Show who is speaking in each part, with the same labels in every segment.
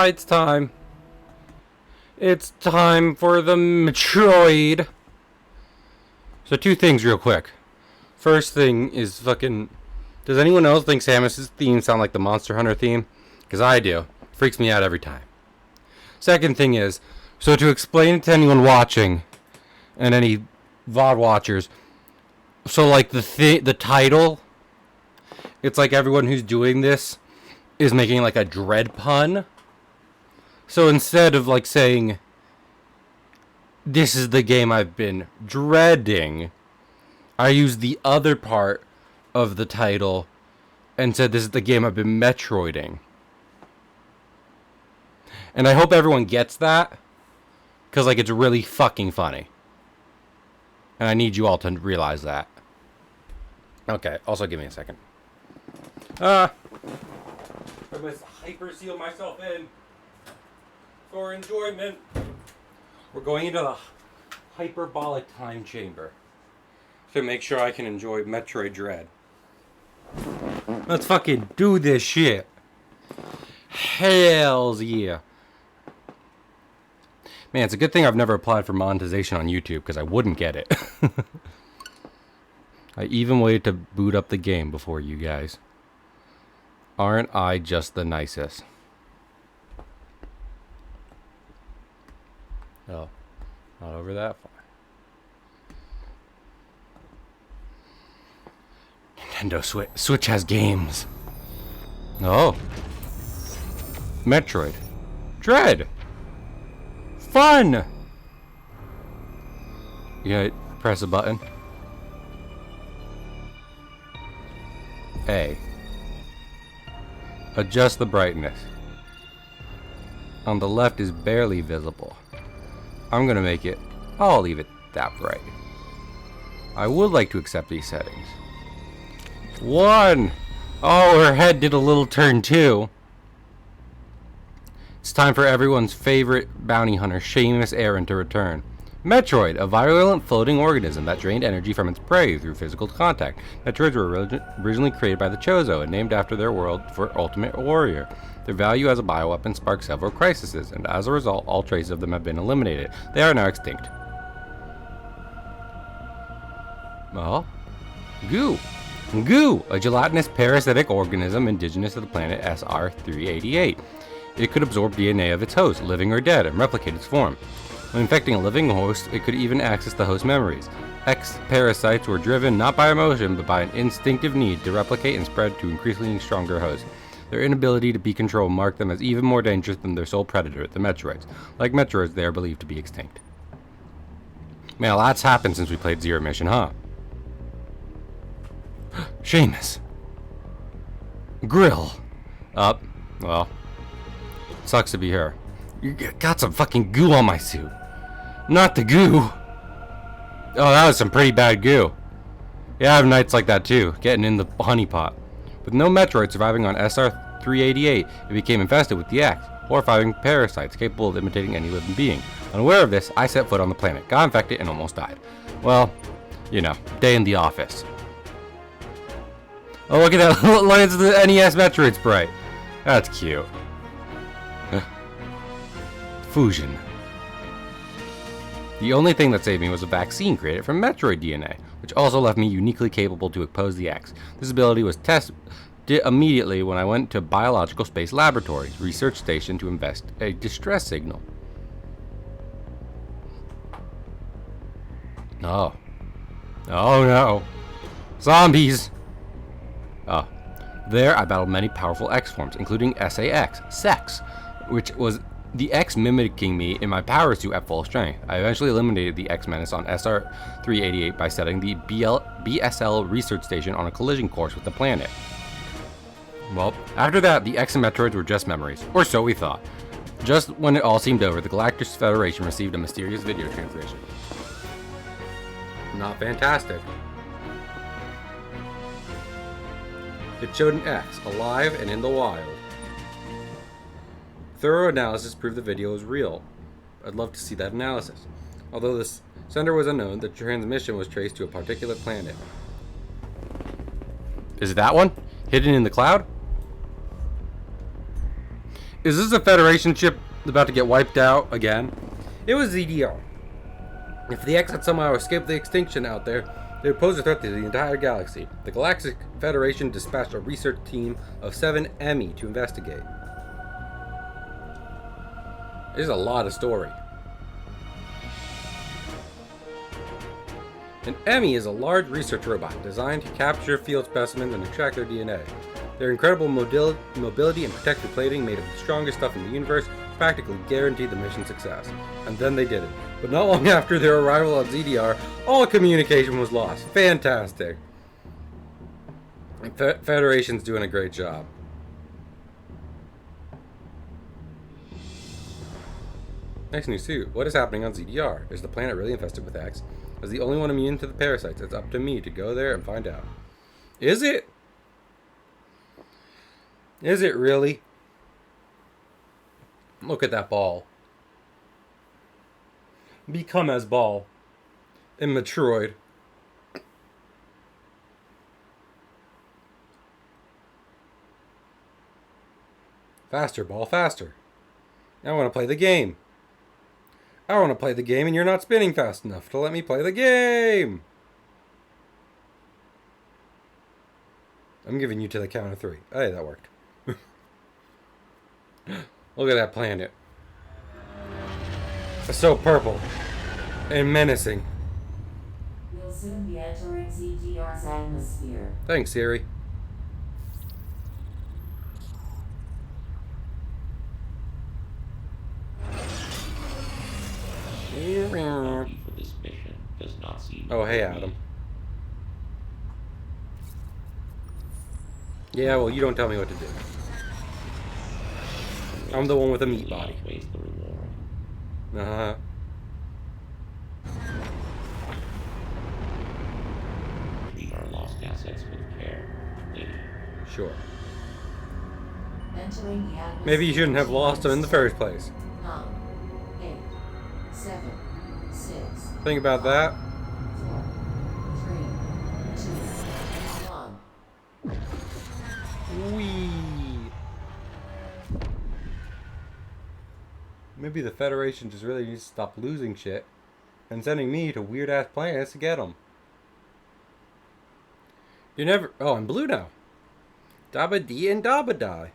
Speaker 1: It's time. It's time for the Metroid. So two things real quick. First thing is fucking... Does anyone else think Samus's theme sound like the Monster Hunter theme? Because I do. Freaks me out every time. Second thing is, so to explain it to anyone watching, and any VOD watchers, so like the title, it's like everyone who's doing this is making like a dread pun. So instead of like saying, this is the game I've been dreading, I used the other part of the title and said this is the game I've been Metroiding. And I hope everyone gets that, because like it's really fucking funny. And I need you all to realize that. Okay, also give me a second. I must hyper seal myself in for enjoyment. We're going into the hyperbolic time chamber to make sure I can enjoy Metroid Dread. Let's fucking do this shit. Hells yeah. Man, it's a good thing I've never applied for monetization on YouTube, because I wouldn't get it. I even waited to boot up the game before you guys. Aren't I just the nicest? Oh, not over that far. Nintendo Switch has games. Oh. Metroid. Dread. Fun! You gotta press a button. A. Adjust the brightness. On the left is barely visible. I'm gonna make it... I'll leave it that bright. I would like to accept these settings. 1! Oh, her head did a little turn too. It's time for everyone's favorite bounty hunter, Seamus Aran, to return. Metroid, a virulent floating organism that drained energy from its prey through physical contact. Metroids were originally created by the Chozo and named after their world for Ultimate Warrior. Their value as a bioweapon sparked several crises, and as a result, all traces of them have been eliminated. They are now extinct. Oh? Goo! Goo! A gelatinous parasitic organism indigenous to the planet SR-388. It could absorb DNA of its host, living or dead, and replicate its form. When infecting a living host, it could even access the host's memories. X-parasites were driven not by emotion, but by an instinctive need to replicate and spread to increasingly stronger hosts. Their inability to be controlled marked them as even more dangerous than their sole predator, the Metroids. Like Metroids, they are believed to be extinct. Man, lots happened since we played Zero Mission, huh? Seamus. Grill. Well, sucks to be her. You got some fucking goo on my suit. Not the goo. Oh, that was some pretty bad goo. Yeah, I have nights like that too, getting in the honeypot. With no Metroid surviving on SR-388, it became infested with the X, horrifying parasites capable of imitating any living being. Unaware of this, I set foot on the planet, got infected, and almost died. Well, you know, day in the office. Oh, look at that. Lines of the NES Metroid sprite. That's cute. Fusion. The only thing that saved me was a vaccine created from Metroid DNA, which also left me uniquely capable to oppose the X. This ability was tested immediately when I went to Biological Space Laboratories research station to invest a distress signal. Oh. Oh no. Zombies! Oh. There I battled many powerful X forms, including SAX, Sex, which was the X mimicking me in my power suit at full strength. I eventually eliminated the X menace on SR-388 by setting the BSL research station on a collision course with the planet. Well, after that, the X and Metroids were just memories, or so we thought. Just when it all seemed over, the Galactus Federation received a mysterious video transmission. Not fantastic. It showed an X, alive and in the wild. Thorough analysis proved the video was real. I'd love to see that analysis. Although the sender was unknown, the transmission was traced to a particular planet. Is it that one? Hidden in the cloud? Is this a Federation ship about to get wiped out again? It was ZDR. If the X had somehow escaped the extinction out there, they would pose a threat to the entire galaxy. The Galactic Federation dispatched a research team of 7 Emmy to investigate. There's a lot of story. An Emmy is a large research robot designed to capture field specimens and extract their DNA. Their incredible mobility and protective plating, made of the strongest stuff in the universe, practically guaranteed the mission's success. And then they did it. But not long after their arrival at ZDR, all communication was lost. Fantastic. Federation's doing a great job. Nice new suit. What is happening on ZDR? Is the planet really infested with X? As the only one immune to the parasites, it's up to me to go there and find out. Is it? Is it really? Look at that ball. Become as ball in Metroid. Faster, ball, faster. I want to play the game. I want to play the game and you're not spinning fast enough to let me play the game. I'm giving you to the count of 3. Hey, that worked. Look at that planet. It's so purple and menacing.
Speaker 2: We'll soon be entering ZDR's atmosphere.
Speaker 1: Thanks, Siri. Oh, hey, Adam. Yeah, well, you don't tell me what to do. I'm the one with a meat body. Uh-huh.
Speaker 3: Treat our lost assets with care.
Speaker 1: Sure.
Speaker 2: Entering the atmosphere.
Speaker 1: Maybe you shouldn't have lost them in the first place.
Speaker 2: 9, 8, 7, 6.
Speaker 1: Think about that.
Speaker 2: 4, 3, 2, 1.
Speaker 1: Whee! Maybe the Federation just really needs to stop losing shit and sending me to weird-ass planets to get them. You never... Oh, I'm blue now. Dabba dee and dabba die.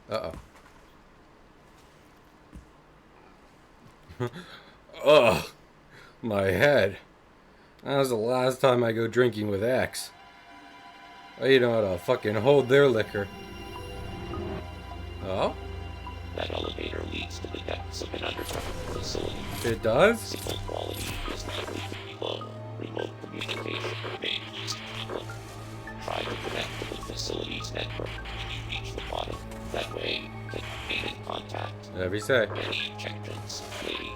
Speaker 1: Uh-oh. Ugh. My head. That was the last time I go drinking with X. You know how to fucking hold their liquor. Oh?
Speaker 3: That elevator leads to the depths of an underground facility.
Speaker 1: It does?
Speaker 3: Signal quality is likely to be low. Remote communication remains zero. Try to connect to the facility's network when you reach the bottom. That way, you can remain in contact.
Speaker 1: Whatever you say.
Speaker 3: Many injections, lady.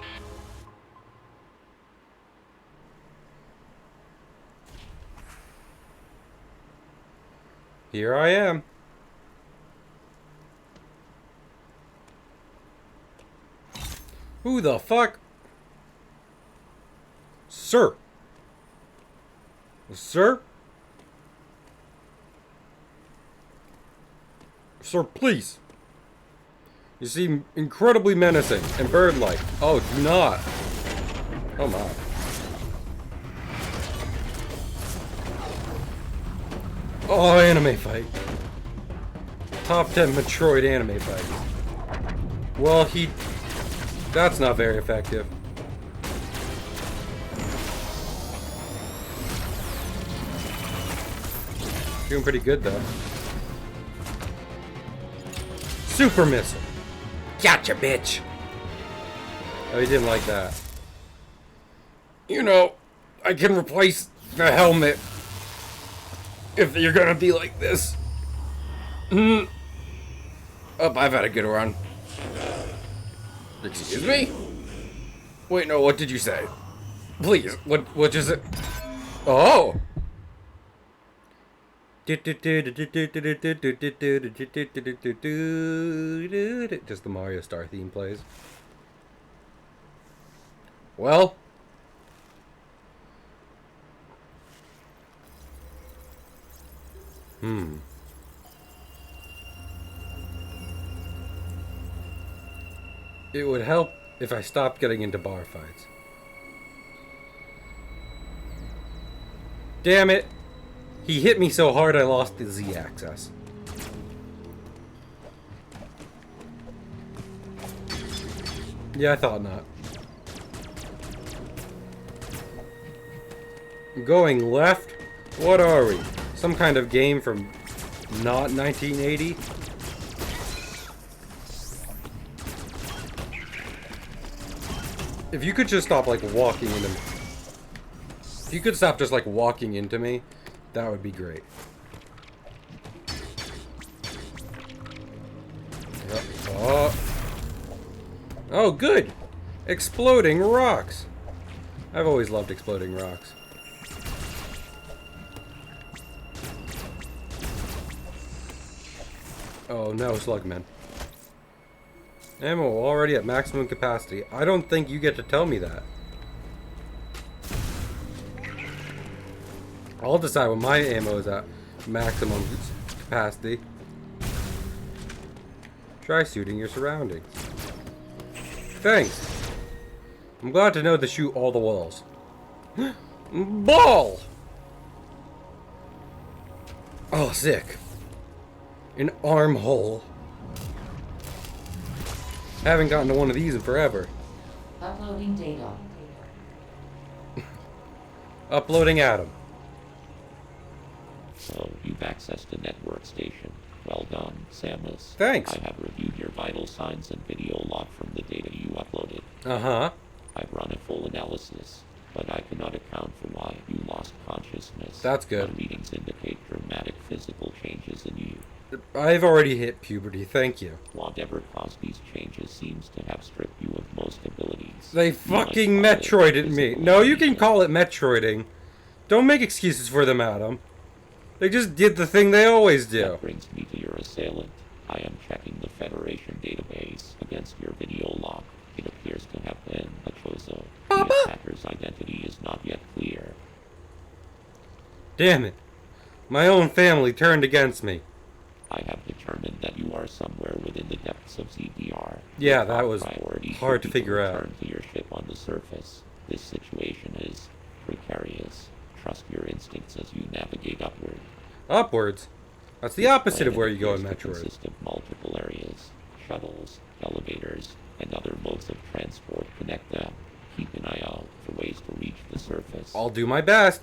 Speaker 1: Here I am. Who the fuck? Sir. Sir? Sir, please. You seem incredibly menacing and bird-like. Oh, do not. Oh my. Oh, anime fight. Top 10 Metroid anime fight. Well, that's not very effective. Doing pretty good, though. Super missile. Gotcha, bitch. Oh, he didn't like that. You know, I can replace the helmet if you're gonna be like this. Oh, I've had a good run. Excuse me? Wait, no, what did you say? Please, what is it? Oh! Just the Mario Star theme plays. Well, It would help if I stopped getting into bar fights. Damn it! He hit me so hard I lost the Z-axis. Yeah, I thought not. Going left? What are we? Some kind of game from not 1980? If you could just stop, like, walking into me. If you could stop just, like, walking into me, that would be great. Oh, good! Exploding rocks! I've always loved exploding rocks. Oh no, Slugman. Ammo already at maximum capacity. I don't think you get to tell me that. I'll decide when my ammo is at maximum capacity. Try suiting your surroundings. Thanks. I'm glad to know to shoot all the walls. Ball! Oh, sick. An armhole. Haven't gotten to one of these in forever.
Speaker 2: Uploading data.
Speaker 1: Uploading Adam.
Speaker 3: So, you've accessed a network station. Well done, Samus.
Speaker 1: Thanks.
Speaker 3: I have reviewed your vital signs and video log from the data you uploaded.
Speaker 1: Uh-huh.
Speaker 3: I've run a full analysis, but I cannot account for why you lost consciousness.
Speaker 1: That's good.
Speaker 3: My readings indicate dramatic physical changes in you.
Speaker 1: I've already hit puberty, thank you.
Speaker 3: Whatever caused these changes seems to have stripped you of most abilities.
Speaker 1: They fucking Metroided me. No, you can call it Metroiding. Don't make excuses for them, Adam. They just did the thing they always do.
Speaker 3: That brings me to your assailant. I am checking the Federation database against your video log. It appears to have been a Chozo. The attacker's identity is not yet clear.
Speaker 1: Damn it. My own family turned against me.
Speaker 3: I have determined that you are somewhere within the depths of ZDR.
Speaker 1: Yeah,
Speaker 3: Your
Speaker 1: that
Speaker 3: top
Speaker 1: was
Speaker 3: priority
Speaker 1: hard
Speaker 3: should
Speaker 1: to
Speaker 3: be
Speaker 1: figure out.
Speaker 3: return to your ship on the surface. This situation is precarious. Trust your instincts as you navigate upward.
Speaker 1: Upwards? That's the opposite of where you go in
Speaker 3: Appears to
Speaker 1: Metroid.
Speaker 3: consist of multiple areas. Shuttles, elevators, and other modes of transport connect them. Keep an eye out for ways to reach the surface.
Speaker 1: I'll do my best.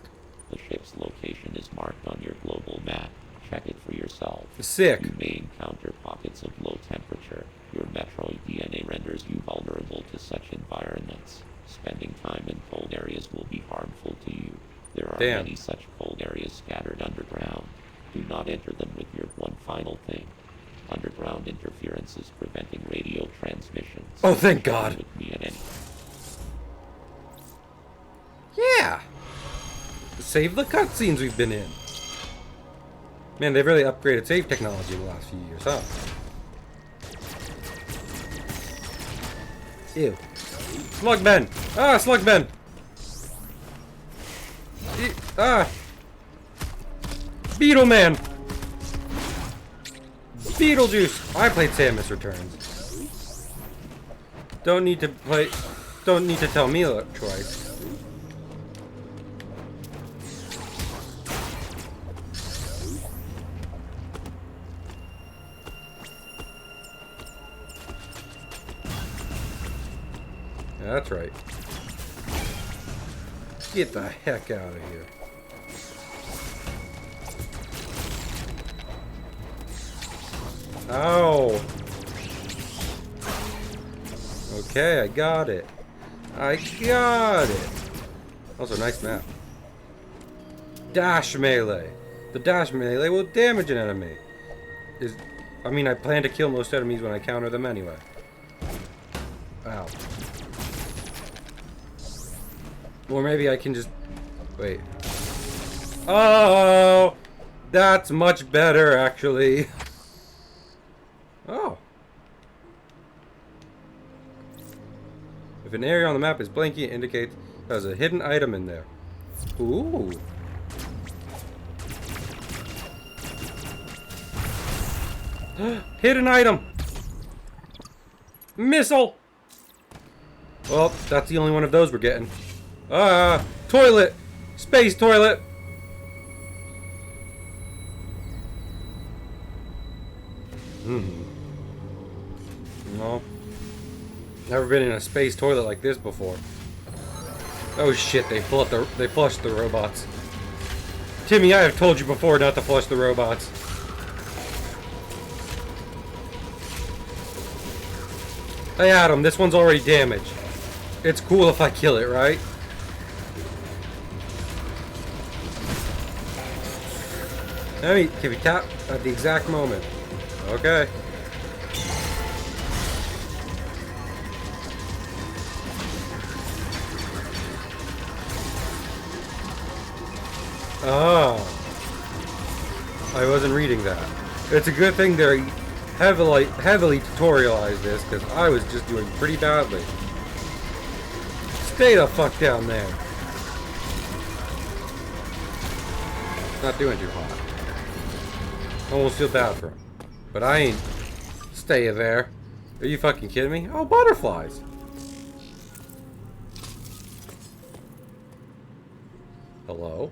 Speaker 3: The ship's location is marked on your global map. Check it for yourself.
Speaker 1: Sick.
Speaker 3: You may encounter pockets of low temperature. Your Metroid DNA renders you vulnerable to such environments. Spending time in cold areas will be harmful to you. There are
Speaker 1: Damn.
Speaker 3: many such cold areas scattered underground. Do not enter them with your one final thing. Underground interference is preventing radio transmissions.
Speaker 1: Oh, thank God.
Speaker 3: With me at any
Speaker 1: Yeah. Save the cutscenes we've been in. Man, they've really upgraded save technology in the last few years, huh? Ew. Slugman! Ah, Slugman! Ah! Beetleman! Beetlejuice! I played Samus Returns. Don't need to tell me twice. Yeah, that's right. Get the heck out of here. Ow! Okay, I got it. I got it! Also, nice map. Dash melee. The dash melee will damage an enemy. I mean, I plan to kill most enemies when I counter them anyway. Ow. Or maybe I can just... Wait. Oh! That's much better, actually. Oh. If an area on the map is blinking, it indicates there's a hidden item in there. Ooh. Hit an item! Missile! Well, that's the only one of those we're getting. Toilet! Space toilet! No. Never been in a space toilet like this before. Oh shit, they flushed the robots. Timmy, I have told you before not to flush the robots. Hey Adam, this one's already damaged. It's cool if I kill it, right? I mean, can we tap at the exact moment? Okay. Oh. I wasn't reading that. It's a good thing they're heavily tutorialized this, because I was just doing pretty badly. Stay the fuck down there. Not doing too hot. I almost feel bad for him. But I ain't stay there. Are you fucking kidding me? Oh, butterflies. Hello?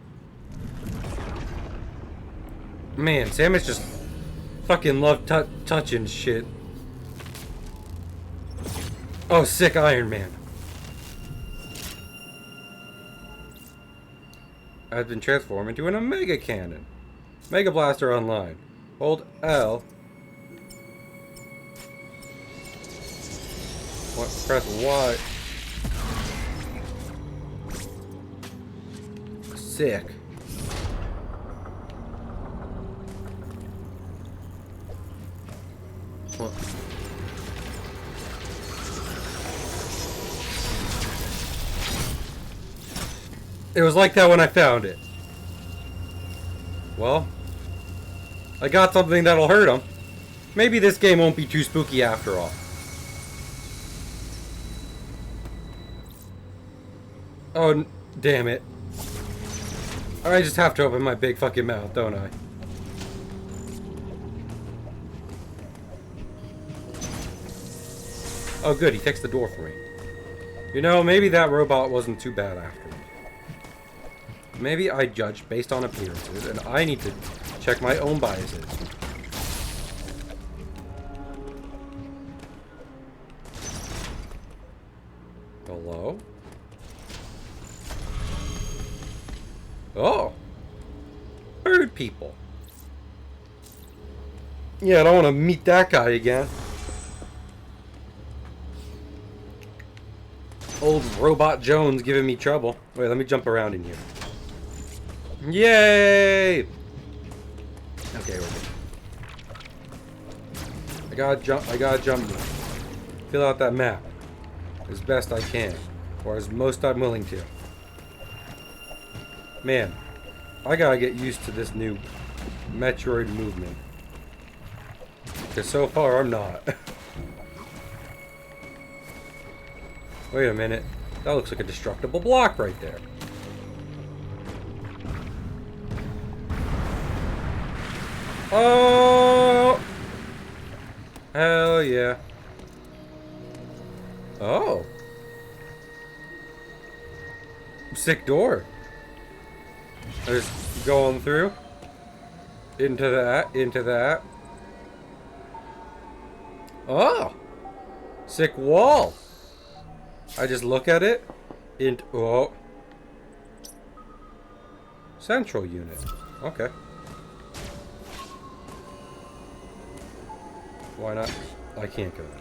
Speaker 1: Man, Samus just fucking love touching shit. Oh, sick Iron Man. I've been transformed into an Omega Cannon. Mega Blaster online. Hold L. What? Press Y. Sick. What? It was like that when I found it. Well, I got something that'll hurt him. Maybe this game won't be too spooky after all. Oh, damn it. I just have to open my big fucking mouth, don't I? Oh good, he fixed the door for me. You know, maybe that robot wasn't too bad after all. Maybe I judge based on appearances, and I need to check my own biases. Hello? Oh! Bird people. Yeah, I don't want to meet that guy again. Old Robot Jones giving me trouble. Wait, let me jump around in here. Yay! Okay, we're good. I gotta jump. Fill out that map as best I can, or as most I'm willing to. Man, I gotta get used to this new Metroid movement. Because so far I'm not. Wait a minute. That looks like a destructible block right there. Oh! Hell yeah. Oh. Sick door. Just going through. Into that. Oh! Sick wall. I just look at it. Oh. Central unit. Okay. Why not? I can't go there.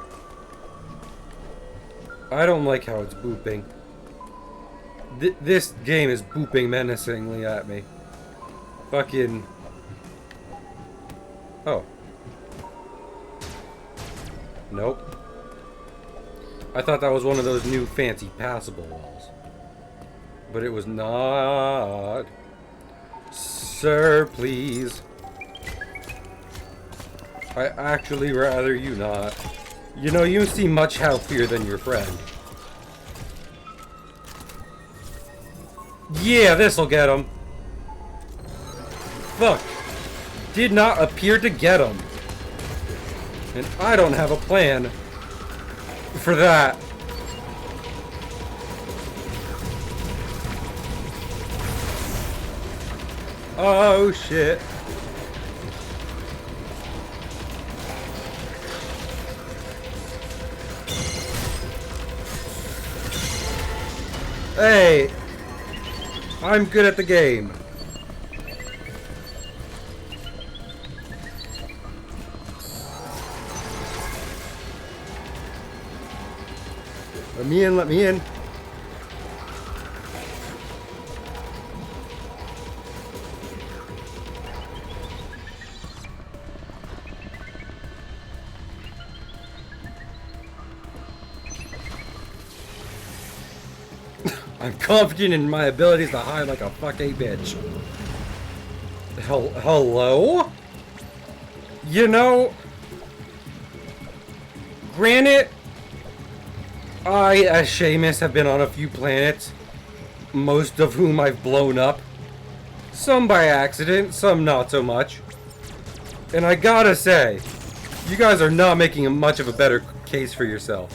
Speaker 1: I don't like how it's booping. This game is booping menacingly at me. Fucking... Oh. Nope. I thought that was one of those new fancy passable walls. But it was not. Sir, please. I actually rather you not. You know, you seem much healthier than your friend. Yeah, this'll get him. Fuck. Did not appear to get him. And I don't have a plan for that. Oh shit. Hey, I'm good at the game. Let me in, let me in. I'm confident in my abilities to hide like a fucking bitch. Hello? You know, granted, I, as Seamus, have been on a few planets, most of whom I've blown up. Some by accident, some not so much. And I gotta say, you guys are not making much of a better case for yourself.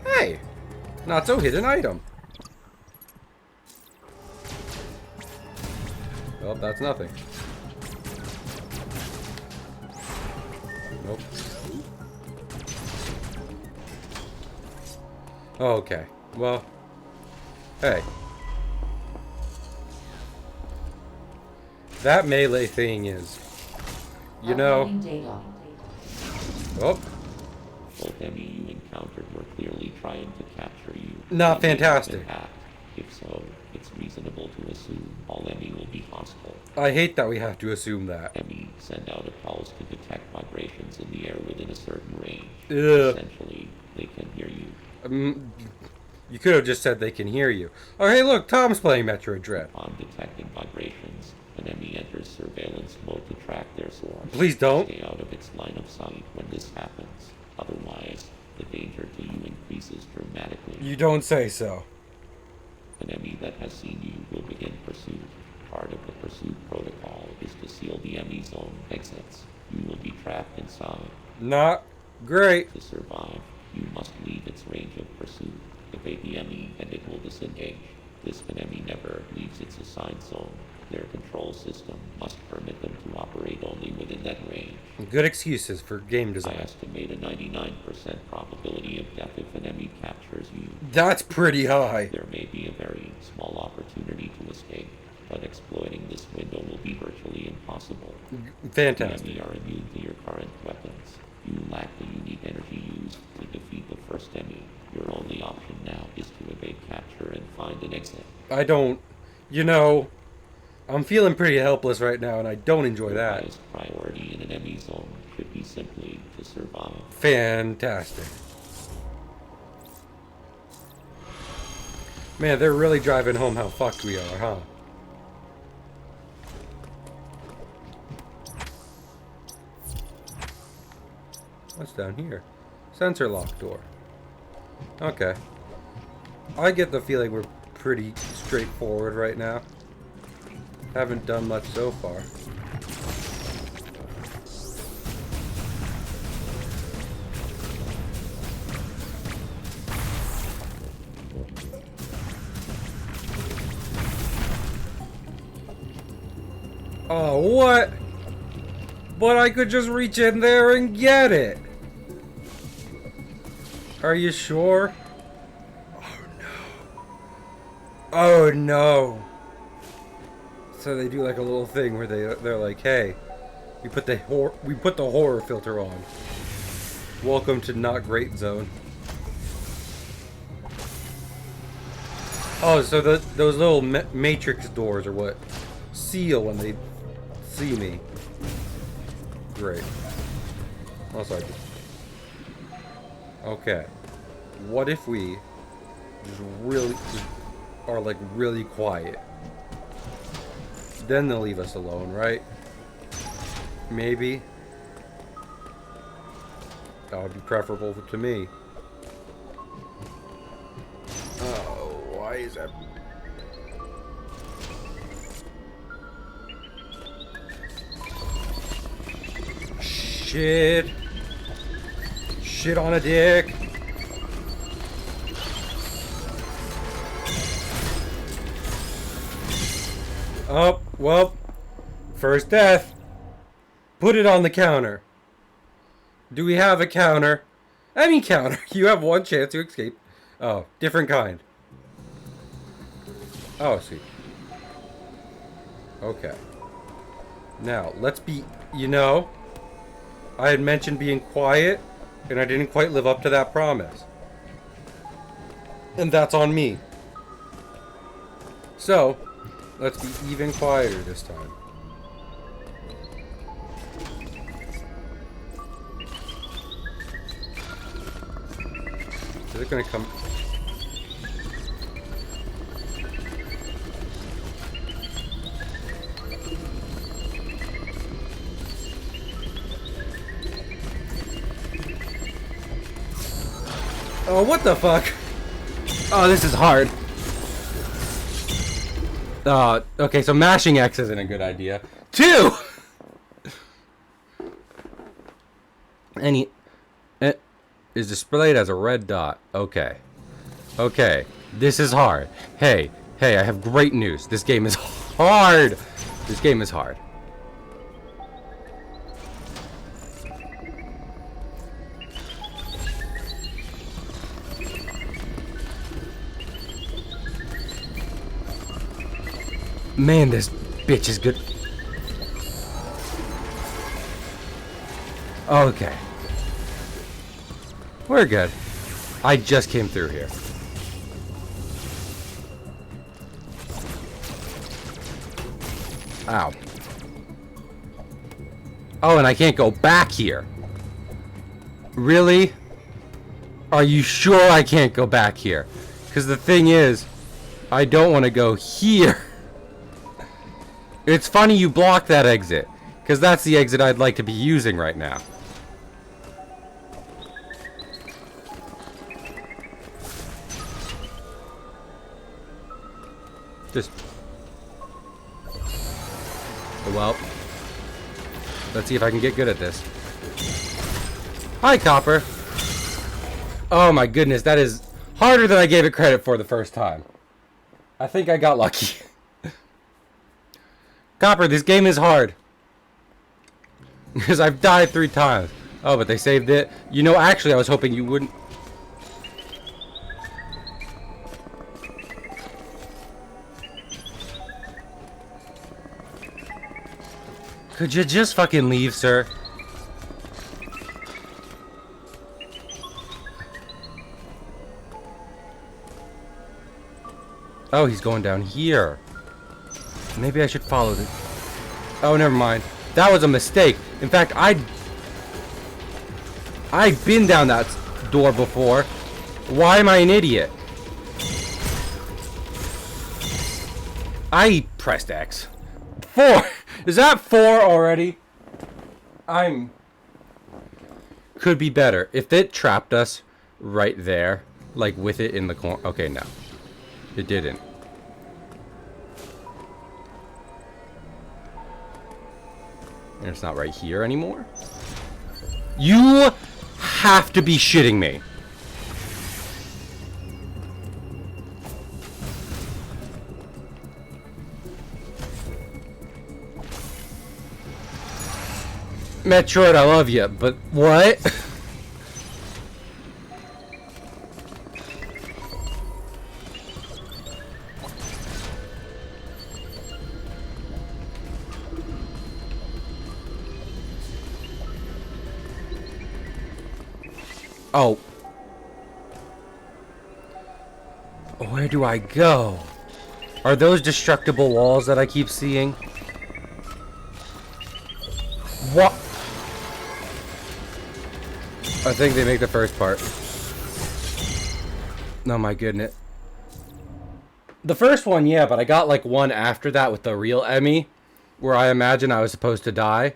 Speaker 1: Hey, not so hidden item. Well, that's nothing. Nope. Okay. Well, hey. That melee thing is, you know.
Speaker 2: Uploading data.
Speaker 1: Oh,
Speaker 3: Both enemy you encountered were clearly trying to capture you.
Speaker 1: not
Speaker 3: They may have been
Speaker 1: fantastic.
Speaker 3: hacked. If so, it's reasonable to assume all enemy will be hostile.
Speaker 1: I hate that we have to assume that.
Speaker 3: Enemy send out a pulse to detect vibrations in the air within a certain range.
Speaker 1: Ugh.
Speaker 3: Essentially, they can hear you.
Speaker 1: You could have just said they can hear you. Oh, hey, look, Tom's playing Metroid Dread.
Speaker 3: On detecting vibrations, an enemy enters surveillance mode to track their source.
Speaker 1: Please don't.
Speaker 3: Stay out of its line of sight when this happens. Otherwise, the danger to you increases dramatically.
Speaker 1: You don't say so.
Speaker 3: An enemy that has seen you will begin pursuit. Part of the pursuit protocol is to seal the enemy's own exits. You will be trapped inside.
Speaker 1: Not great.
Speaker 3: To survive, you must leave its range of pursuit. Evade the enemy and it will disengage. This enemy never leaves its assigned zone. Their control system must permit them to operate only within that range.
Speaker 1: Good excuses for game
Speaker 3: I
Speaker 1: design.
Speaker 3: estimate a 99% probability of death if an enemy captures you.
Speaker 1: That's pretty high.
Speaker 3: There may be a very small opportunity to escape, but exploiting this window will be virtually impossible. The
Speaker 1: Fantastic.
Speaker 3: enemy are immune to your current weapons. You lack the unique energy used to defeat the first enemy. Your only option now is to evade capture and find an exit.
Speaker 1: I don't, you know, I'm feeling pretty helpless right now, and I don't enjoy
Speaker 3: Your
Speaker 1: that.
Speaker 3: highest priority in an enemy zone should be simply to survive.
Speaker 1: Fantastic. Man, they're really driving home how fucked we are, huh? What's down here? Sensor lock door. Okay. I get the feeling we're pretty straightforward right now. Haven't done much so far. Oh, what? But I could just reach in there and get it. Are you sure? Oh no. So they do like a little thing where they're like, "Hey, we put the horror filter on. Welcome to not great zone." Oh, so those little matrix doors are what seal when they see me. Great. Also, okay. What if we just are like really quiet? Then they'll leave us alone, right? Maybe. That would be preferable to me. Oh, why is that? Shit. Shit on a dick. Oh, well. First death. Put it on the counter. Do we have a counter? Any counter. You have one chance to escape. Oh, different kind. Oh, see. Okay. Now, let's be... You know, I had mentioned being quiet, and I didn't quite live up to that promise. And that's on me. So, let's be even quieter this time. Is it gonna come... Oh, what the fuck? Oh, this is hard. Okay, so mashing X isn't a good idea. 2! It is displayed as a red dot. Okay. Okay, this is hard. Hey, I have great news. This game is hard. This game is hard. Man, this bitch is good. Okay. We're good. I just came through here. Ow. Oh, and I can't go back here. Really? Are you sure I can't go back here? Because the thing is, I don't want to go here. It's funny you blocked that exit, because that's the exit I'd like to be using right now. Just... Well, let's see if I can get good at this. Hi, Copper. Oh my goodness, that is harder than I gave it credit for the first time. I think I got lucky. Copper, this game is hard. Because I've died 3 times. Oh, but they saved it. You know, actually, I was hoping you wouldn't... Could you just fucking leave, sir? Oh, he's going down here. Maybe I should follow this. Oh, never mind. That was a mistake. In fact, I've been down that door before. Why am I an idiot? I pressed X. 4! Is that 4 already? Could be better. If it trapped us right there, like with it in the corner. Okay, no. It didn't. And it's not right here anymore? You have to be shitting me. Metroid, I love you, but what? Oh. Where do I go? Are those destructible walls that I keep seeing? What? I think they make the first part. Oh my goodness. The first one, yeah, but I got like one after that with the real Emmy, where I imagine I was supposed to die.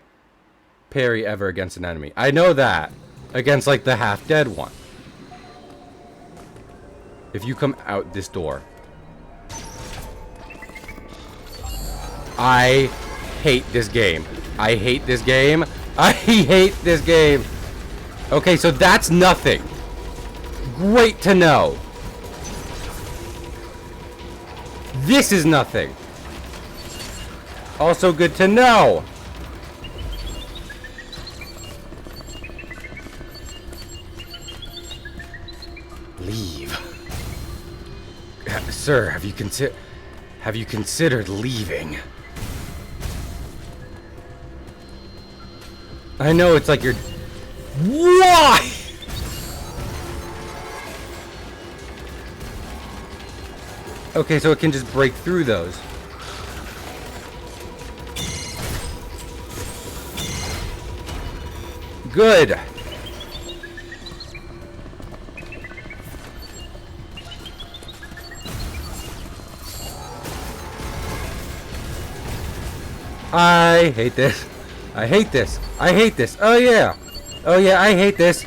Speaker 1: Parry ever against an enemy. I know that. Against like the half-dead one. If you come out this door. I hate this game. I hate this game. I hate this game. Okay, so that's nothing. Great to know. This is nothing. Also good to know. Leave. Sir, have you considered leaving? I know it's like you're... Why? Okay, so it can just break through those. Good. I hate this. I hate this. I hate this. Oh yeah. Oh yeah, I hate this.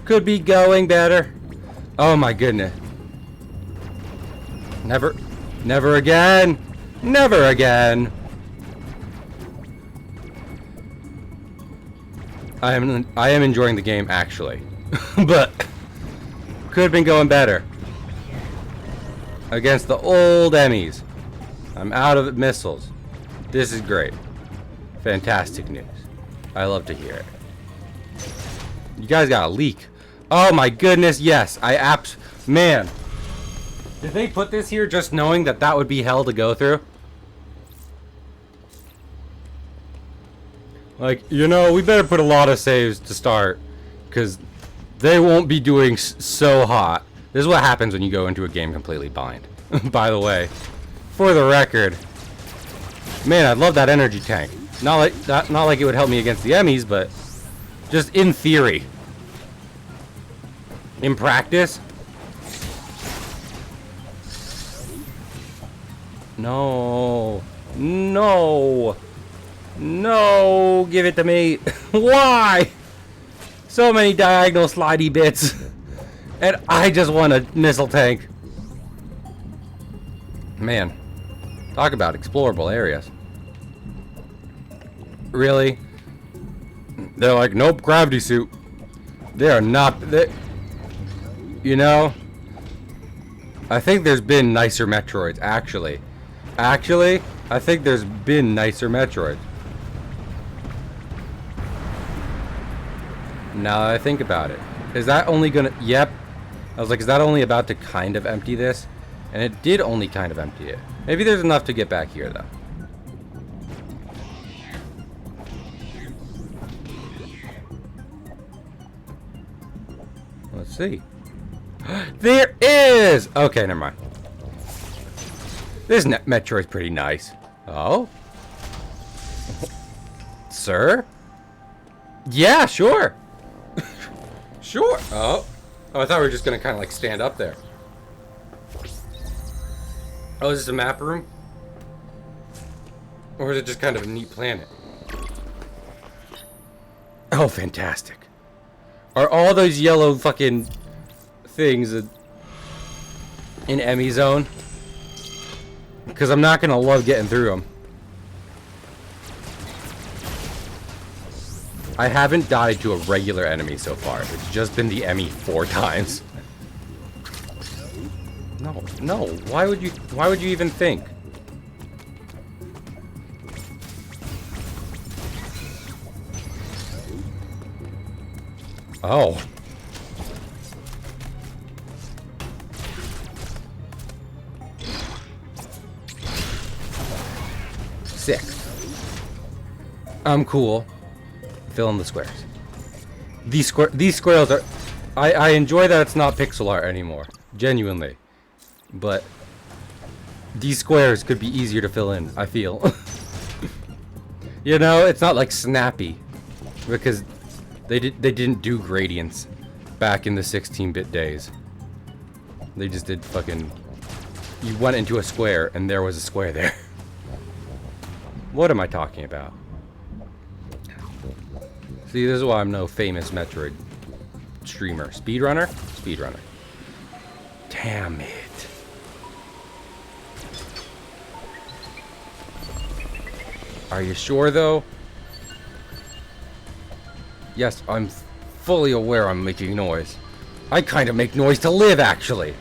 Speaker 1: Could be going better. Oh my goodness. Never. Never again. Never again. I am enjoying the game actually. But could have been going better. Against the old Emmys. I'm out of missiles. This is great. Fantastic news. I love to hear it. You guys got a leak. Oh my goodness, yes. Man. Did they put this here just knowing that that would be hell to go through? Like, you know, we better put a lot of saves to start. Because they won't be doing so hot. This is what happens when you go into a game completely blind. By the way. For the record. Man, I love that energy tank. Not like it would help me against the Emmys, but just in theory. In practice. No. No. No. Give it to me. Why? So many diagonal slidey bits. And I just want a missile tank. Man. Talk about explorable areas. Really? They're like, nope, gravity suit. They are not... You know? I think there's been nicer Metroids, actually. Actually, I think there's been nicer Metroids. Now that I think about it. Is that only gonna... Yep. I was like, is that only about to kind of empty this? And it did only kind of empty it. Maybe there's enough to get back here, though. Let's see. There is! Okay, never mind. This Metroid's pretty nice. Oh? Sir? Yeah, sure. Sure. Oh, I thought we were just gonna kind of like stand up there. Oh, is this a map room? Or is it just kind of a neat planet? Oh, fantastic. Are all those yellow fucking things in Emmy Zone? Because I'm not going to love getting through them. I haven't died to a regular enemy so far. It's just been the Emmy 4 times. No, no. Why would you even think? Oh. Sick. I'm cool. Fill in the squares. These squares are... I enjoy that it's not pixel art anymore. Genuinely. But these squares could be easier to fill in, I feel. You know, it's not like snappy. Because they didn't do gradients back in the 16-bit days. They just did fucking... You went into a square and there was a square there. What am I talking about? See, this is why I'm no famous Metroid streamer. Speedrunner? Speedrunner. Damn it. Are you sure, though? Yes, I'm fully aware I'm making noise. I kind of make noise to live, actually.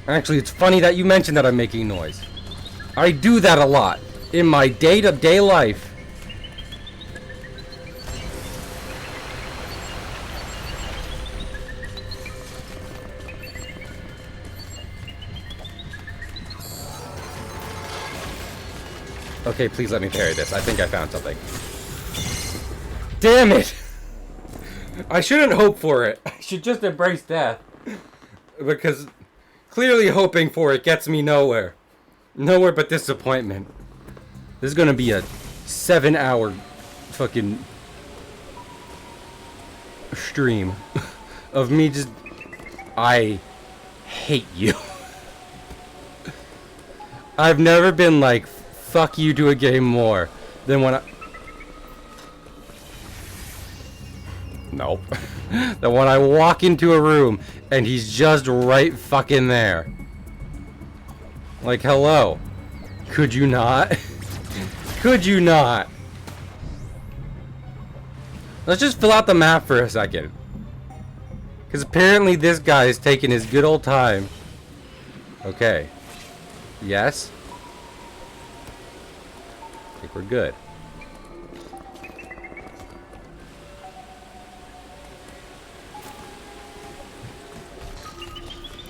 Speaker 1: Actually, it's funny that you mentioned that I'm making noise. I do that a lot in my day-to-day life. Okay, please let me parry this. I think I found something. Damn it! I shouldn't hope for it. I should just embrace death. Because clearly hoping for it gets me nowhere. Nowhere but disappointment. This is gonna be a 7-hour fucking stream of me just... I hate you. I've never been like, fuck you to a game more than when I... Nope. Than when I walk into a room and he's just right fucking there. Like, hello. Could you not? Could you not? Let's just fill out the map for a second. Because apparently this guy is taking his good old time. Okay. Yes. I think we're good.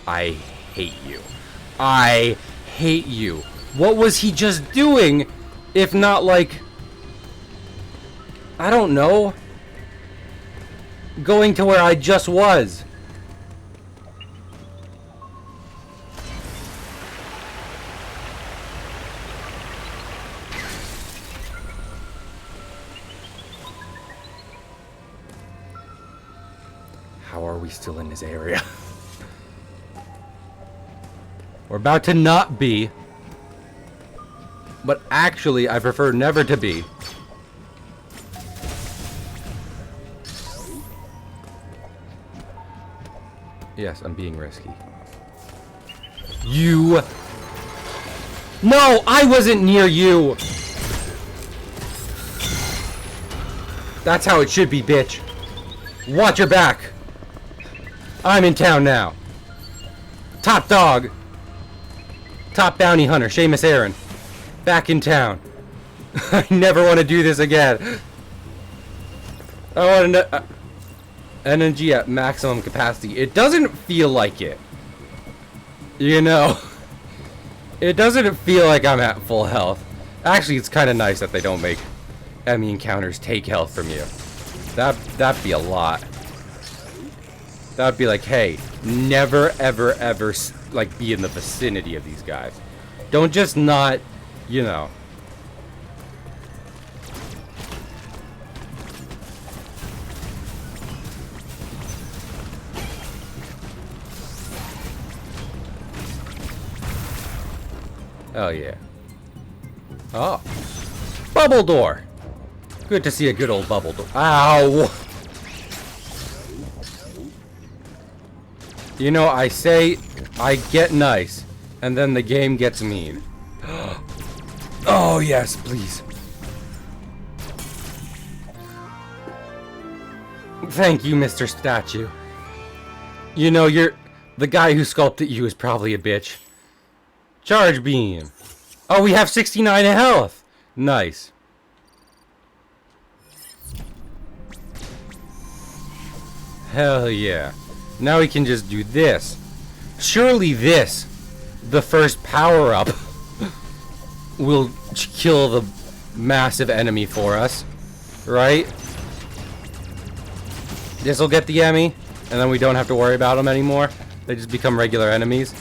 Speaker 1: I hate you. I hate you. What was he just doing if not like... I don't know. Going to where I just was. How are we still in this area? We're about to not be. But actually, I prefer never to be. Yes, I'm being risky. You... No, I wasn't near you! That's how it should be, bitch. Watch your back. I'm in town now. Top dog. Top bounty hunter, Seamus Aaron. Back in town. I never want to do this again. I want to... energy at maximum capacity. It doesn't feel like it. You know? It doesn't feel like I'm at full health. Actually, it's kind of nice that they don't make enemy encounters take health from you. That'd be a lot. That'd be like, hey, never, ever, ever, like, be in the vicinity of these guys. Don't just not, you know. Oh, yeah. Oh. Bubble door. Good to see a good old bubble door. Ow! You know, I say I get nice, and then the game gets mean. Oh, yes, please. Thank you, Mr. Statue. You know, the guy who sculpted you is probably a bitch. Charge beam. Oh, we have 69 health. Nice. Hell yeah. Now we can just do this. Surely this, the first power-up, will kill the massive enemy for us. Right? This'll get the Emmy, and then we don't have to worry about them anymore. They just become regular enemies.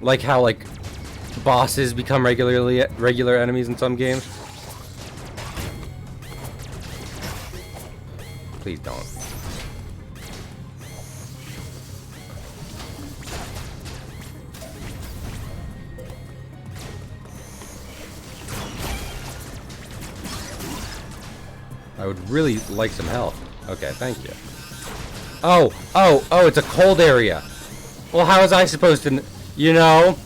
Speaker 1: Like how, like, bosses become regular enemies in some games. Please don't. I would really like some health. Okay, thank you. Oh, it's a cold area. Well, how was I supposed to... You know,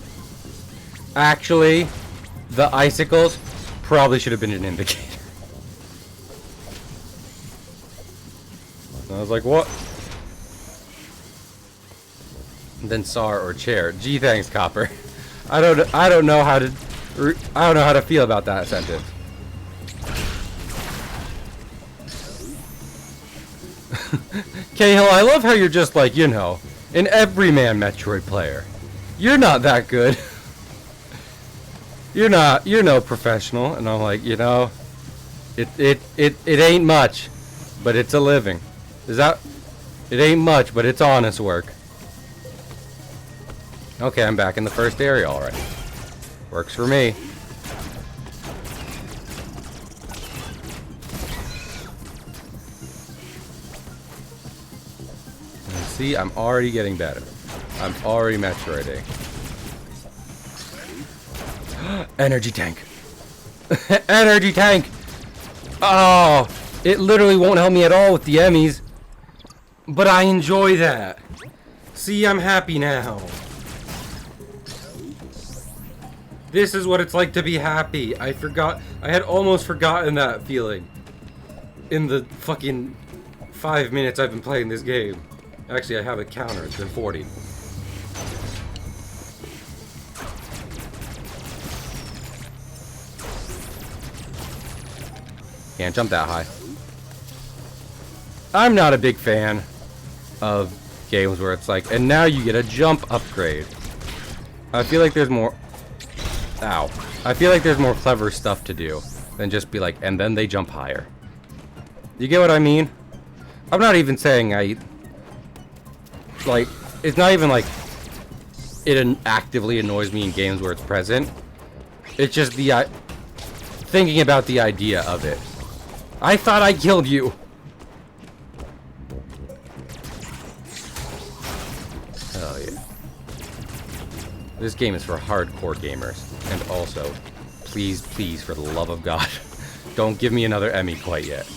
Speaker 1: actually, the icicles probably should have been an indicator. I was like, what? And then SAR or chair. Gee, thanks, Copper. I don't know how to feel about that sentence. Cahill, I love how you're just like, you know, an everyman Metroid player. You're not that good. You're no professional. And I'm like, you know, it ain't much, but it's a living. It ain't much, but it's honest work. Okay, I'm back in the first area already. Works for me. And see, I'm already getting better. I'm already Metroiding. Energy tank. Energy tank! Oh, it literally won't help me at all with the Emmys. But I enjoy that. See, I'm happy now. This is what it's like to be happy. I had almost forgotten that feeling. In the fucking 5 minutes I've been playing this game. Actually, I have a counter. It's been 40. Can't jump that high. I'm not a big fan of games where it's like, and now you get a jump upgrade. I feel like there's more... Ow. I feel like there's more clever stuff to do than just be like, and then they jump higher. You get what I mean? I'm not even saying like, it's not even like it actively annoys me in games where it's present. It's just thinking about the idea of it. I thought I killed you. Hell yeah. This game is for hardcore gamers. And also, please, please, for the love of God, don't give me another Emmy quite yet.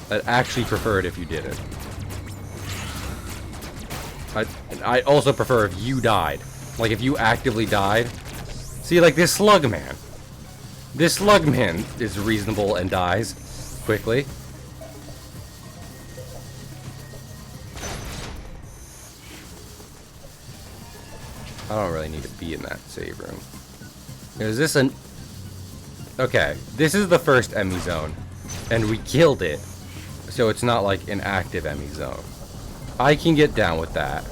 Speaker 1: I'd actually prefer it if you didn't. I'd also prefer if you died. Like, if you actively died. See, like this slug man. This slug man is reasonable and dies quickly. I don't really need to be in that save room. Is this an... Okay, this is the first Emmy zone. And we killed it. So it's not like an active Emmy zone. I can get down with that.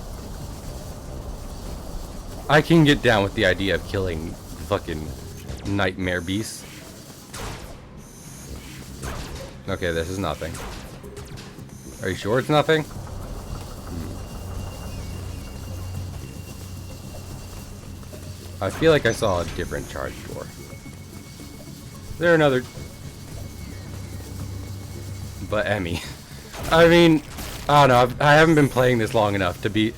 Speaker 1: I can get down with the idea of killing fucking nightmare beasts. Okay, this is nothing. Are you sure it's nothing? I feel like I saw a different charge door. Is there another... But Emmy. I mean, I don't know. I haven't been playing this long enough to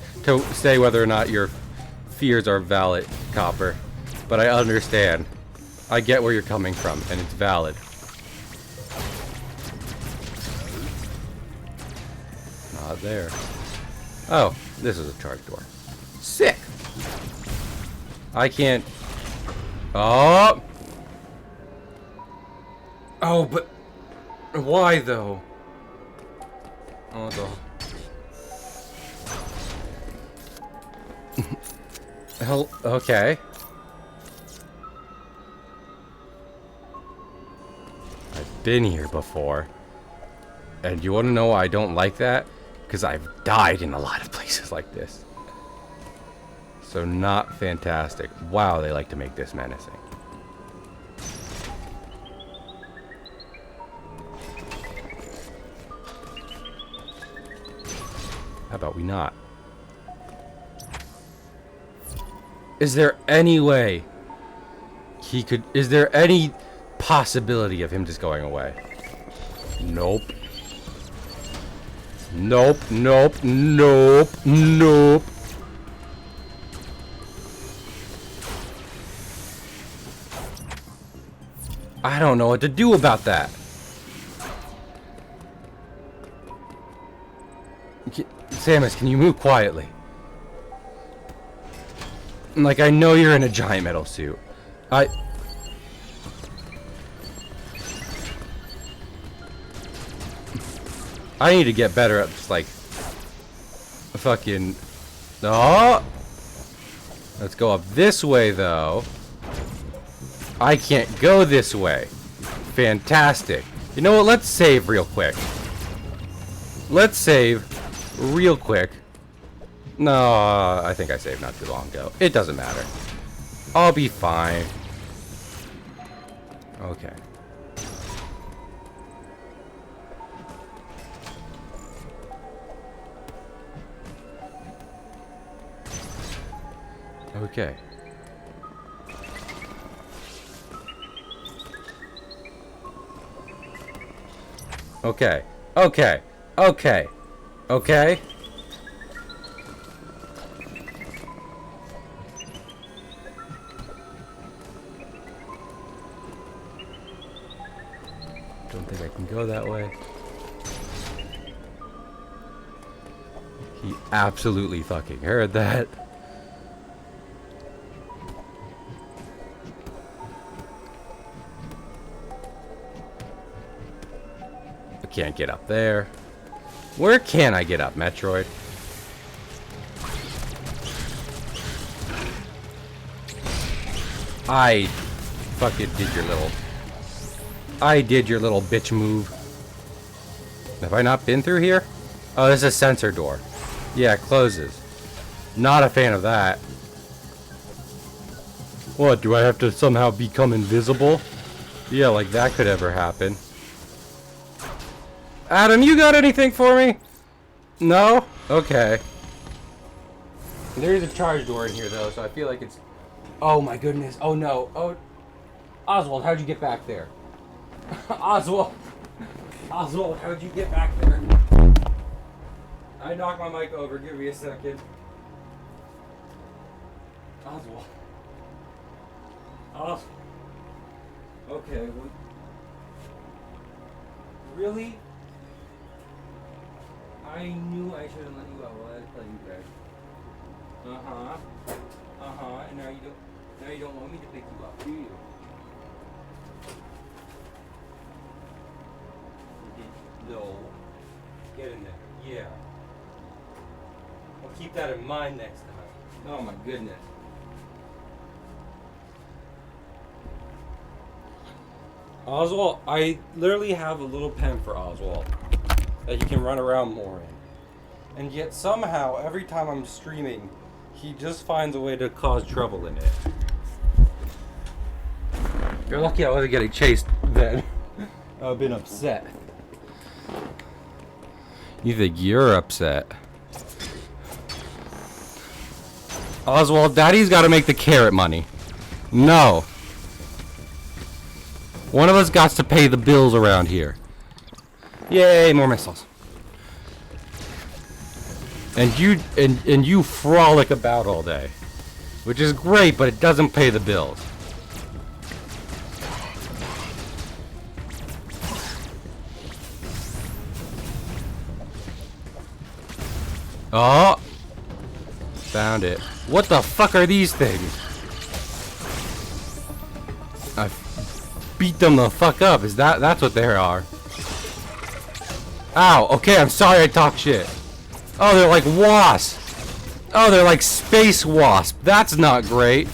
Speaker 1: say whether or not your fears are valid, Copper. But I understand. I get where you're coming from, and it's valid. Not there. Oh, this is a charge door. Sick! I can't... Oh! Oh, but... Why, though? Oh, the... Hell, okay. I've been here before. And you want to know why I don't like that? Because I've died in a lot of places like this. So not fantastic. Wow, they like to make this menacing. How about we not? Is there any way he could... Is there any possibility of him just going away? Nope. Nope, nope, nope, nope. I don't know what to do about that. Samus, can you move quietly? Like, I know you're in a giant metal suit. I need to get better at just like fucking. Oh, let's go up this way though. I can't go this way. Fantastic. You know what? Let's save real quick. Let's save real quick. No, I think I saved not too long ago. It doesn't matter. I'll be fine. Okay. Okay. Okay. Okay. Okay. Okay. Don't think I can go that way. He absolutely fucking heard that. I can't get up there. Where can I get up, Metroid? I fucking did your little... I did your little bitch move. Have I not been through here? Oh, this is a sensor door. Yeah, it closes. Not a fan of that. What, do I have to somehow become invisible? Yeah, like that could ever happen. Adam, you got anything for me? No? Okay. There's a charge door in here, though, so I feel like it's... Oh, my goodness. Oh, no. Oh, Oswald, how'd you get back there? Oswald! Oswald, how'd you get back there? I knocked my mic over. Give me a second. Oswald. Oswald. Okay, what? Really? I knew I shouldn't let you out while I was playing there. And now you don't want me to pick you up, do you? No. Get in there. Yeah. I'll keep that in mind next time. Oh my goodness. Oswald, I literally have a little pen for Oswald that he can run around more in. And yet somehow, every time I'm streaming, he just finds a way to cause trouble in it. You're lucky I wasn't getting chased then. I've been upset. You think you're upset? Oswald, Daddy's got to make the carrot money. No. One of us got to pay the bills around here. Yay, more missiles. And you frolic about all day, which is great, but it doesn't pay the bills. Oh, found it. What the fuck are these things? I beat them the fuck up. Is that's what they are? Ow. Okay, I'm sorry I talk shit. Oh, they're like wasps. Oh, they're like space wasp. That's not great.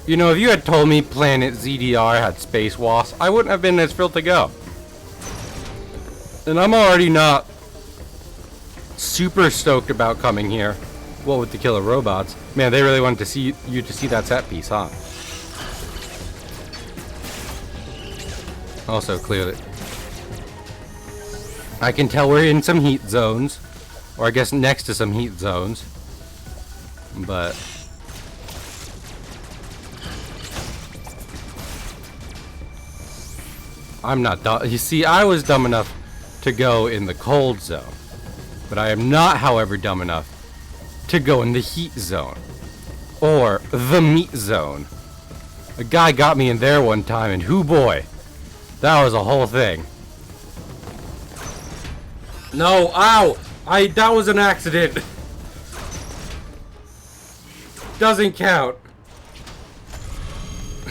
Speaker 1: You know, if you had told me Planet ZDR had space wasps, I wouldn't have been as thrilled to go. And I'm already not super stoked about coming here. What with the killer robots? Man, they really wanted to see you to see that set piece, huh? Also, clearly, I can tell we're in some heat zones, or I guess next to some heat zones. But I'm not dumb. You see, I was dumb enough to go in the cold zone, but I am not, however, dumb enough to go in the heat zone or the meat zone. A guy got me in there one time, and hoo boy, that was a whole thing. No, ow! That was an accident. Doesn't count.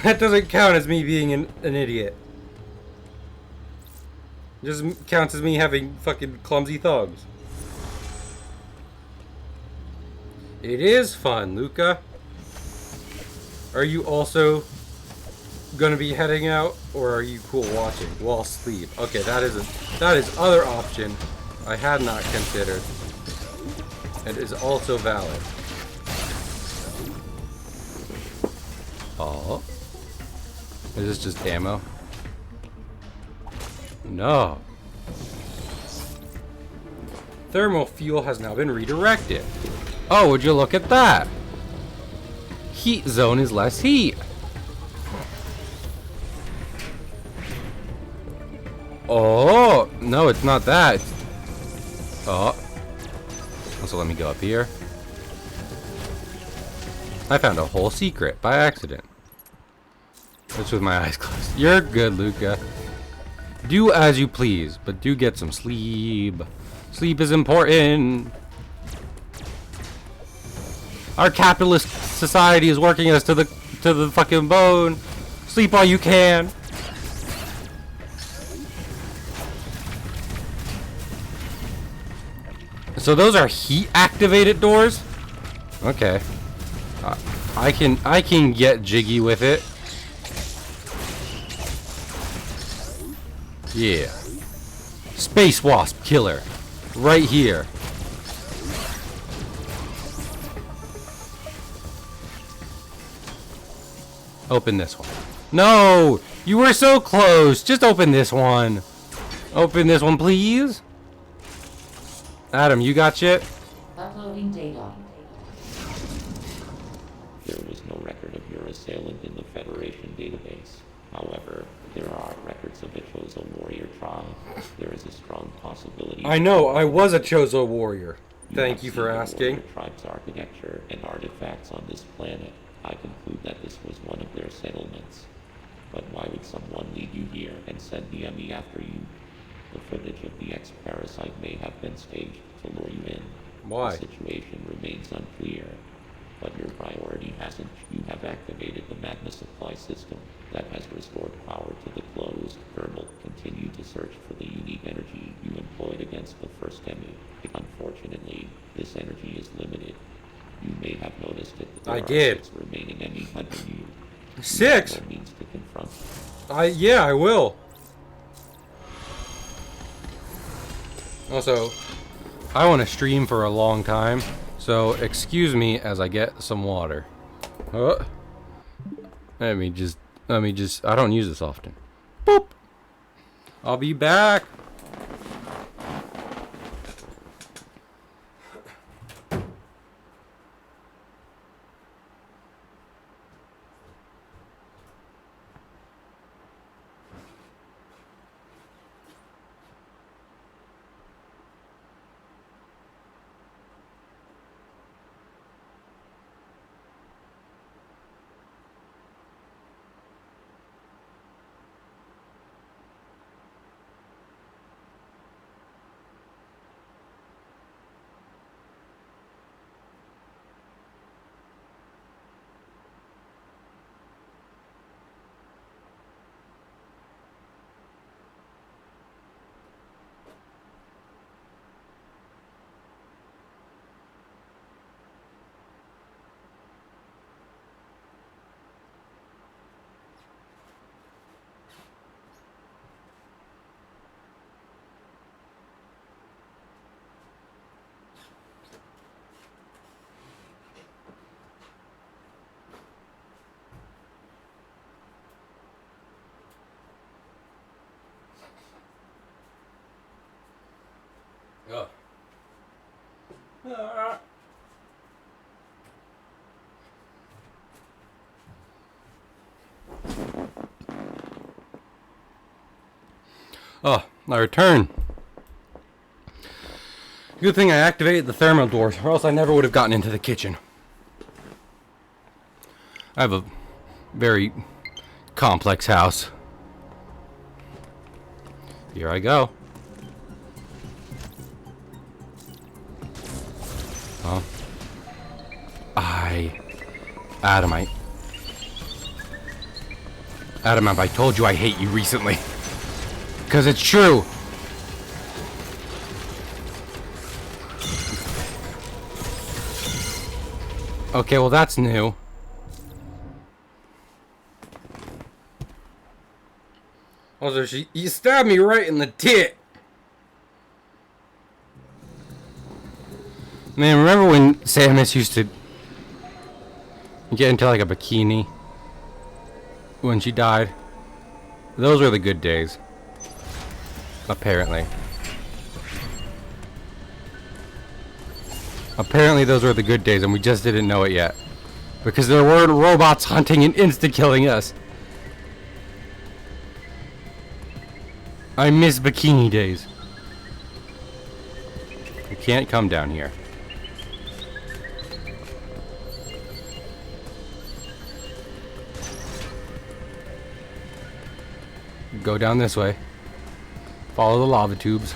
Speaker 1: That doesn't count as me being an idiot. Just counts as me having fucking clumsy thumbs. It is fun, Luca. Are you also gonna be heading out, or are you cool watching? Well, sleep. Okay, that is other option I had not considered. It is also valid. Oh, is this just ammo? No. Thermal fuel has now been redirected. Oh, would you look at that? Heat zone is less heat. Oh, no, it's not that. Oh. Also, let me go up here. I found a whole secret by accident. Just with my eyes closed. You're good, Luca. Do as you please, but do get some sleep. Sleep is important. Our capitalist society is working us to the fucking bone. Sleep while you can. So those are heat activated doors? Okay. I can get jiggy with it. Yeah. Space Wasp killer. Right here. Open this one. No! You were so close! Just open this one. Open this one, please. Adam, you got shit?
Speaker 2: Uploading data.
Speaker 3: There was no record of your assailant in the Federation database. However, there are records of a Chozo warrior tribe. There is a strong possibility.
Speaker 1: I know, I was a Chozo warrior. Thank you for
Speaker 3: have seen the
Speaker 1: asking.
Speaker 3: warrior tribe's architecture and artifacts on this planet. I conclude that this was one of their settlements. But why would someone lead you here and send the enemy after you? The footage of the X-Parasite may have been staged to lure you in.
Speaker 1: Why?
Speaker 3: The situation remains unclear, but your priority hasn't. You have activated the magma supply system that has restored power to the closed thermal. Continue to search for the unique energy you employed against the first enemy. Unfortunately, this energy is limited. You may have noticed it. There
Speaker 1: I
Speaker 3: are
Speaker 1: did.
Speaker 3: 6 remaining enemies under you.
Speaker 1: 6?
Speaker 3: You have no means to confront.
Speaker 1: Yeah, I will. Also, I want to stream for a long time, so excuse me as I get some water. Let me just, I don't use this often. Boop. I'll be back. Oh, I return. Good thing I activated the thermal doors, or else I never would have gotten into the kitchen. I have a very complex house. Here I go. Oh. Adam, have I told you I hate you recently? Because it's true. Okay, well that's new. Also, you stabbed me right in the tit. Man, remember when Samus used to get into like a bikini when she died? Those were the good days. Apparently. Apparently those were the good days and we just didn't know it yet. Because there weren't robots hunting and insta-killing us. I miss bikini days. You can't come down here. Go down this way. Follow the lava tubes.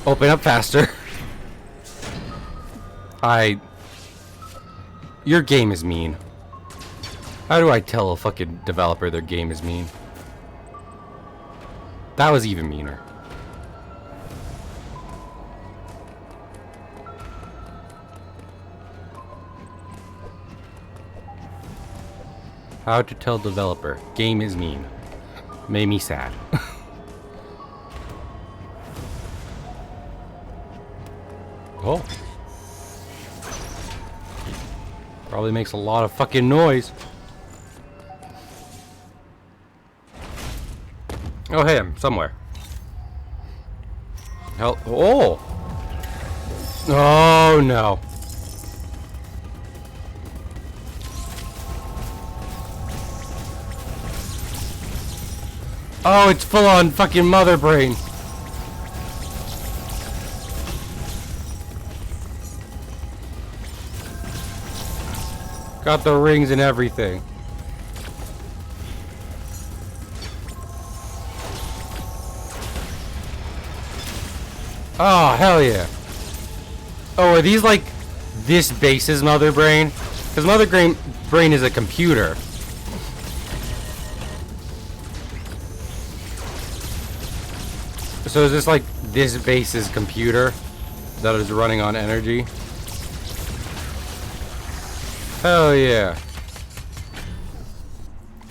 Speaker 1: Open up faster. Your game is mean. How do I tell a fucking developer their game is mean? That was even meaner. How to tell developer game is mean. Made me sad. Oh. Probably makes a lot of fucking noise. Oh, hey, I'm somewhere. Help. Oh! Oh, no. Oh, it's full on fucking mother brain. Got the rings and everything. Oh, hell yeah. Oh, are these like this base's mother brain? Because mother brain is a computer. So is this like this base's computer that is running on energy? Hell yeah.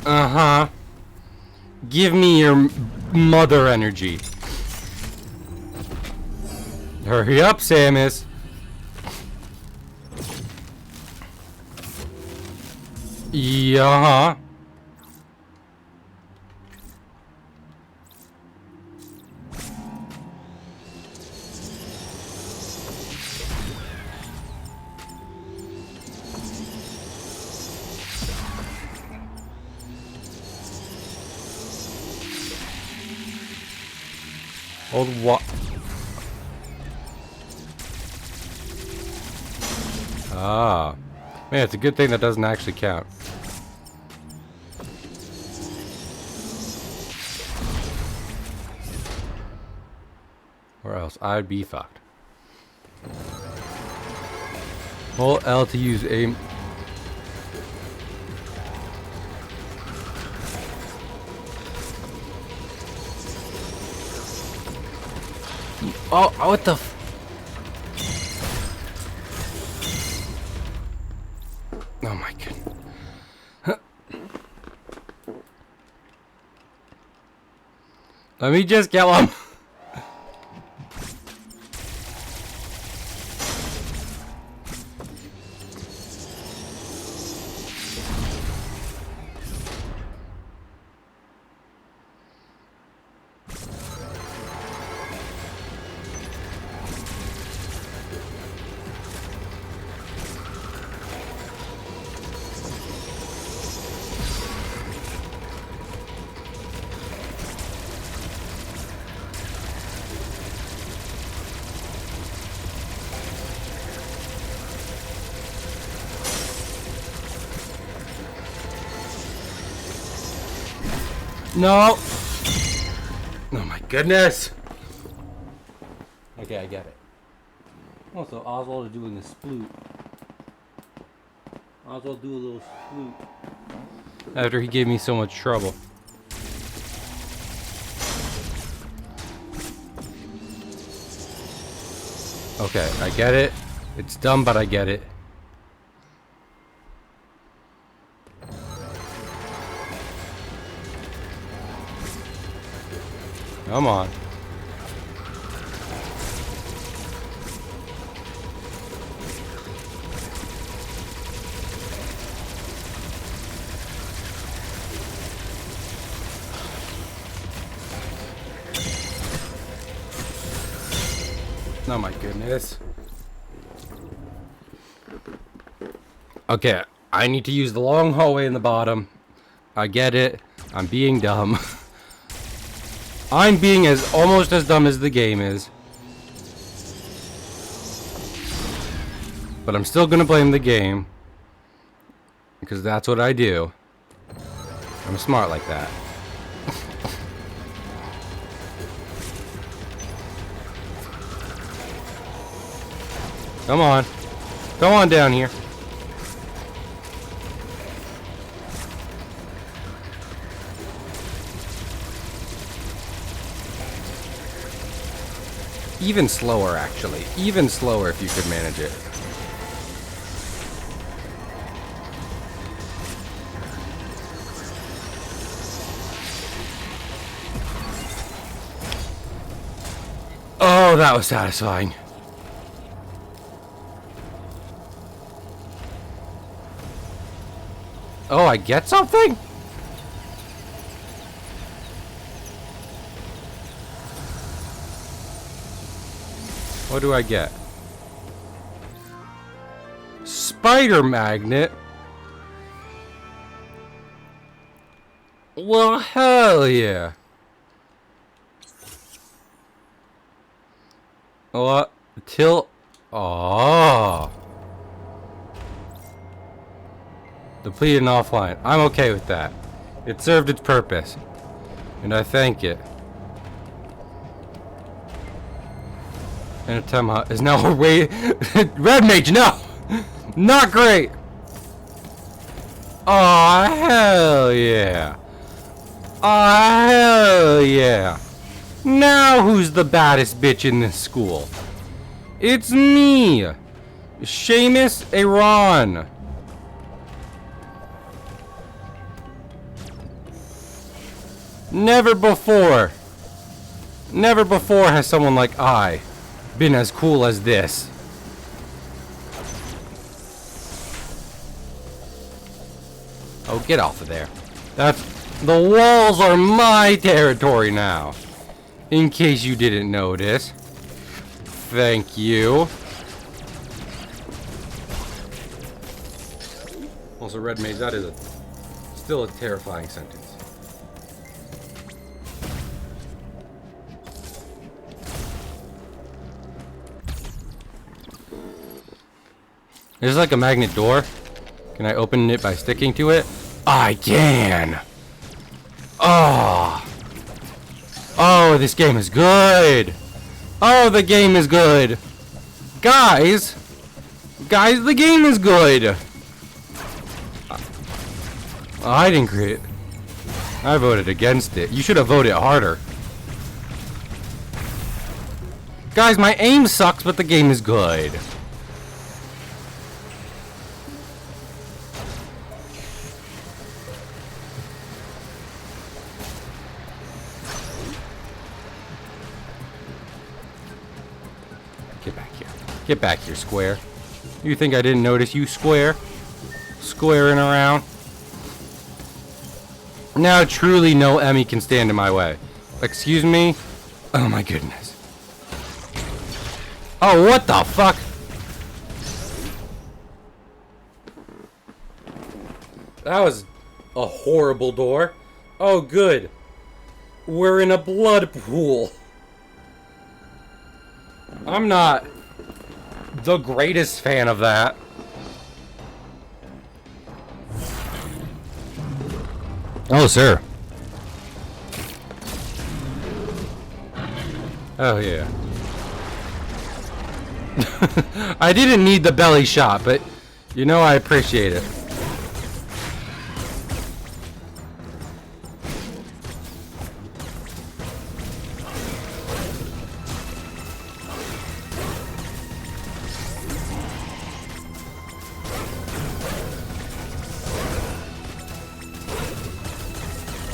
Speaker 1: Uh-huh. Give me your mother energy. Hurry up, Samus. Yeah. Hold what? Ah. Man, it's a good thing that doesn't actually count. Or else I'd be fucked. Hold L to use aim. Oh, what the f- Oh my god. Let me just kill him. No. Oh my goodness. Okay, I get it. Also, Oswald is doing a sploot. Oswald do a little sploot. After he gave me so much trouble. Okay, I get it. It's dumb, but I get it. Come on. Oh my goodness. Okay, I need to use the long hallway in the bottom. I get it. I'm being dumb. I'm being almost as dumb as the game is. But I'm still gonna blame the game. Because that's what I do. I'm smart like that. Come on. Come on down here. Even slower, actually. Even slower if you could manage it. Oh, that was satisfying. Oh, I get something? What do I get? Spider magnet? Well, hell yeah. What? Oh. Depleted and offline. I'm okay with that. It served its purpose. And I thank it. And a Temha is now away. Red Mage, no! Not great! Oh hell yeah. Oh hell yeah. Now who's the baddest bitch in this school? It's me! Seamus Aran. Never before has someone like I been as cool as this. Oh, get off of there. The walls are my territory now. In case you didn't notice. Thank you. Also, Red Mage, that is still a terrifying sentence. There's like a magnet door. Can I open it by sticking to it? I can! Oh! Oh, this game is good! Oh, the game is good! Guys! Guys, the game is good! I didn't create it. I voted against it. You should have voted harder. Guys, my aim sucks, but the game is good. Get back here. Get back here, Square. You think I didn't notice you, Square? Squaring around. Now truly no Emmy can stand in my way. Excuse me? Oh my goodness. Oh, what the fuck? That was a horrible door. Oh, good. We're in a blood pool. I'm not the greatest fan of that. Oh, sir. Oh, yeah. I didn't need the belly shot, but you know I appreciate it.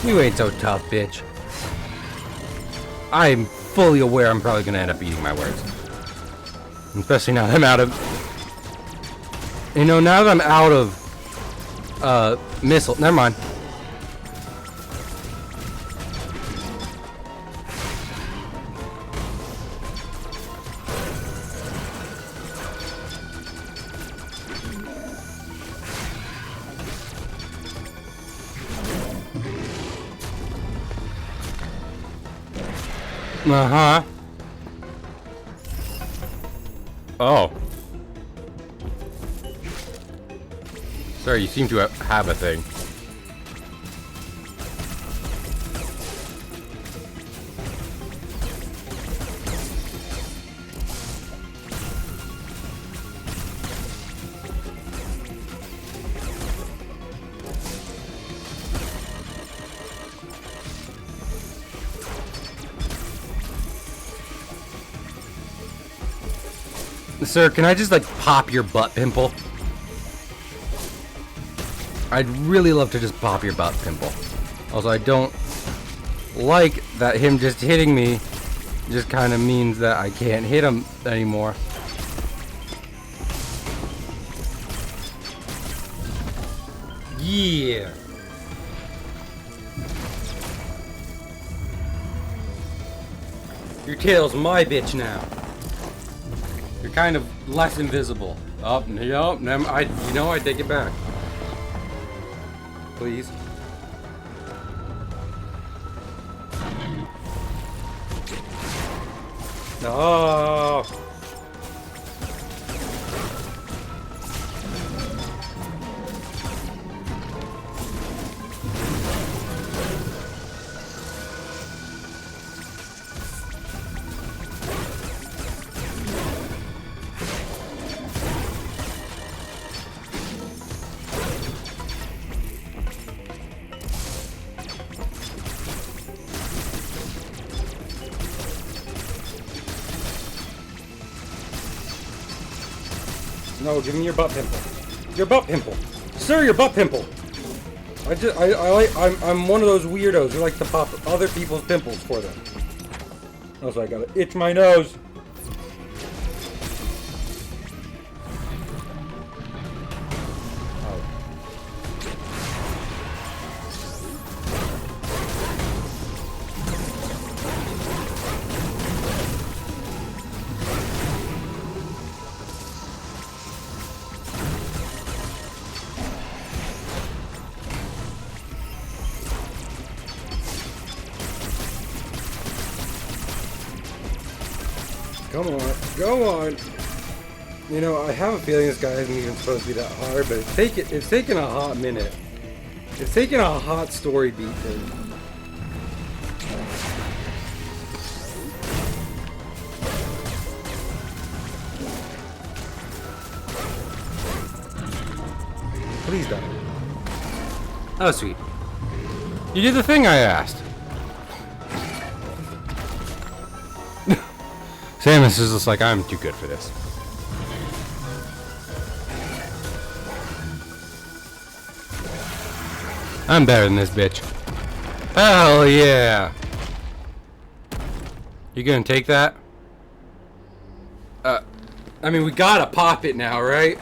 Speaker 1: You ain't so tough, bitch. I'm fully aware I'm probably gonna end up eating my words. Especially now that I'm out of... You know, now that I'm out of... missile... Never mind. Uh-huh. Oh. Sorry, you seem to have a thing. Sir, can I just, like, pop your butt pimple? I'd really love to just pop your butt pimple. Also, I don't like that him just hitting me just kind of means that I can't hit him anymore. Yeah. Your tail's my bitch now. You're kind of less invisible. Oh, no, I take it back. Please. No. No, give me your butt pimple. Your butt pimple. Sir, your butt pimple. I'm one of those weirdos who like to pop other people's pimples for them. Also, I gotta itch my nose. Come on, go on. You know, I have a feeling this guy isn't even supposed to be that hard, but it's taken a hot minute. It's taken a hot story beat thing. Please don't. Oh, sweet. You did the thing I asked. Samus is just like, I'm too good for this. I'm better than this bitch. Hell yeah! You gonna take that? I mean, we gotta pop it now, right?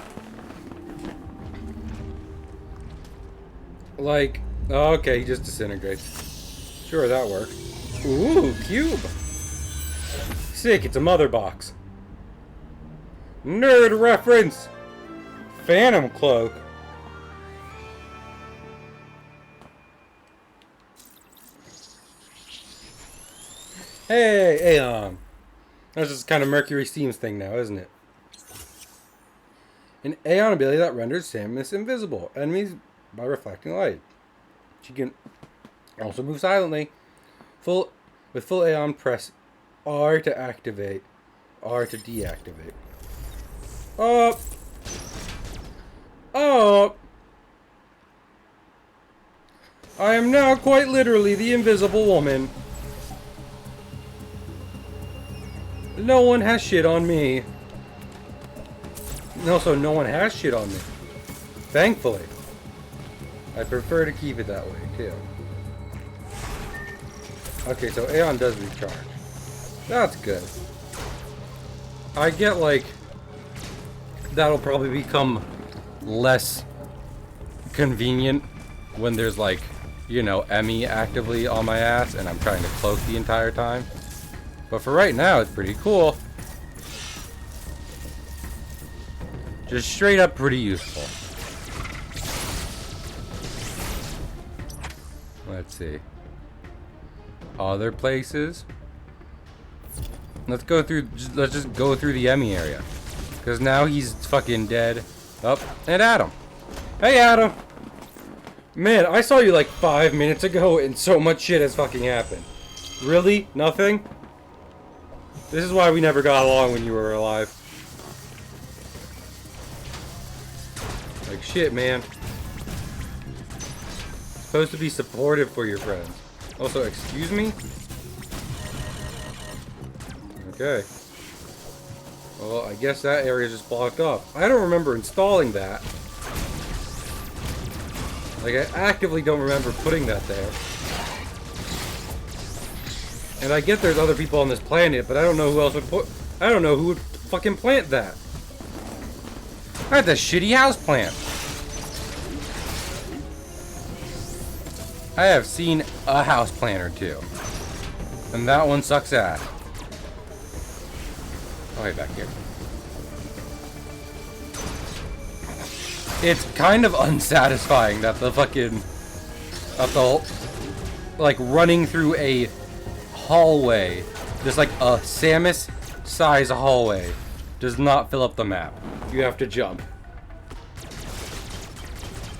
Speaker 1: Like, oh, okay, he just disintegrates. Sure, that works. Ooh, cube! Sick, it's a mother box. Nerd reference! Phantom cloak. Hey, Aeon. That's just kind of Mercury Steam's thing now, isn't it? An Aeon ability that renders Samus invisible. Enemies by reflecting light. She can also move silently. With full Aeon, press R to activate, R to deactivate. Up! Up! I am now quite literally the invisible woman. No one has shit on me. Also, no one has shit on me. Thankfully. I prefer to keep it that way, too. Okay, so Aeon does recharge. That's good. I get like that'll probably become less convenient when there's like, you know, Emmy actively on my ass and I'm trying to cloak the entire time. But for right now, it's pretty cool. Just straight up pretty useful. Let's see. Other places. Let's go through. Let's just go through the Emmy area, because now he's fucking dead. Oh, and Adam. Hey, Adam. Man, I saw you like 5 minutes ago, and so much shit has fucking happened. Really? Nothing? This is why we never got along when you were alive. Like shit, man. Supposed to be supportive for your friends. Also, excuse me? Okay. Well, I guess that area just blocked off. I don't remember installing that. Like, I actively don't remember putting that there. And I get there's other people on this planet, but I don't know who else would put... I don't know who would fucking plant that. That's a shitty house plant. I have seen a house plant or two. And that one sucks ass. Oh, wait, back here. It's kind of unsatisfying that the fucking... like, running through a hallway, just like a Samus-size hallway, does not fill up the map. You have to jump.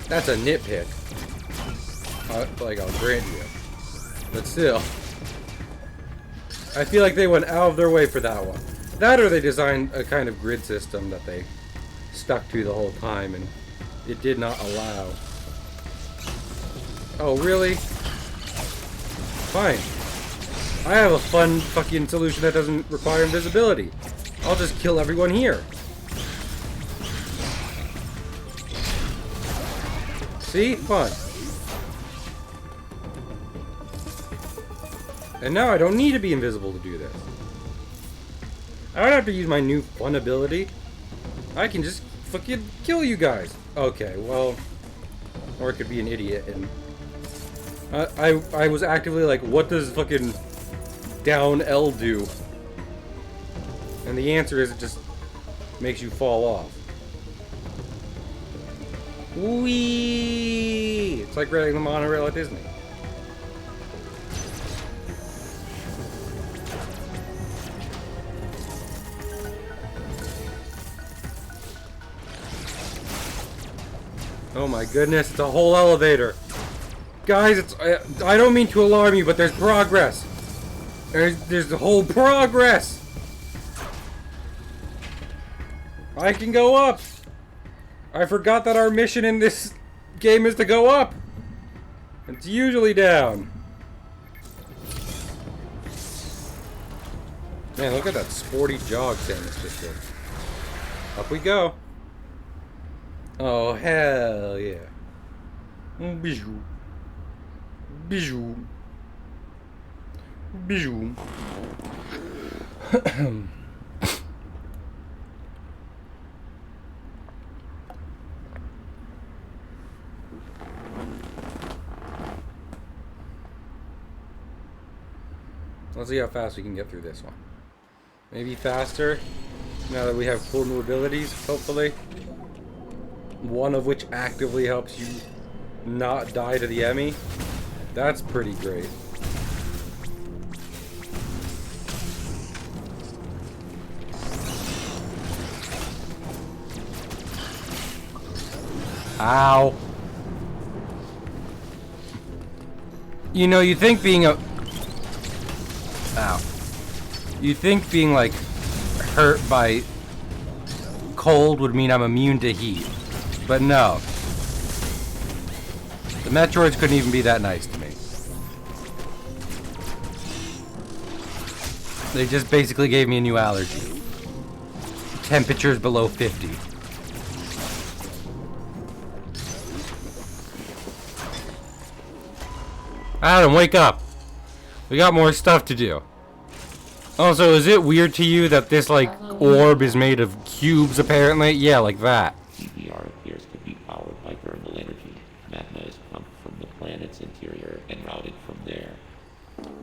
Speaker 1: That's a nitpick. Like, I'll grant you. But still. I feel like they went out of their way for that one. That or they designed a kind of grid system that they stuck to the whole time and it did not allow. Oh, really? Fine. I have a fun fucking solution that doesn't require invisibility. I'll just kill everyone here. See? Fun. And now I don't need to be invisible to do this. I don't have to use my new fun ability. I can just fucking kill you guys. Okay, well... Or it could be an idiot and... I was actively like, what does fucking down L do? And the answer is it just makes you fall off. Whee! It's like riding the monorail at Disney. Oh my goodness, it's a whole elevator. Guys, it's I don't mean to alarm you, but there's progress. There's the whole progress. I can go up. I forgot that our mission in this game is to go up. It's usually down. Man, look at that sporty jog Samus just did. Up we go. Oh, hell yeah. Bijou. Bijou. Bijou. Let's see how fast we can get through this one. Maybe faster, now that we have full new abilities, hopefully. One of which actively helps you not die to the Emmy. That's pretty great. Ow. You know, you think being a... Ow. You think being, like, hurt by cold would mean I'm immune to heat. But no. The Metroids couldn't even be that nice to me. They just basically gave me a new allergy. Temperatures below 50. Adam, wake up. We got more stuff to do. Also, is it weird to you that this, like, orb is made of cubes, apparently? Yeah, like that.
Speaker 3: GBR appears to be powered by thermal energy. Magma is pumped from the planet's interior and routed from there.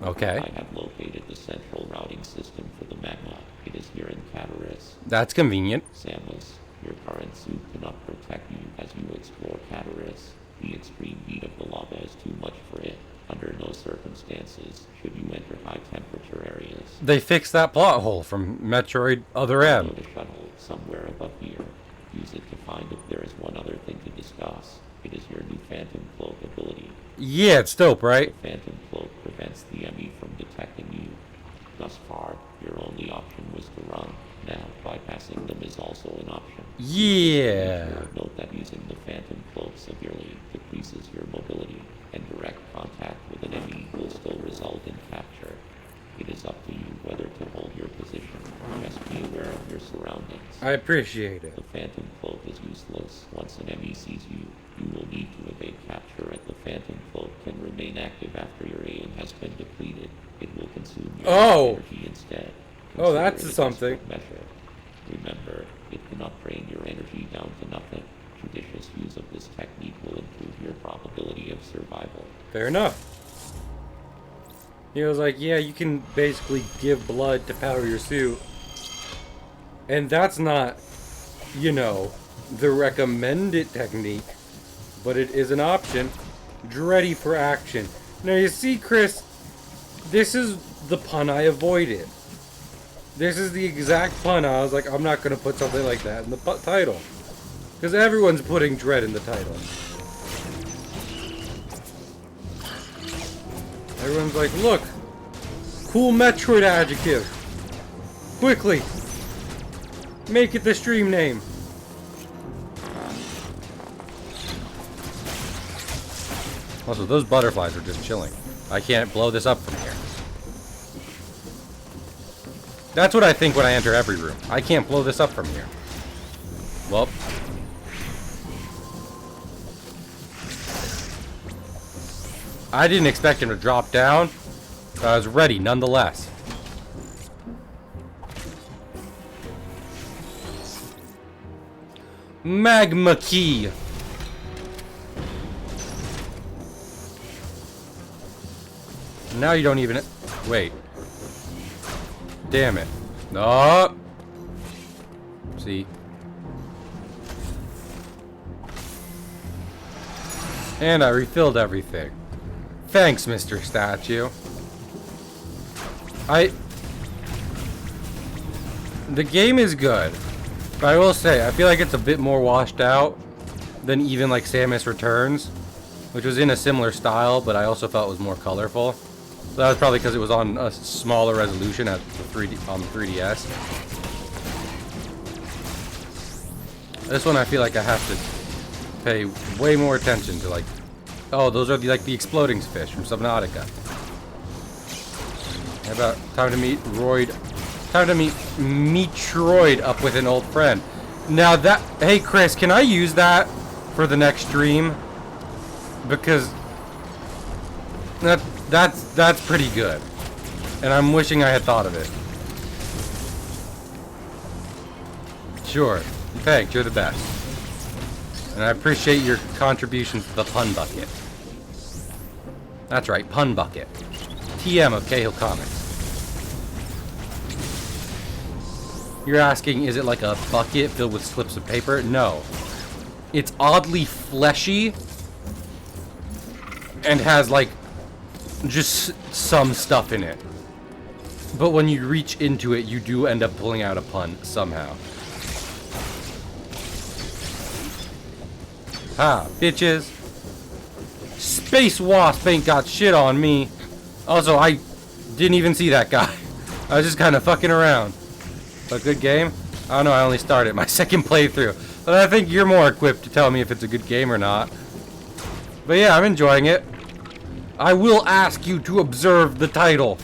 Speaker 1: Okay.
Speaker 3: I have located the central routing system for the magma. It is here in Cataris.
Speaker 1: That's convenient.
Speaker 3: Samus, your current suit cannot protect you as you explore Cataris. The extreme heat of the lava is too much for it. Under no circumstances should you enter high temperature areas.
Speaker 1: They fixed that plot hole from Metroid Other M.
Speaker 3: Load a shuttle somewhere above here. Use it to find if there is one other thing to discuss. It is your new Phantom Cloak ability.
Speaker 1: Yeah, it's dope, right?
Speaker 3: The Phantom Cloak prevents the enemy from detecting you. Thus far, your only option was to run. Now, bypassing them is also an option.
Speaker 1: Yeah.
Speaker 3: Note that using the Phantom Cloak severely decreases your mobility, and direct contact with an enemy will still result in capture. It is up to you whether to hold your position. Just be aware of your surroundings.
Speaker 1: I appreciate it.
Speaker 3: The Phantom Cloak is useless. Once an enemy sees you, you will need to evade capture, and the Phantom Cloak can remain active after your aim has been depleted. It will consume your energy instead.
Speaker 1: Oh,
Speaker 3: Consider
Speaker 1: that's
Speaker 3: it a
Speaker 1: something.
Speaker 3: desperate measure. Remember, it cannot drain your energy down to nothing. Judicious use of this technique will improve your probability of survival.
Speaker 1: Fair enough. He was like, yeah, you can basically give blood to power your suit. And that's not, you know, the recommended technique, but it is an option. Ready for action. Now, you see, Chris, this is the pun I avoided. This is the exact pun I was like, I'm not going to put something like that in the title. Because everyone's putting dread in the title. Everyone's like, look, cool Metroid adjective. Quickly, make it the stream name. Also, those butterflies are just chilling. I can't blow this up from here. That's what I think when I enter every room. I can't blow this up from here. Well. I didn't expect him to drop down, but I was ready nonetheless. Magma key. Now you don't even... Wait. Damn it. No. See. And I refilled everything. Thanks, Mr. Statue. The game is good. But I will say, I feel like it's a bit more washed out than even like Samus Returns, which was in a similar style, but I also felt it was more colorful. So that was probably because it was on a smaller resolution at the 3D on the 3DS. This one I feel like I have to pay way more attention to, like, oh, those are the exploding fish from Subnautica. How about time to meet Metroid up with an old friend. Now that, hey Chris, can I use that for the next stream? Because that's pretty good. And I'm wishing I had thought of it. Sure. Thanks, you're the best. And I appreciate your contribution to the pun bucket. That's right, pun bucket. TM of Cahill Comics. You're asking, is it like a bucket filled with slips of paper? No. It's oddly fleshy and has like just some stuff in it. But when you reach into it, you do end up pulling out a pun somehow. Ha, bitches. Space Wasp ain't got shit on me. Also, I didn't even see that guy. I was just kind of fucking around. A good game? I don't know, I only started my second playthrough. But I think you're more equipped to tell me if it's a good game or not. But yeah, I'm enjoying it. I will ask you to observe the title.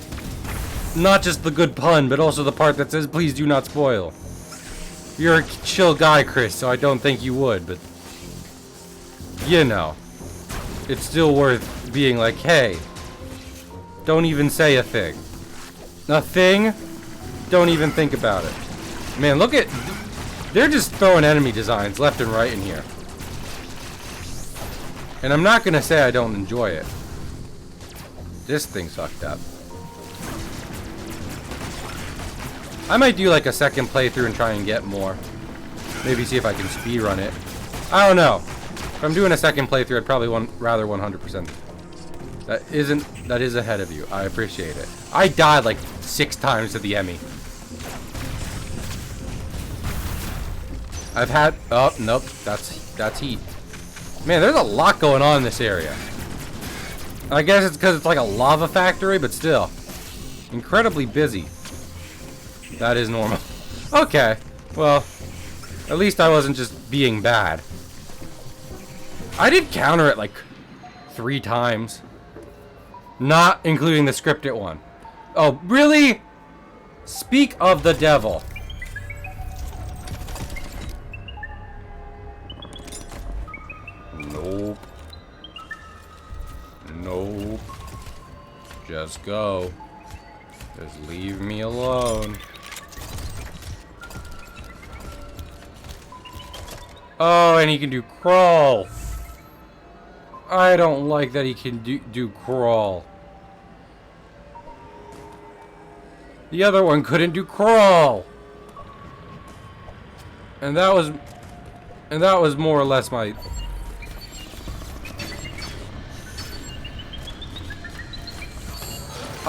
Speaker 1: Not just the good pun, but also the part that says, please do not spoil. You're a chill guy, Chris, so I don't think you would, but... you know. It's still worth being like, hey, don't even say a thing. A thing? don't even think about it. Man, look at... They're just throwing enemy designs left and right in here. And I'm not gonna say I don't enjoy it. This thing's fucked up. I might do like a second playthrough and try and get more. Maybe see if I can speedrun it. I don't know. If I'm doing a second playthrough, I'd probably rather 100%. That is ahead of you. I appreciate it. I died like 6 times to the Emmy. I've had... Oh, nope. That's heat. Man, there's a lot going on in this area. I guess it's because it's like a lava factory, but still. Incredibly busy. That is normal. Okay. Well, at least I wasn't just being bad. I did counter it like 3 times. Not including the scripted one. Oh, really? Speak of the devil. Nope. Nope. Just go. Just leave me alone. Oh, and he can do crawl. I don't like that he can do crawl. The other one couldn't do crawl. And that was more or less my...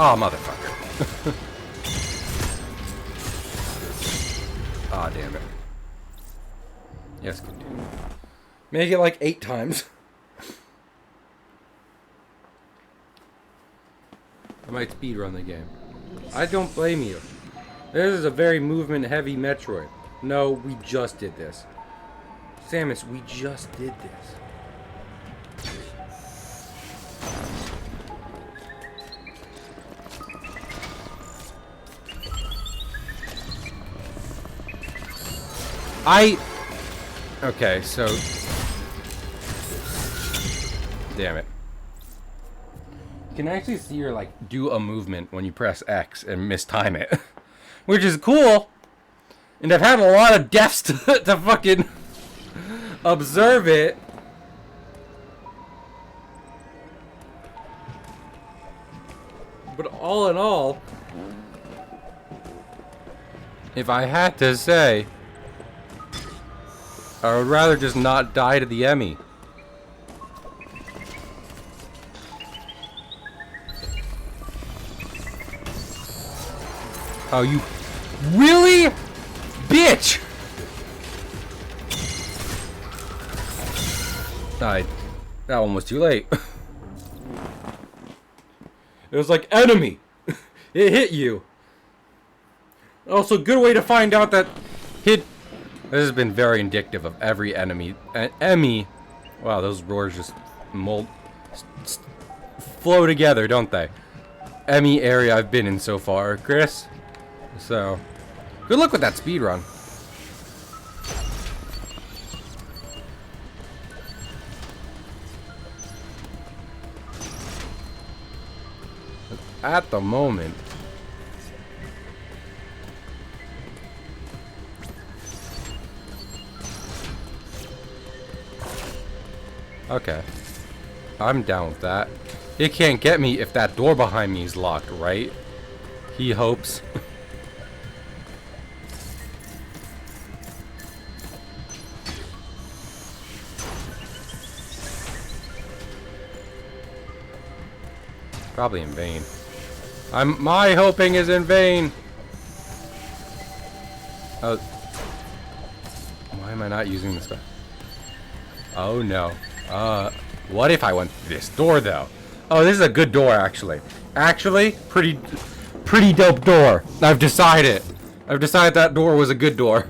Speaker 1: Oh, motherfucker. Ah, damn it. Yes, continue. Make it like 8 times. I might speedrun the game. I don't blame you. This is a very movement-heavy Metroid. No, we just did this. Samus, we just did this. Okay, so... Damn it. You can actually see her, like, do a movement when you press X and mistime it. Which is cool. And I've had a lot of deaths to fucking observe it. But all in all, if I had to say, I would rather just not die to the Emmy. Oh, you... Really? Bitch! Died. That one was too late. It was like, enemy! It hit you. Also, good way to find out that hit... This has been very indicative of every enemy. Emmy... Wow, those roars just flow together, don't they? Emmy area I've been in so far, Chris. So, good luck with that speedrun. At the moment, okay, I'm down with that. It can't get me if that door behind me is locked, right? He hopes. Probably in vain. My hoping is in vain. Oh. Why am I not using this guy? Oh no. What if I went through this door though? Oh, this is a good door actually. Actually, pretty dope door. I've decided that door was a good door.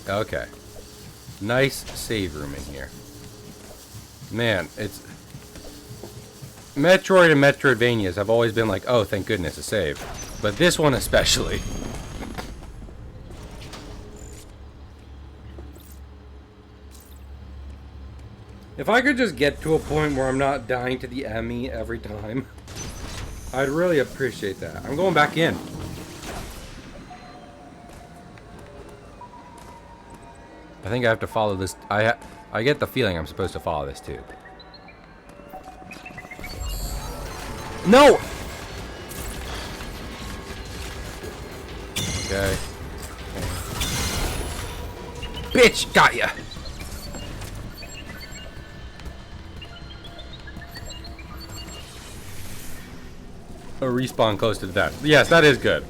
Speaker 1: Okay. Nice save room in here. Man, it's... Metroid and Metroidvanias have always been like, oh, thank goodness, a save. But this one especially. If I could just get to a point where I'm not dying to the Emmy every time, I'd really appreciate that. I'm going back in. I think I have to follow this. I get the feeling I'm supposed to follow this too. No! Okay. Bitch, got ya! A respawn close to death. Yes, that is good.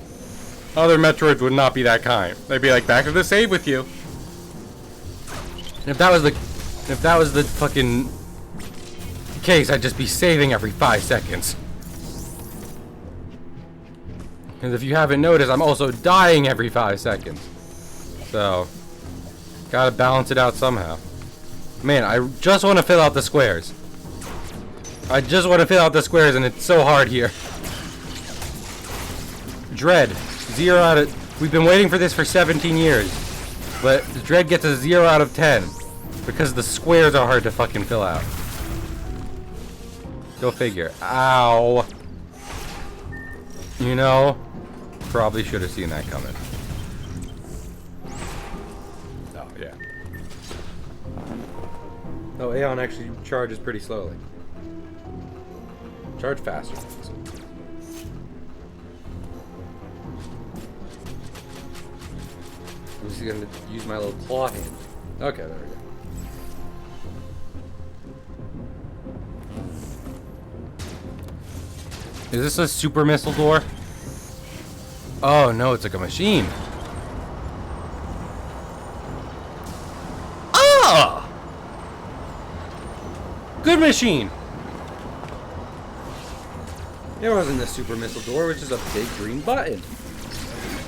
Speaker 1: Other Metroids would not be that kind. They'd be like, back to the save with you. And if that was the fucking case, I'd just be saving every 5 seconds. Because if you haven't noticed, I'm also dying every 5 seconds. So, gotta balance it out somehow. Man, I just want to fill out the squares. I just want to fill out the squares, and it's so hard here. Dread, 0 out of... We've been waiting for this for 17 years. But Dread gets a 0 out of 10. Because the squares are hard to fucking fill out. Go figure. Ow. You know, probably should have seen that coming. Oh, yeah. Oh, Aeon actually charges pretty slowly. Charge faster. I'm just gonna use my little claw hand. Okay, there we go. Is this a super missile door? Oh no, it's like a machine. Ah! Good machine! It wasn't a super missile door, which is a big green button.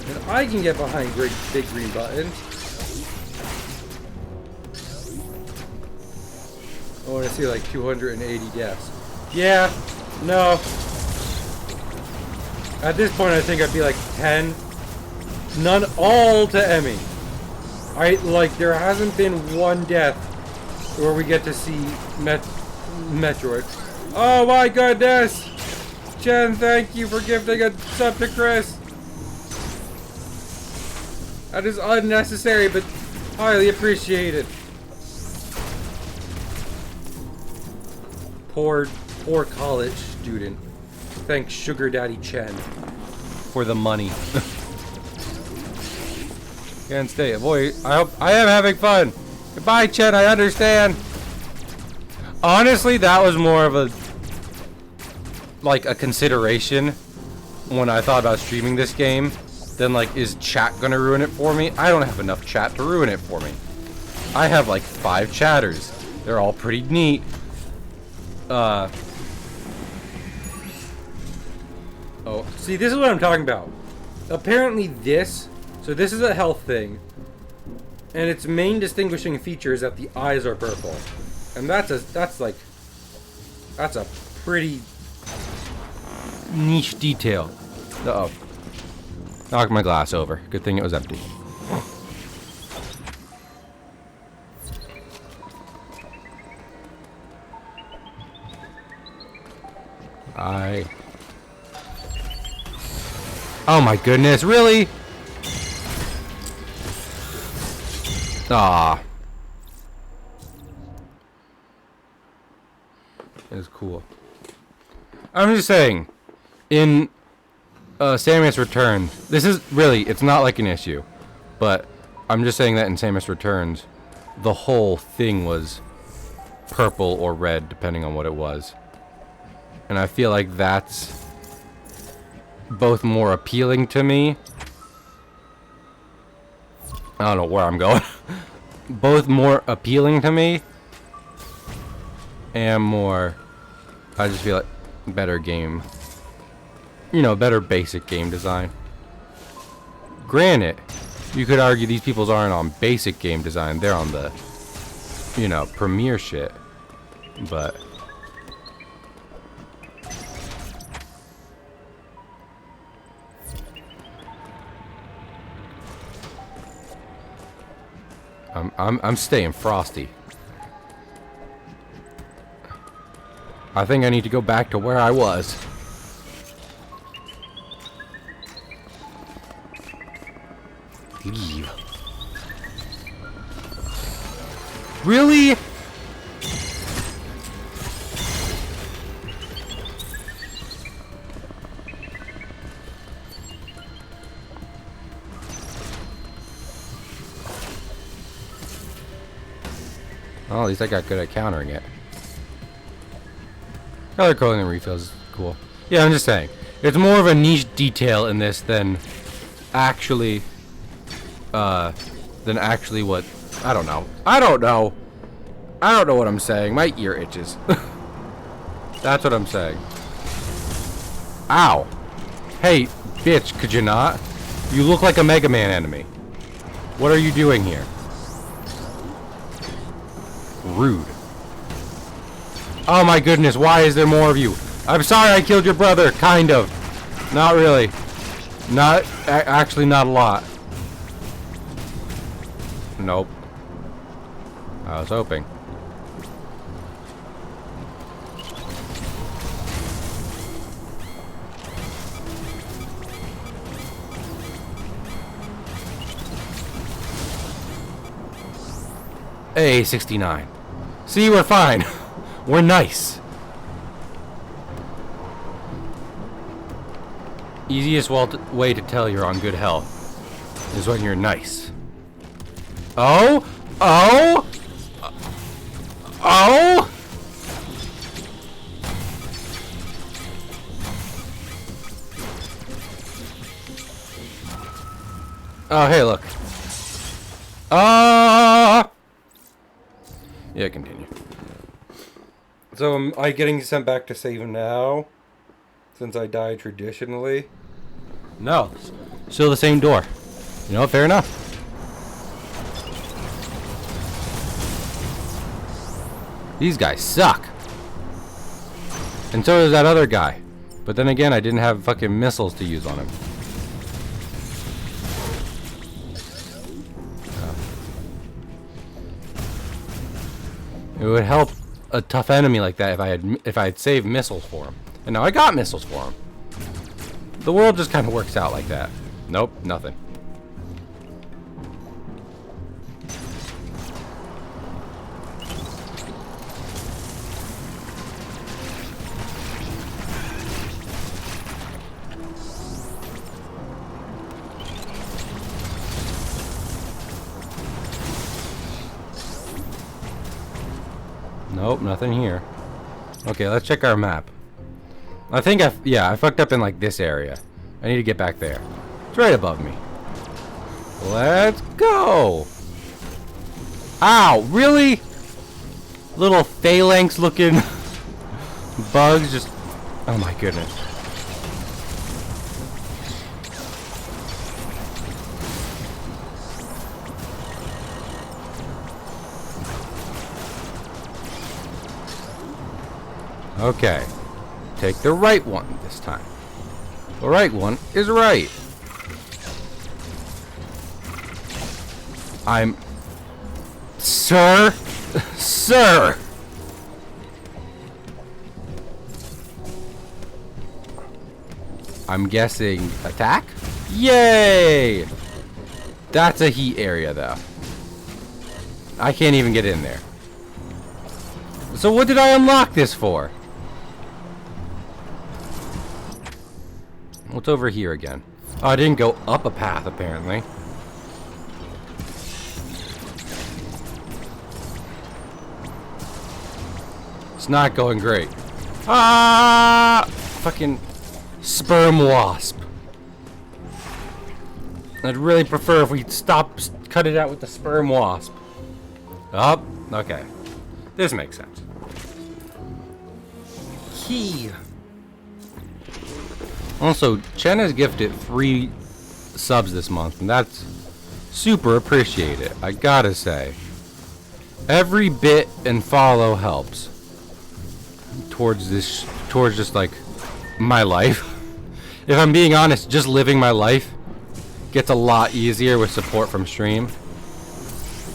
Speaker 1: And I can get behind big green buttons. I want to see like 280 deaths. Yeah, no. At this point, I think I'd be like 10. None all to Emmy. There hasn't been one death where we get to see Metroid. Oh my goodness! Jen, thank you for gifting a sub to Chris. That is unnecessary, but highly appreciated. Poor college student. Thanks, Sugar Daddy Chen, for the money. Can't stay. Boy, I am having fun. Goodbye, Chen. I understand. Honestly, that was more of a consideration when I thought about streaming this game than like, is chat gonna ruin it for me? I don't have enough chat to ruin it for me. I have like 5 chatters. They're all pretty neat. Oh, see, this is what I'm talking about. Apparently so this is a health thing, and its main distinguishing feature is that the eyes are purple. And that's a pretty niche detail. Uh-oh. Knocked my glass over. Good thing it was empty. Oh my goodness, really? Ah. It's cool. I'm just saying, in Samus Returns, this is really, it's not like an issue, but I'm just saying that in Samus Returns, the whole thing was purple or red, depending on what it was. And I feel like that's both more appealing to me. I don't know where I'm going. Both more appealing to me and more, I just feel like better game, better basic game design. Granted, you could argue these peoples aren't on basic game design, they're on the premiere shit, but I'm staying frosty. I think I need to go back to where I was. Leave. Really? Oh, at least I got good at countering it. Color coding and refills is cool. Yeah, I'm just saying. It's more of a niche detail in this than actually what... I don't know. I don't know what I'm saying. My ear itches. That's what I'm saying. Ow. Hey, bitch, could you not? You look like a Mega Man enemy. What are you doing here? Rude. Oh my goodness, why is there more of you? I'm sorry I killed your brother, kind of. Not really. Actually not a lot. Nope. I was hoping. Hey, 69. See, we're fine. We're nice. Easiest way to tell you're on good health is when you're nice. Oh? Oh? Oh? Oh, hey, look. Yeah, continue. So am I getting sent back to save now? Since I died traditionally? No. Still the same door. You know, fair enough. These guys suck. And so does that other guy. But then again, I didn't have fucking missiles to use on him. It would help a tough enemy like that if I had saved missiles for him. And now I got missiles for him. The world just kind of works out like that. Nope, nothing. Nope, nothing here. Okay, let's check our map. I think I fucked up in like this area. I need to get back there. It's right above me. Let's go. Ow, really? Little phalanx looking bugs just... Oh my goodness. Okay. Take the right one this time. The right one is right. Sir? Sir! I'm guessing attack? Yay! That's a heat area, though. I can't even get in there. So what did I unlock this for? What's over here again? Oh, I didn't go up a path, apparently. It's not going great. Ah! Fucking sperm wasp. I'd really prefer if we cut it out with the sperm wasp. Oh, okay. This makes sense. Key. Also, Chen has gifted 3 subs this month, and that's super appreciated, I gotta say. Every bit and follow helps towards just like my life. If I'm being honest, just living my life gets a lot easier with support from stream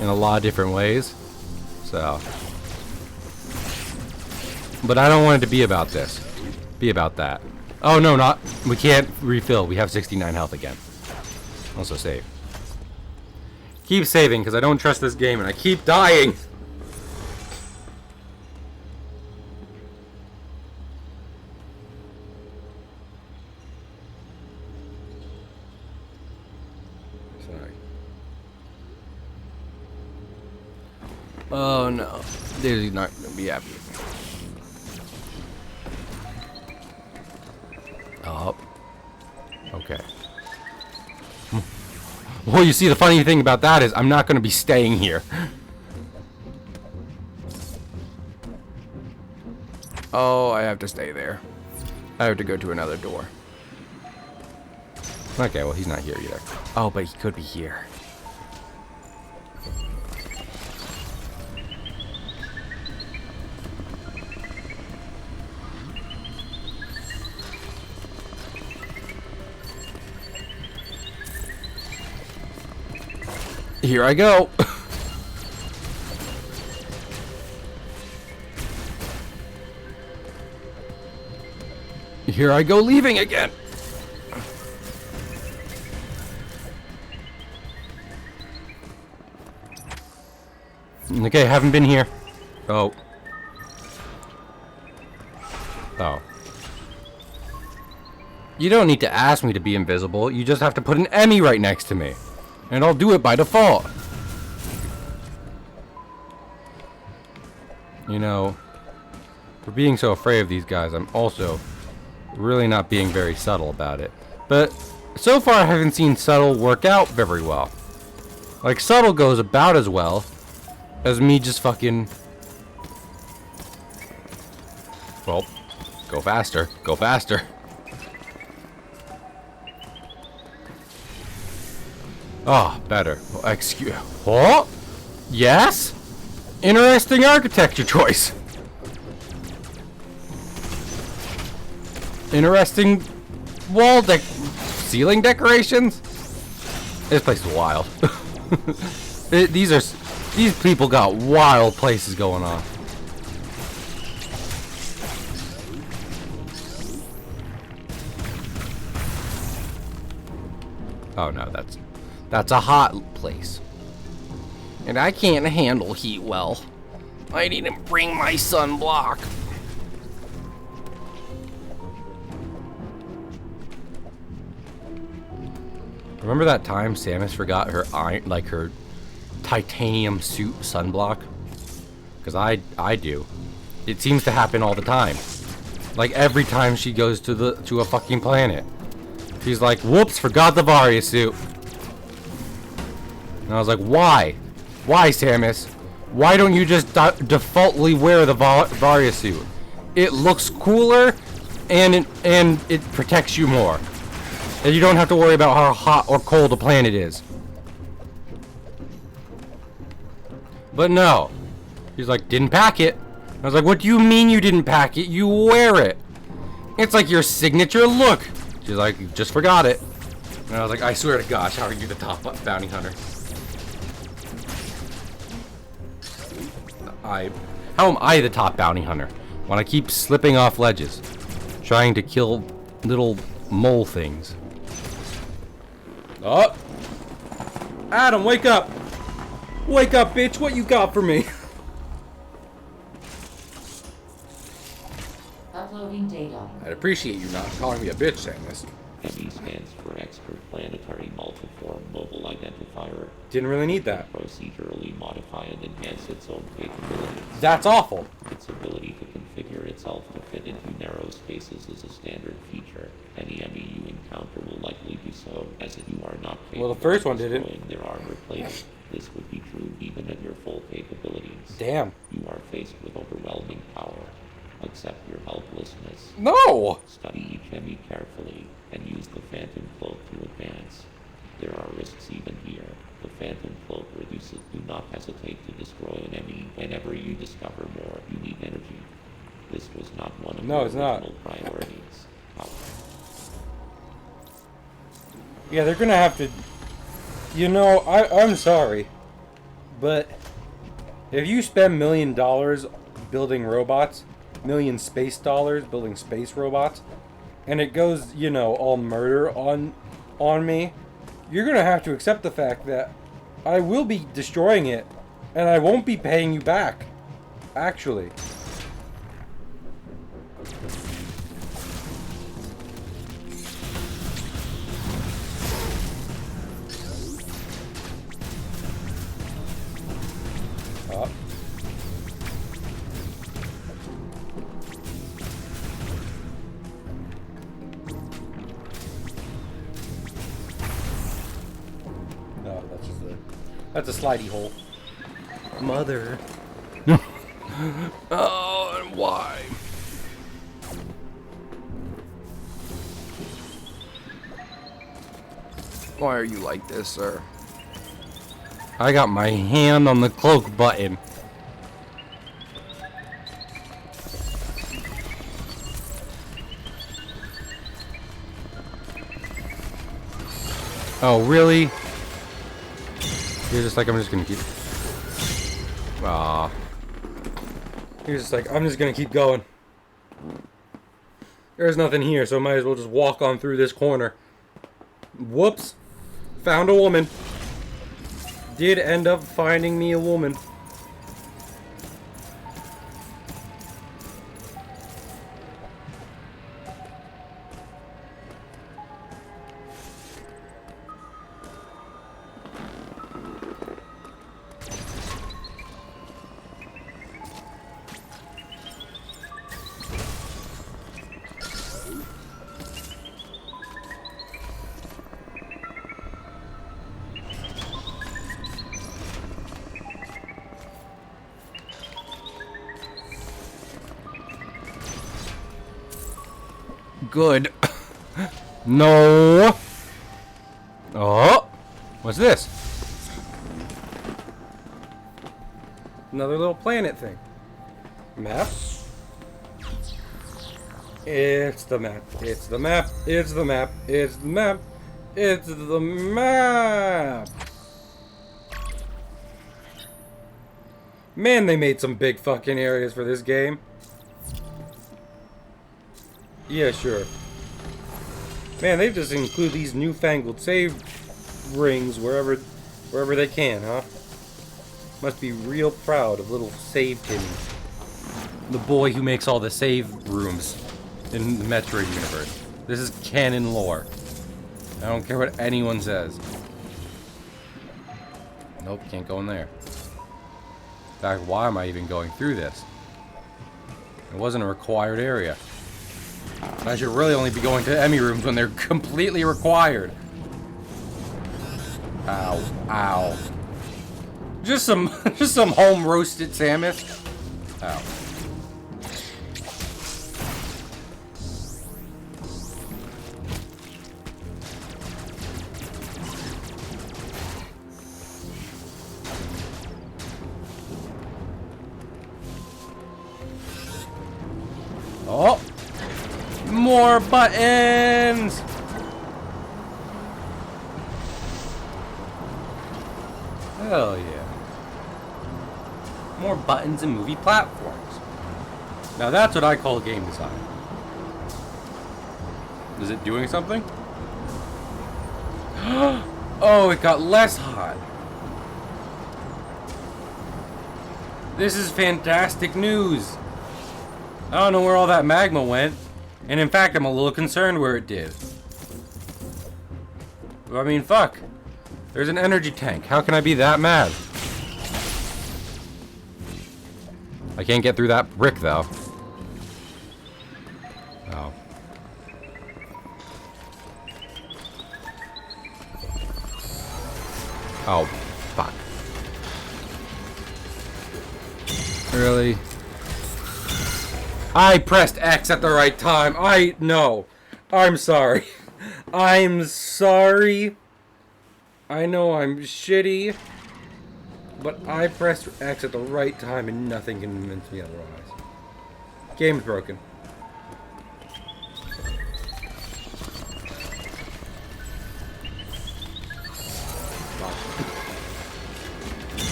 Speaker 1: in a lot of different ways. So But I don't want it to be about this. Be about that. Oh, no, not. We can't refill. We have 69 health again. Also save. Keep saving, because I don't trust this game, and I keep dying. Sorry. Oh, no. They're not going to be happy. Oh. Okay. Well, you see, the funny thing about that is I'm not going to be staying here. Oh, I have to stay there. I have to go to another door. Okay, well, he's not here either. Oh, but he could be here. Here I go. Here I go leaving again. Okay, haven't been here. Oh. Oh. You don't need to ask me to be invisible. You just have to put an Emmy right next to me. And I'll do it by default. You know, for being so afraid of these guys, I'm also really not being very subtle about it. But so far I haven't seen subtle work out very well. Like, subtle goes about as well as me just fucking... Well, go faster. Go faster. Oh, better. Excuse... What? Yes? Interesting architecture choice. Interesting wall ceiling decorations. This place is wild. These people got wild places going on. Oh no, that's a hot place. And I can't handle heat well. I need to bring my sunblock. Remember that time Samus forgot her iron, like her titanium suit sunblock? Because I do. It seems to happen all the time. Like every time she goes to a fucking planet. She's like, whoops, forgot the Varia suit. And I was like, why? Why, Samus? Why don't you just defaultly wear the Varia suit? It looks cooler, and it protects you more. And you don't have to worry about how hot or cold a planet is. But no. He's like, didn't pack it. I was like, what do you mean you didn't pack it? You wear it. It's like your signature look. She's like, you just forgot it. And I was like, I swear to gosh, how are you the top bounty hunter? How am I the top bounty hunter when I keep slipping off ledges, trying to kill little mole things? Oh! Adam, wake up! Wake up, bitch! What you got for me?
Speaker 2: Uploading data.
Speaker 1: I'd appreciate you not calling me a bitch saying this.
Speaker 3: ME stands for Extraplanetary Multiform Mobile Identifier.
Speaker 1: Didn't really need that.
Speaker 3: Procedurally modify and enhance its own capabilities.
Speaker 1: That's awful.
Speaker 3: Its ability to configure itself to fit into narrow spaces is a standard feature. Any ME you encounter will likely do so, as if you are not capable
Speaker 1: Well, the first one
Speaker 3: of
Speaker 1: didn't.
Speaker 3: destroying their armor plating. This would be true even at your full capabilities.
Speaker 1: Damn.
Speaker 3: You are faced with overwhelming power. Accept your helplessness.
Speaker 1: No!
Speaker 3: Study each ME carefully, and use the Phantom Cloak to advance. There are risks even here. The Phantom Cloak reduces. Do not hesitate to destroy an ME. Whenever you discover more, you need energy. This was not one of your original priorities.
Speaker 1: Yeah, they're gonna have to... You know, I'm sorry. But if you spend $1 million building robots, million space dollars building space robots, and it goes, you know, all murder on me, you're gonna have to accept the fact that I will be destroying it, and I won't be paying you back. Actually. Up. No, that's a slidey hole. Mother. Oh, and why? Why are you like this, sir? I got my hand on the cloak button. Oh, really? You're just like, I'm just gonna keep... Aw. You're just like, I'm just gonna keep going. There's nothing here, so I might as well just walk on through this corner. Whoops. Found a woman. Did end up finding me a woman. Good. No. Oh. What's this? Another little planet thing. Map. It's the map. It's the map. It's the map. It's the map. It's the map. Man, they made some big fucking areas for this game. Yeah, sure. Man, they just include these newfangled save rings wherever they can, huh? Must be real proud of little save Timmy. The boy who makes all the save rooms in the Metroid universe. This is canon lore. I don't care what anyone says. Nope, can't go in there. In fact, why am I even going through this? It wasn't a required area. I should really only be going to Emmy rooms when they're completely required. Ow, ow. Just some home roasted Samus. Ow. Oh. More buttons! Hell yeah. More buttons and movie platforms. Now that's what I call game design. Is it doing something? Oh, it got less hot. This is fantastic news. I don't know where all that magma went. And in fact, I'm a little concerned where it did. I mean, fuck. There's an energy tank. How can I be that mad? I can't get through that brick, though. Oh. Oh, fuck. Really? I pressed X at the right time. No. I'm sorry. I'm sorry. I know I'm shitty. But I pressed X at the right time and nothing can convince me otherwise. Game's broken.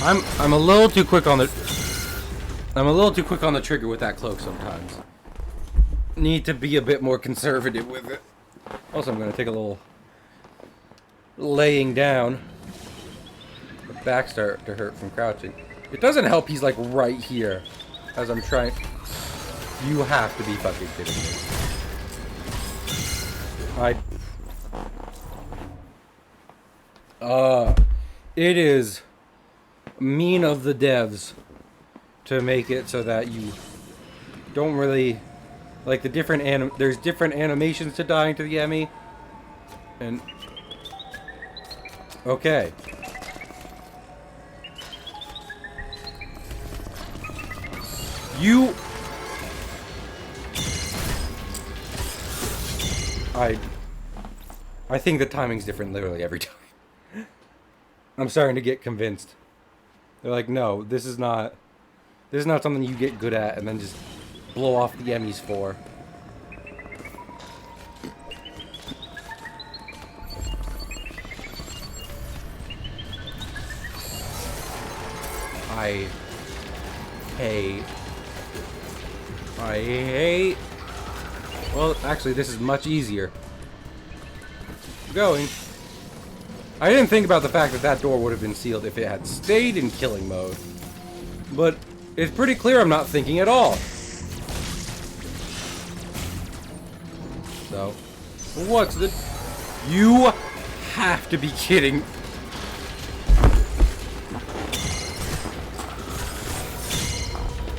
Speaker 1: I'm a little too quick on the... I'm a little too quick on the trigger with that cloak sometimes. Need to be a bit more conservative with it. Also, I'm going to take a little laying down. My back start to hurt from crouching. It doesn't help he's like right here as I'm trying. You have to be fucking kidding me. It is mean of the devs to make it so that you don't really like the different there's different animations to dying to the Emmy. And okay. I think the timing's different literally every time. I'm starting to get convinced. They're like, no, this is not something you get good at and then just blow off the Emmys for. I hate. Well, actually, this is much easier. Going. I didn't think about the fact that that door would have been sealed if it had stayed in killing mode. But it's pretty clear I'm not thinking at all. So, what's the... You have to be kidding.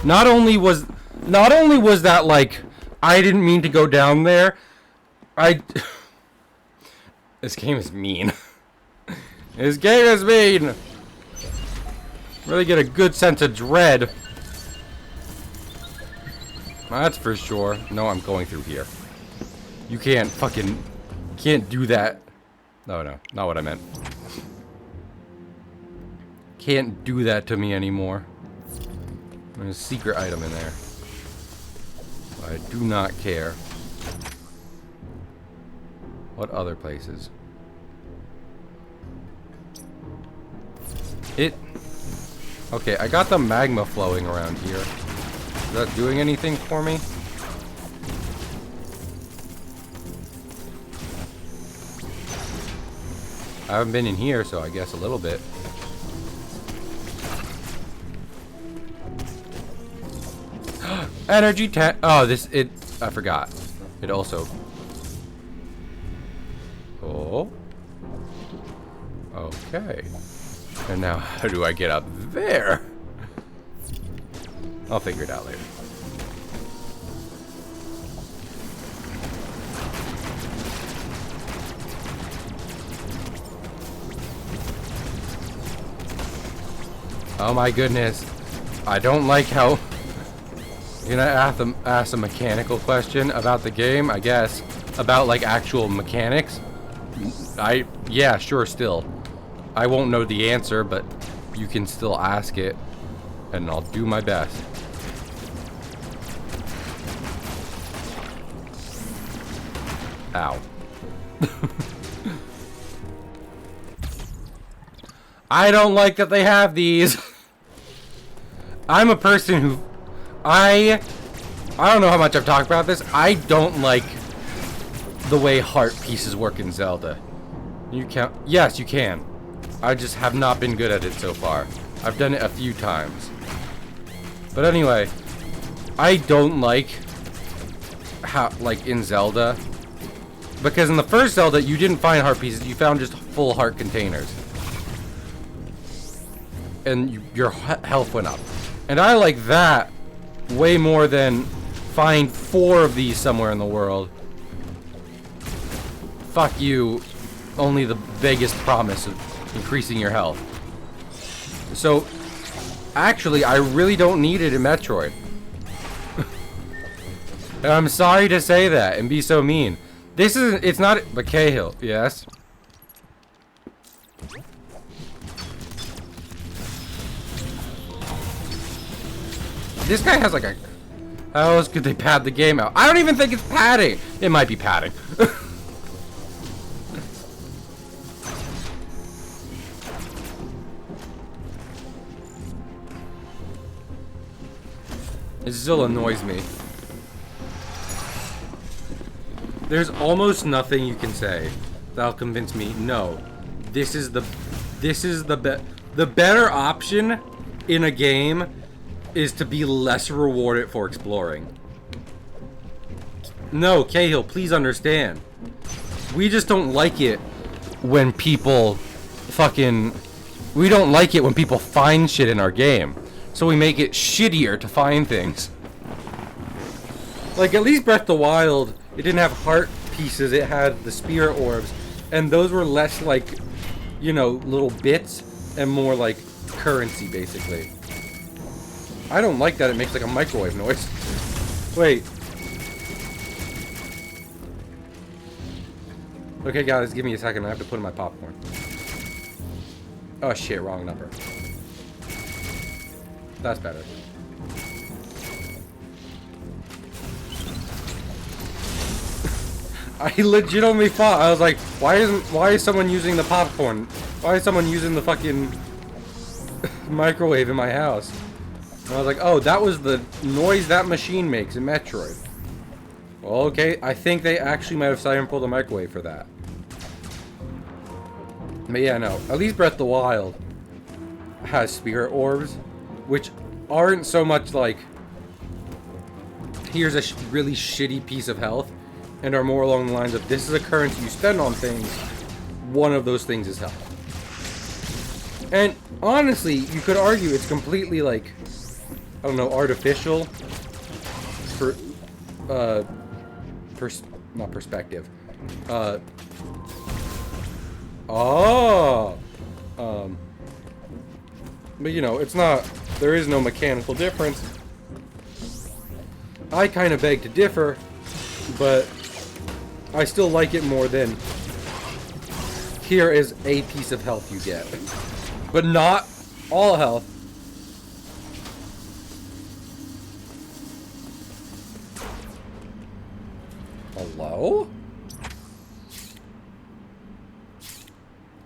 Speaker 1: Not only was that like, I didn't mean to go down there, this game is mean. This game is mean! Really get a good sense of dread. That's for sure. No, I'm going through here. You can't do that. No, not what I meant. Can't do that to me anymore. There's a secret item in there. I do not care. What other places? Okay, I got the magma flowing around here. Is that doing anything for me? I haven't been in here, so I guess a little bit. Energy tank. Oh, I forgot. It also. Oh. Okay. And now, how do I get up there? I'll figure it out later. Oh my goodness. I don't like how... You're gonna ask a mechanical question about the game, I guess. About, like, actual mechanics. Yeah, sure, still. I won't know the answer, but you can still ask it. And I'll do my best. Ow. I don't like that they have these. I'm a person who... I don't know how much I've talked about this. I don't like the way heart pieces work in Zelda. You can... Yes, you can. I just have not been good at it so far. I've done it a few times. But anyway, I don't like how, like, in Zelda, because in the first Zelda, you didn't find heart pieces, you found just full heart containers. And your health went up. And I like that way more than find 4 of these somewhere in the world. Fuck you. Only the biggest promise of increasing your health. So, actually, I really don't need it in Metroid. And I'm sorry to say that and be so mean. It's not, but Cahill, yes? This guy has like a... How else could they pad the game out? I don't even think it's padding. It might be padding. It still annoys me. There's almost nothing you can say that'll convince me, no, this is the better option in a game is to be less rewarded for exploring. No, Cahill, please understand. We just don't like it when people we don't like it when people find shit in our game. So we make it shittier to find things. Like, at least Breath of the Wild, it didn't have heart pieces, it had the spirit orbs. And those were less like, you know, little bits and more like currency, basically. I don't like that it makes like a microwave noise. Wait. Okay, guys, give me a second. I have to put in my popcorn. Oh shit, wrong number. That's better. I legitimately thought, I was like, why is someone using the popcorn? Why is someone using the fucking microwave in my house? And I was like, oh, that was the noise that machine makes in Metroid. Well, okay, I think they actually might have siphoned pulled the microwave for that. But yeah, no, at least Breath of the Wild has spirit orbs, which aren't so much like, here's a really shitty piece of health, and are more along the lines of, this is a currency you spend on things, one of those things is health. And honestly, you could argue it's completely like, I don't know, artificial, not perspective, but you know, it's not, there is no mechanical difference. I kind of beg to differ, but I still like it more than here is a piece of health you get. But not all health. Hello?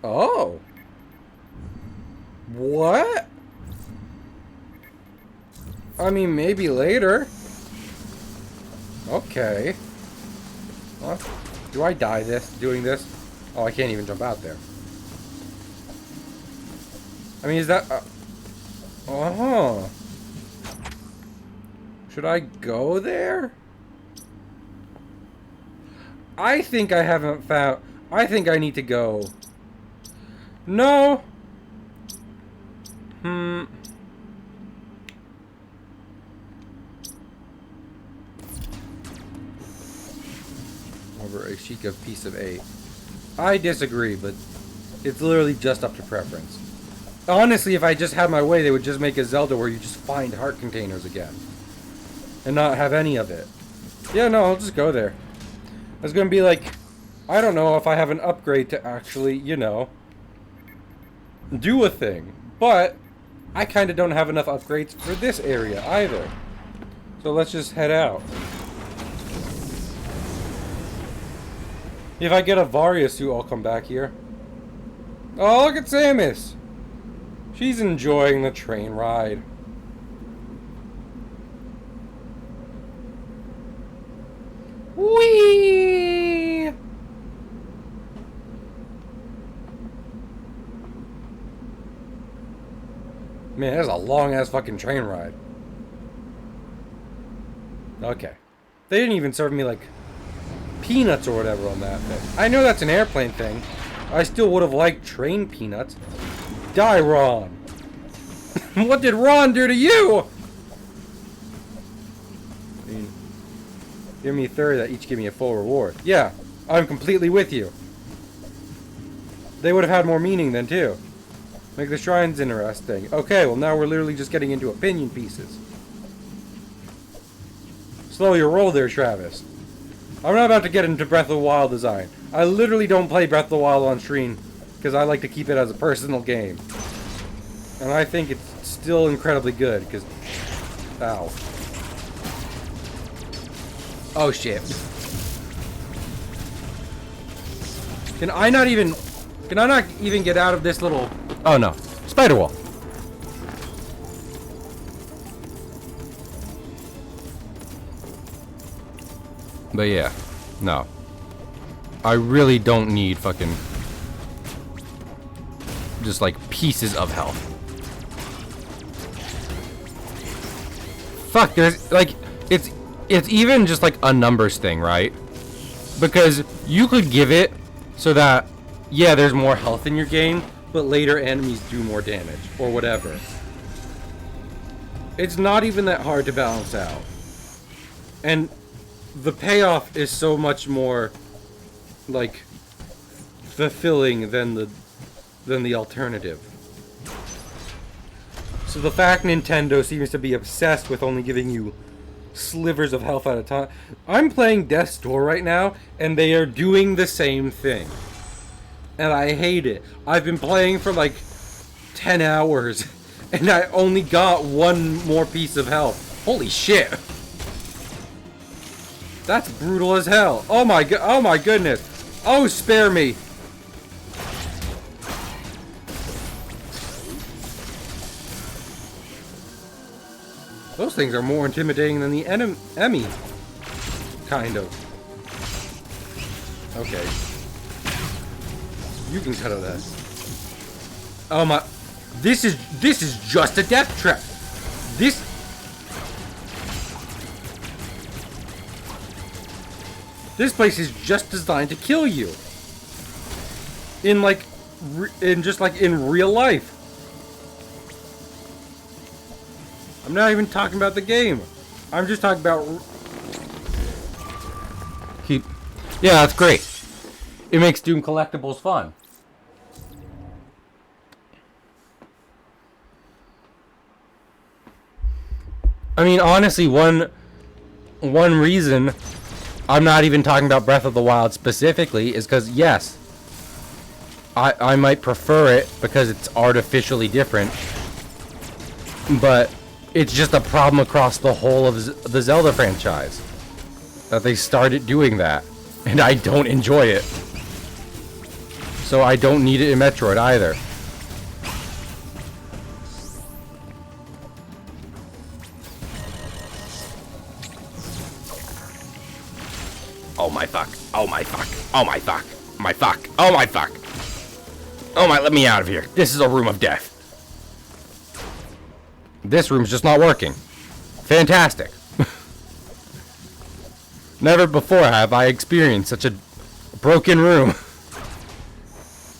Speaker 1: Oh. What? I mean, maybe later. Okay. What? Do I die doing this? Oh, I can't even jump out there. I mean, is that... oh. Should I go there? I think I haven't found... I think I need to go... No. Over a Sheikah piece of 8. I disagree, but it's literally just up to preference. Honestly, if I just had my way, they would just make a Zelda where you just find heart containers again. And not have any of it. Yeah, no, I'll just go there. It's gonna be like, I don't know if I have an upgrade to actually, you know, do a thing. But I kind of don't have enough upgrades for this area either. So let's just head out. If I get a Varia suit, I'll come back here. Oh, look at Samus! She's enjoying the train ride. Whee! Man, that's a long-ass fucking train ride. Okay. They didn't even serve me, like, peanuts or whatever on that thing. I know that's an airplane thing. I still would have liked train peanuts. Die, Ron! What did Ron do to you? I mean, give me 30 that each give me a full reward. Yeah, I'm completely with you. They would have had more meaning then, too. Make the shrines interesting. Okay, well now we're literally just getting into opinion pieces. Slow your roll there, Travis. I'm not about to get into Breath of the Wild design. I literally don't play Breath of the Wild on stream because I like to keep it as a personal game. And I think it's still incredibly good because... Ow. Oh shit. Can I not even get out of this little... Oh no. Spider wall. But yeah, no. I really don't need fucking just like pieces of health. Fuck, there's like it's even just like a numbers thing, right? Because you could give it so that yeah, there's more health in your game, but later enemies do more damage or whatever. It's not even that hard to balance out. And the payoff is so much more like fulfilling than the alternative. So the fact Nintendo seems to be obsessed with only giving you slivers of health at a time. I'm playing Death's Door right now, and they are doing the same thing. And I hate it. I've been playing for like 10 hours, and I only got one more piece of health. Holy shit. That's brutal as hell. Oh my goodness. Oh, spare me. Those things are more intimidating than the Emmy. Kind of. Okay. You can cut out that. Oh my. This is just a death trap. This place is just designed to kill you. In real life. I'm not even talking about the game. I'm just talking about... Yeah, that's great. It makes Doom collectibles fun. I mean, honestly, one reason I'm not even talking about Breath of the Wild specifically is because, yes, I might prefer it because it's artificially different, but it's just a problem across the whole of the Zelda franchise that they started doing that, and I don't enjoy it. So I don't need it in Metroid either. Oh my fuck. Oh my fuck. Oh my fuck. My fuck. Oh my fuck. Oh my, let me out of here. This is a room of death. This room's just not working. Fantastic. Never before have I experienced such a broken room.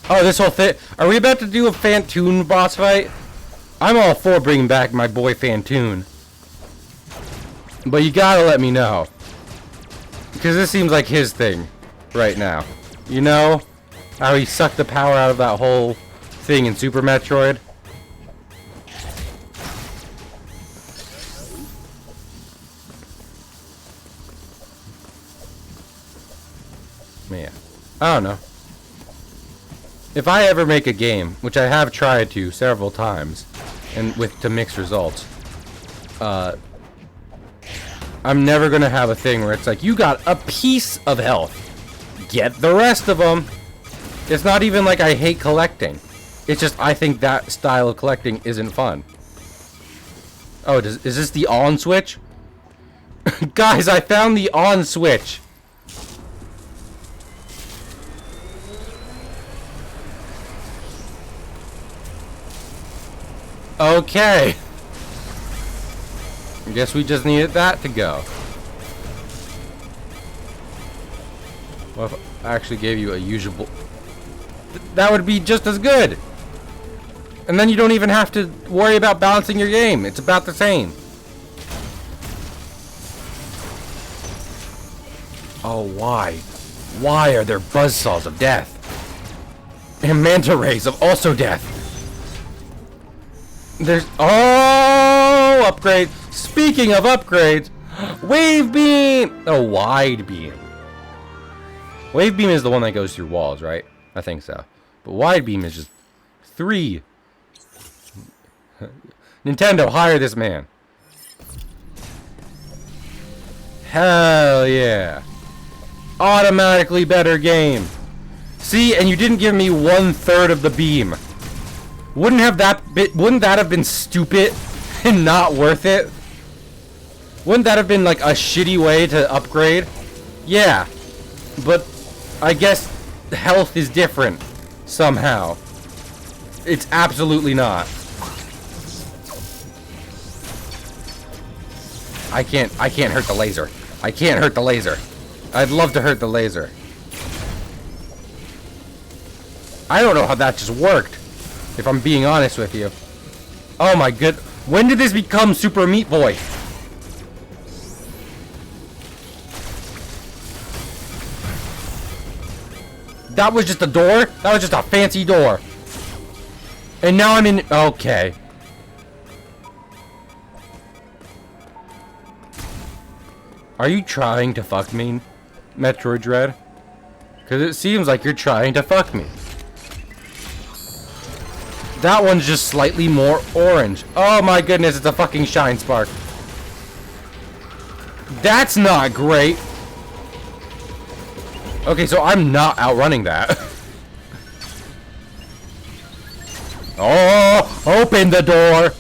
Speaker 1: Oh, this whole thing. Are we about to do a Fantoon boss fight? I'm all for bringing back my boy Fantoon. But you gotta let me know. Because this seems like his thing right now. You know? How he sucked the power out of that whole thing in Super Metroid? Man. I don't know. If I ever make a game, which I have tried to several times, and to mixed results, I'm never gonna have a thing where it's like, you got a piece of health. Get the rest of them. It's not even like I hate collecting. It's just I think that style of collecting isn't fun. Oh, is this the on switch? Guys, I found the on switch. Okay. I guess we just needed that to go. What if I actually gave you a usable... That would be just as good. And then you don't even have to worry about balancing your game. It's about the same. Oh, why? Why are there buzzsaws of death? And manta rays of also death? There's... Oh! Upgrade. Speaking of upgrades, wave beam! Oh, wide beam. Wave beam is the one that goes through walls, right? I think so. But wide beam is just 3. Nintendo, hire this man. Hell yeah. Automatically better game. See, and you didn't give me 1/3 of the beam. Wouldn't that have been stupid and not worth it? Wouldn't that have been like a shitty way to upgrade? Yeah, but I guess health is different somehow. It's absolutely not. I can't hurt the laser. I can't hurt the laser. I'd love to hurt the laser. I don't know how that just worked, if I'm being honest with you. Oh my good. When did this become Super Meat Boy? That was just a door? That was just a fancy door. And now I'm in... Okay. Are you trying to fuck me, Metroid Dread? Because it seems like you're trying to fuck me. That one's just slightly more orange. Oh my goodness, it's a fucking shine spark. That's not great. Okay, so I'm not outrunning that. Oh, open the door.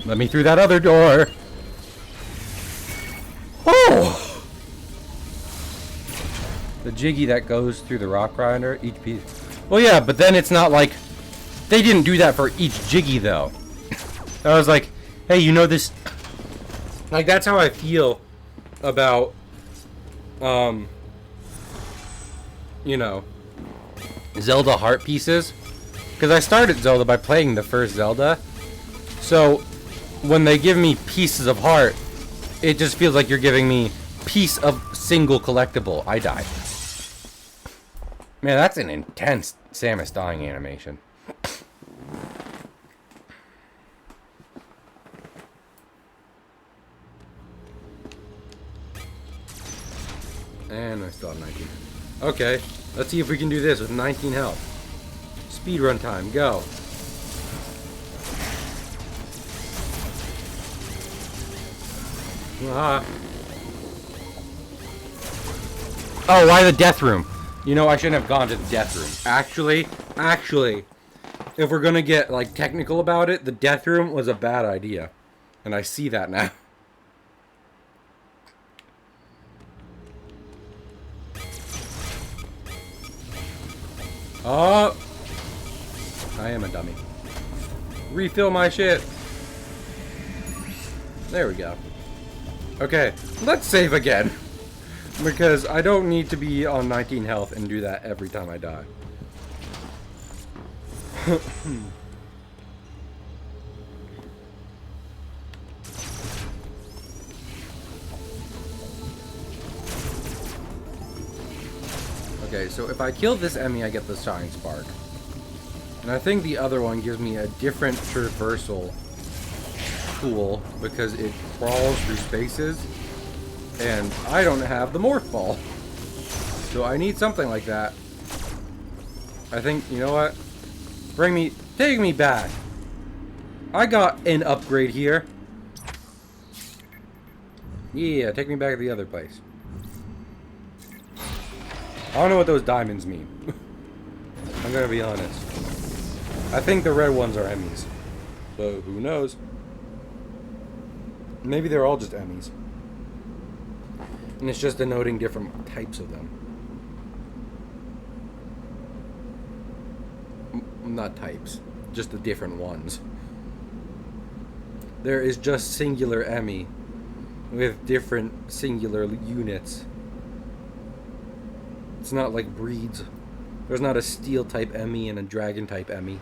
Speaker 1: Let me through that other door. Oh! The jiggy that goes through the rock grinder, each piece. Well, yeah, but then it's not like... They didn't do that for each jiggy, though. I was like, hey, you know this... Like, that's how I feel about... You know... Zelda heart pieces. Because I started Zelda by playing the first Zelda. So... When they give me pieces of heart, it just feels like you're giving me piece of single collectible. I die. Man, that's an intense Samus dying animation. And I still have 19. Okay, let's see if we can do this with 19 health. Speedrun time, go. Oh, why the death room? You know, I shouldn't have gone to the death room. Actually, if we're gonna get, like, technical about it, the death room was a bad idea. And I see that now. Oh! I am a dummy. Refill my shit. There we go. Okay, let's save again. Because I don't need to be on 19 health and do that every time I die. Okay, so if I kill this Emmy, I get the Shine Spark. And I think the other one gives me a different traversal tool because it crawls through spaces. And I don't have the Morph Ball. So I need something like that. I think, you know what? Take me back. I got an upgrade here. Yeah, take me back to the other place. I don't know what those diamonds mean. I'm gonna be honest. I think the red ones are Emmys. So, who knows? Maybe they're all just Emmys. And it's just denoting different types of them. Not types. Just the different ones. There is just singular Emmy with different singular units. It's not like breeds. There's not a steel type Emmy and a dragon type Emmy.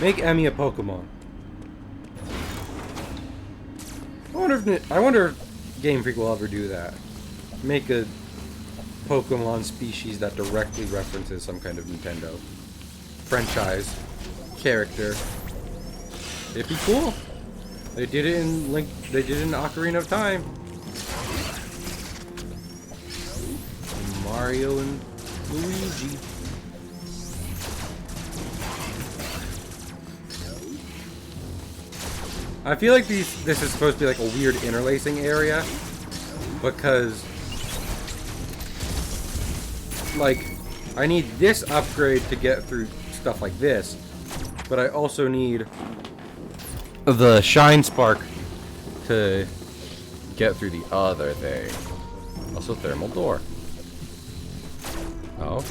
Speaker 1: Make Emmy a Pokemon. I wonder if Game Freak will ever do that. Make a Pokemon species that directly references some kind of Nintendo franchise character. It'd be cool. They did it in Ocarina of Time. Mario and Luigi. I feel like this is supposed to be like a weird interlacing area, because like I need this upgrade to get through stuff like this, but I also need the shine spark to get through the other thing. Also thermal door. Oh.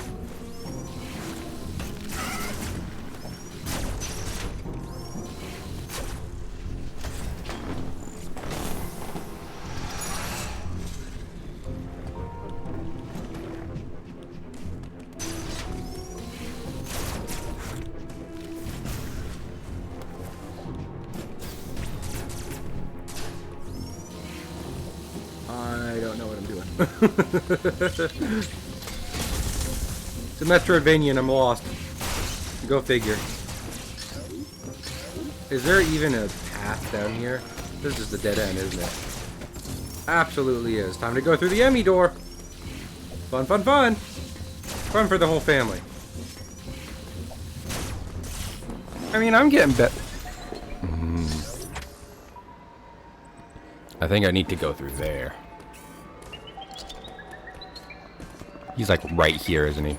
Speaker 1: I don't know what I'm doing. It's a Metroidvania and I'm lost. Go figure. Is there even a path down here? This is just a dead end, isn't it? Absolutely is. Time to go through the Emmy door. Fun, fun, fun. Fun for the whole family. I mean, I'm getting better. I think I need to go through there. He's like right here, isn't he?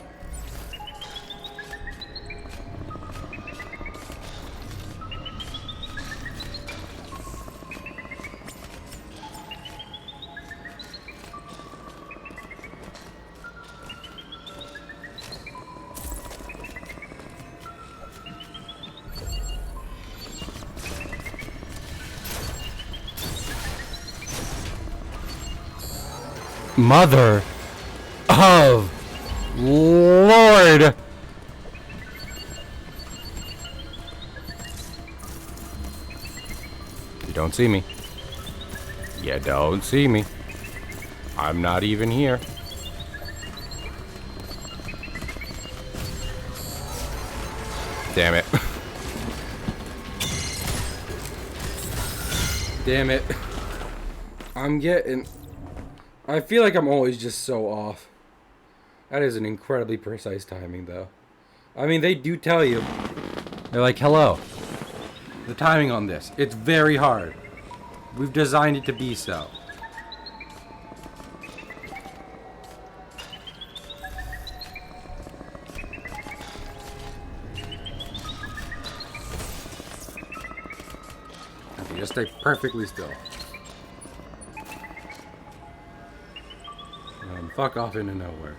Speaker 1: Mother of Lord! You don't see me. You don't see me. I'm not even here. Damn it. Damn it. I'm getting... I feel like I'm always just so off. That is an incredibly precise timing, though. I mean, they do tell you. They're like, hello. The timing on this. It's very hard. We've designed it to be so. Okay, just stay perfectly still. Fuck off into nowhere.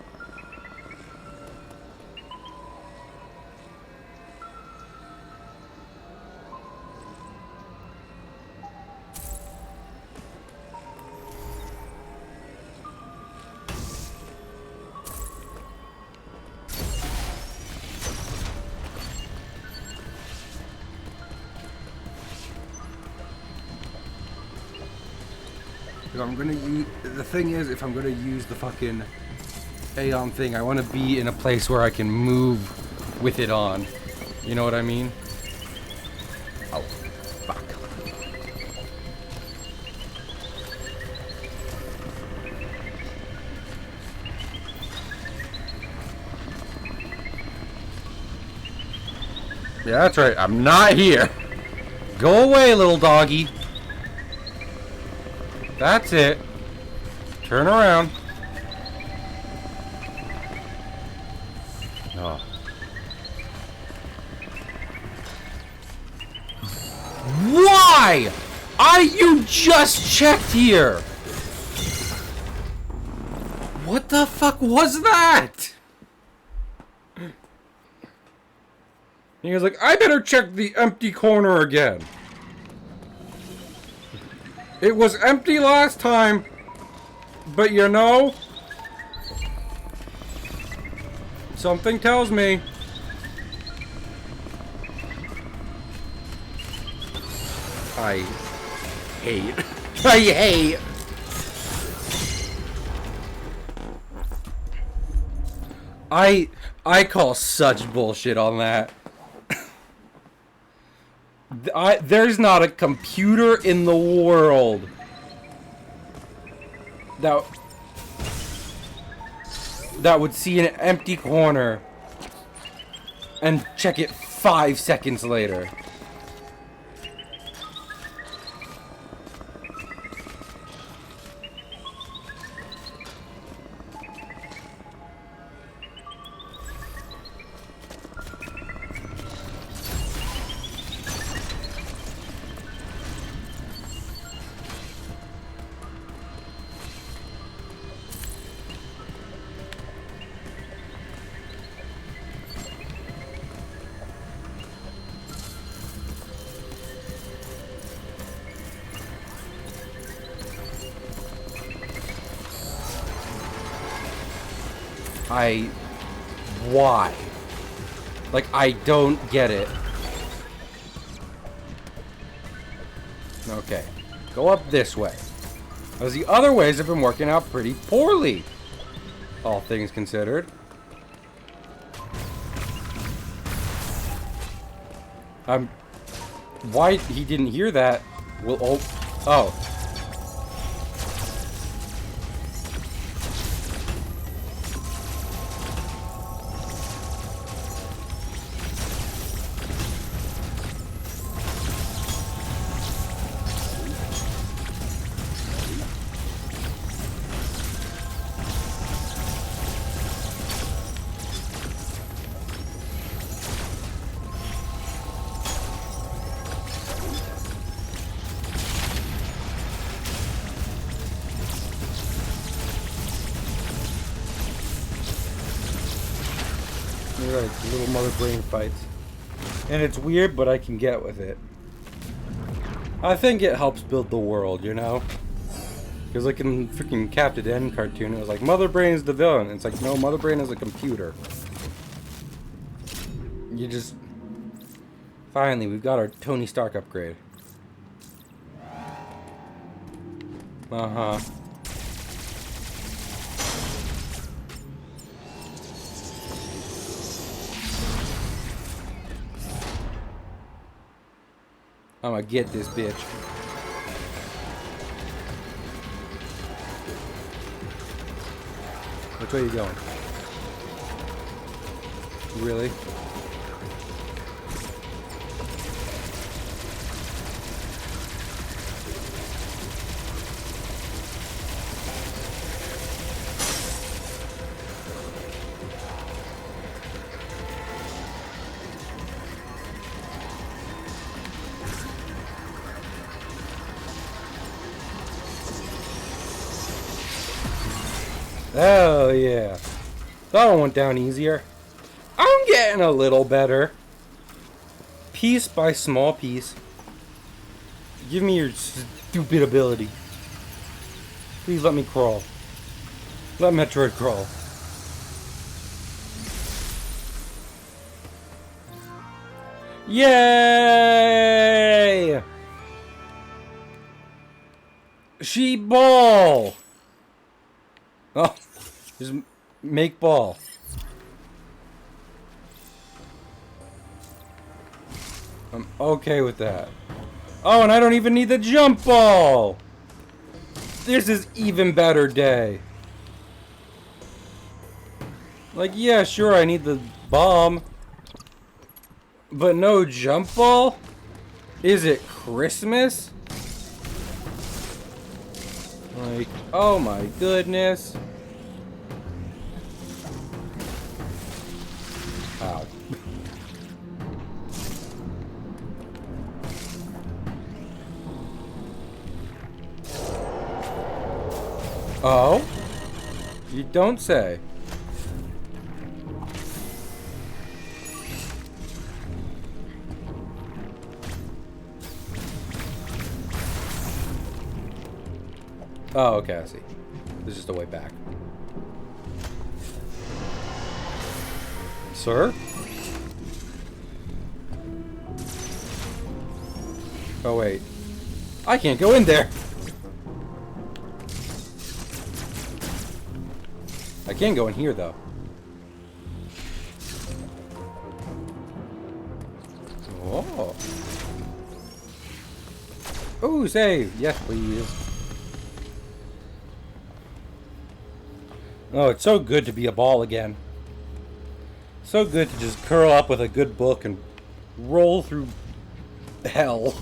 Speaker 1: If I'm gonna use, the thing is, if I'm gonna use the fucking Aeon thing, I want to be in a place where I can move with it on. You know what I mean? Oh, fuck. Yeah, that's right. I'm not here. Go away, little doggy. That's it. Turn around. Oh. Why? You just checked here. What the fuck was that? He was like, I better check the empty corner again. It was empty last time, but you know, something tells me. I hate. I call such bullshit on that. There's not a computer in the world that would see an empty corner and check it 5 seconds later. Why? Like, I don't get it. Okay. Go up this way. Because the other ways have been working out pretty poorly. All things considered. Why he didn't hear that? Well, oh. You're right, little mother brain fights. And it's weird, but I can get with it. I think it helps build the world, you know? Because like in freaking Captain N cartoon, it was like, Mother Brain's the villain. It's like, no, Mother Brain is a computer. You just... Finally, we've got our Tony Stark upgrade. Uh-huh. I'm gonna get this bitch. Which way are you going? Really? Oh, yeah. That one went down easier. I'm getting a little better. Piece by small piece. Give me your stupid ability. Please let me crawl. Let Metroid crawl. Yay! She ball! Oh, just make ball. I'm okay with that. Oh, and I don't even need the jump ball! This is even better day. Like, yeah, sure, I need the bomb. But no jump ball? Is it Christmas? Like, oh my goodness. Ow. Oh? You don't say. Oh, okay, I see. There's just a way back. Sir? Oh, wait. I can't go in there! I can go in here, though. Oh. Oh, save! Yes, please. Oh, it's so good to be a ball again. So good to just curl up with a good book and roll through hell.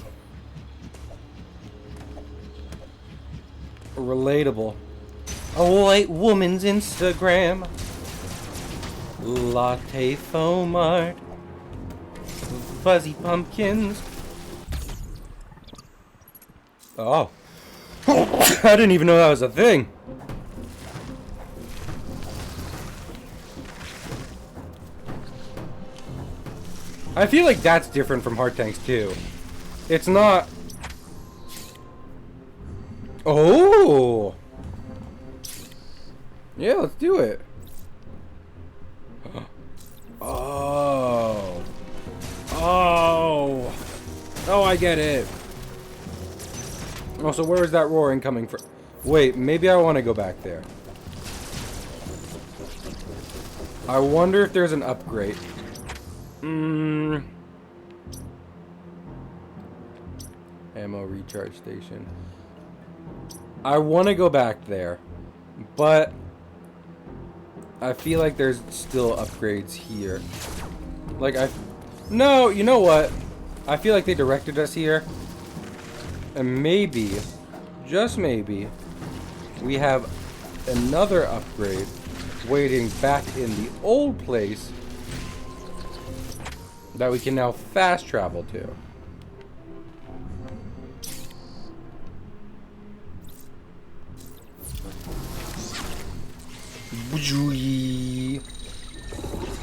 Speaker 1: Relatable. A white woman's Instagram. Latte foam art. Fuzzy pumpkins. Oh. I didn't even know that was a thing. I feel like that's different from Heart Tanks too. It's not... Oh! Yeah, let's do it. Oh. Oh. Oh, I get it. Oh, so where is that roaring coming from? Wait, maybe I want to go back there. I wonder if there's an upgrade. Ammo recharge station. I want to go back there, but I feel like there's still upgrades here. Like no, you know what? I feel like they directed us here, and maybe, just maybe, we have another upgrade waiting back in the old place that we can now fast travel to.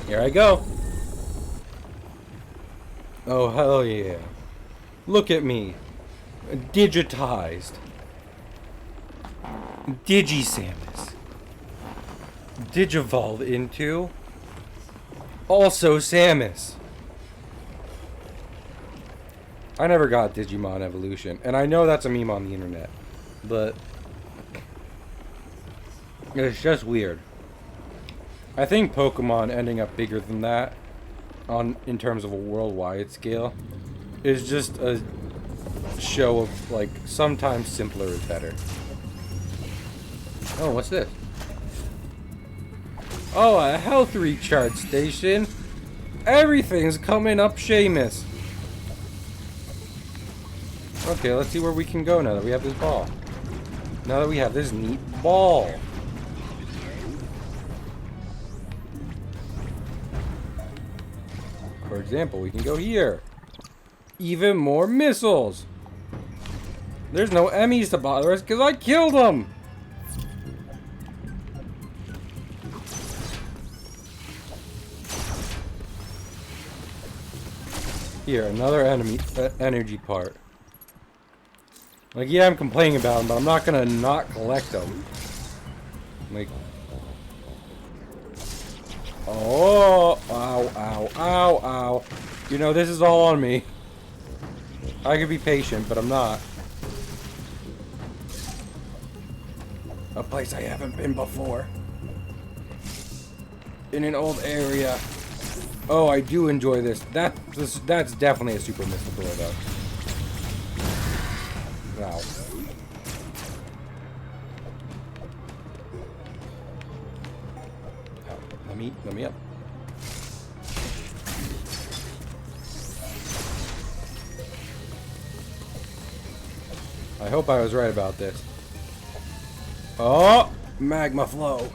Speaker 1: Here I go. Oh, hell yeah. Look at me. Digitized. Digi-Samus. Digivolve into... also Samus. I never got Digimon Evolution. And I know that's a meme on the internet. But... it's just weird. I think Pokemon ending up bigger than that, in terms of a worldwide scale, is just a show of, like, sometimes simpler is better. Oh, what's this? Oh, a health recharge station. Everything's coming up Seamus. Okay, let's see where we can go now that we have this ball. Now that we have this neat ball. For example, we can go here. Even more missiles. There's no Emmys to bother us because I killed them. Here, another energy part. Like, yeah, I'm complaining about them, but I'm not gonna not collect them. Like, oh, ow, ow, ow, ow. You know, this is all on me. I could be patient, but I'm not. A place I haven't been before. In an old area. Oh, I do enjoy this. That's definitely a super mystical though. Wow. Oh, let me up. I hope I was right about this. Oh, magma flow.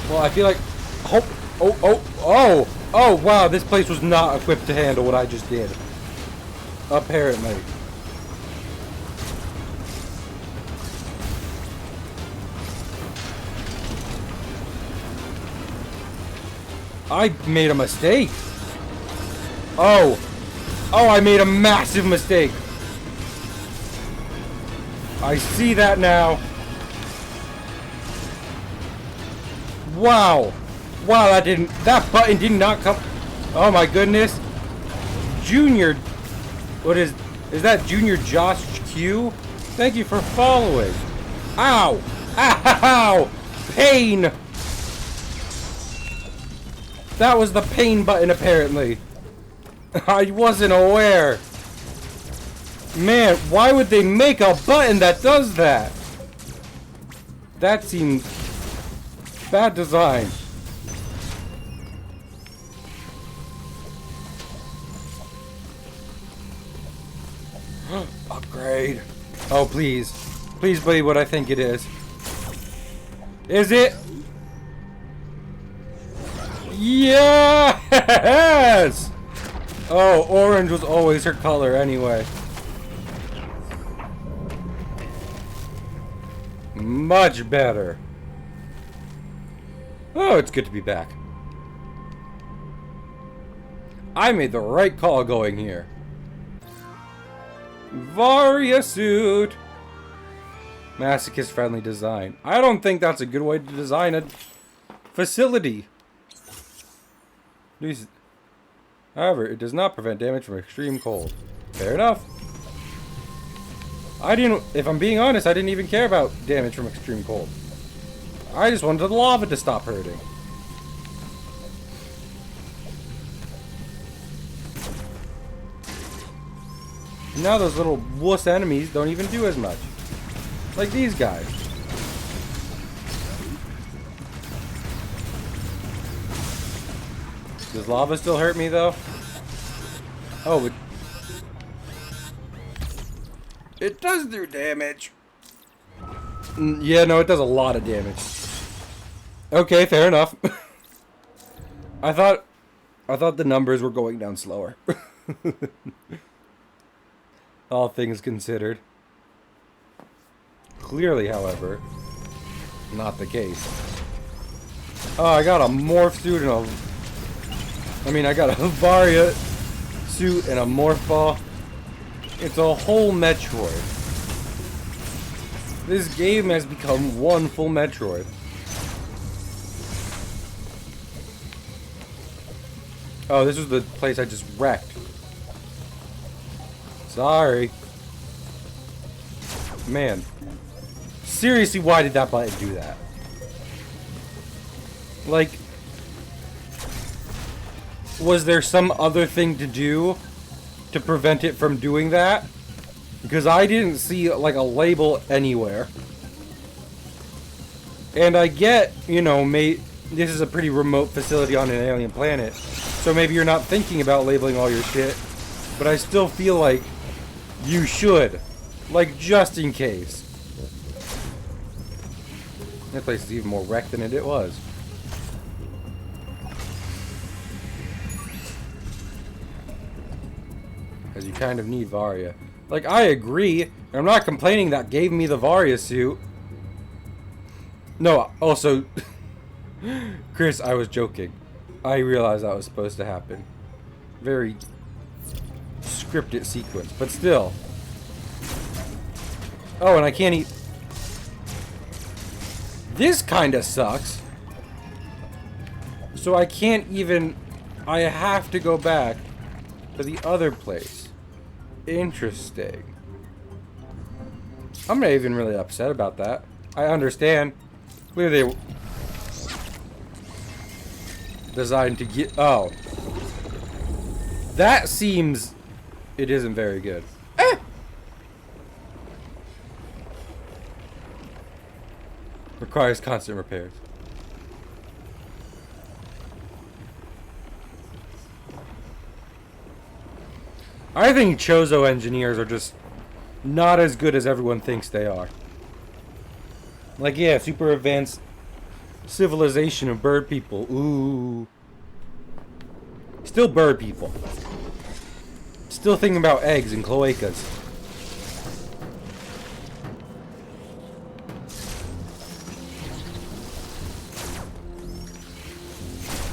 Speaker 1: Well, I feel like... Oh, wow, this place was not equipped to handle what I just did. Apparently. I made a mistake. Oh, I made a massive mistake. I see that now. Wow. Wow, that button did not come. Oh my goodness. Junior, what is that Junior Josh Q? Thank you for following. Ow. Ow. Pain. That was the pain button, apparently. I wasn't aware. Man, why would they make a button that does that? That seems bad design. Upgrade. Oh, please. Please be what I think it is. Is it? Yes! Oh, orange was always her color anyway. Much better. Oh, it's good to be back. I made the right call going here. Varia suit. Masochist friendly design. I don't think that's a good way to design a facility. However, it does not prevent damage from extreme cold. Fair enough. If I'm being honest, I didn't even care about damage from extreme cold. I just wanted the lava to stop hurting. Now those little wuss enemies don't even do as much. Like these guys. Does lava still hurt me though? Oh, it does do damage. Yeah, no, it does a lot of damage. Okay, fair enough. I thought the numbers were going down slower. All things considered. Clearly, however, not the case. Oh, I got a morph suit and I got a Varia suit and a morph ball. It's a whole Metroid. This game has become one full Metroid. Oh, this was the place I just wrecked. Sorry. Man. Seriously, why did that button do that? Like, was there some other thing to do to prevent it from doing that? Because I didn't see, like, a label anywhere. And I get, you know, this is a pretty remote facility on an alien planet, so maybe you're not thinking about labeling all your shit, but I still feel like you should. Like, just in case. That place is even more wrecked than it was. Because you kind of need Varia. Like, I agree. And I'm not complaining that gave me the Varia suit. No, also... Chris, I was joking. I realized that was supposed to happen. Very scripted sequence. But still. Oh, and I can't eat... This kinda sucks. So I can't even... I have to go back to the other place. Interesting. I'm not even really upset about that. I understand. Clearly, designed to get... Oh. That seems... It isn't very good. Requires constant repairs. I think Chozo engineers are just not as good as everyone thinks they are. Like, yeah, super advanced civilization of bird people. Ooh. Still bird people. Still thinking about eggs and cloacas.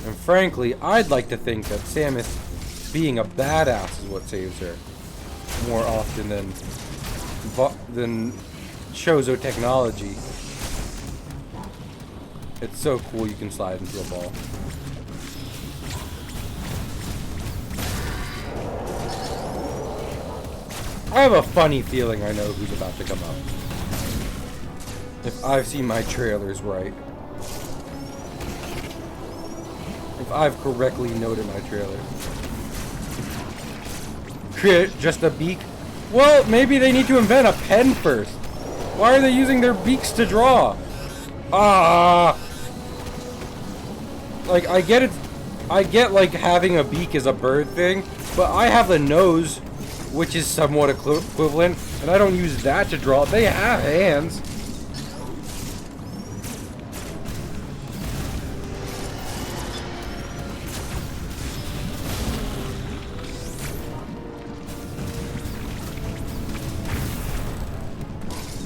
Speaker 1: And frankly, I'd like to think that Samus being a badass is what saves her more often than Chozo technology. It's so cool you can slide into a ball. I have a funny feeling I know who's about to come up. If I've seen my trailers right. if I've correctly noted my trailer. Create just a beak? Well, maybe they need to invent a pen first. Why are they using their beaks to draw? Like, I get it. I get, like, having a beak is a bird thing, but I have a nose, which is somewhat equivalent, and I don't use that to draw. They have hands.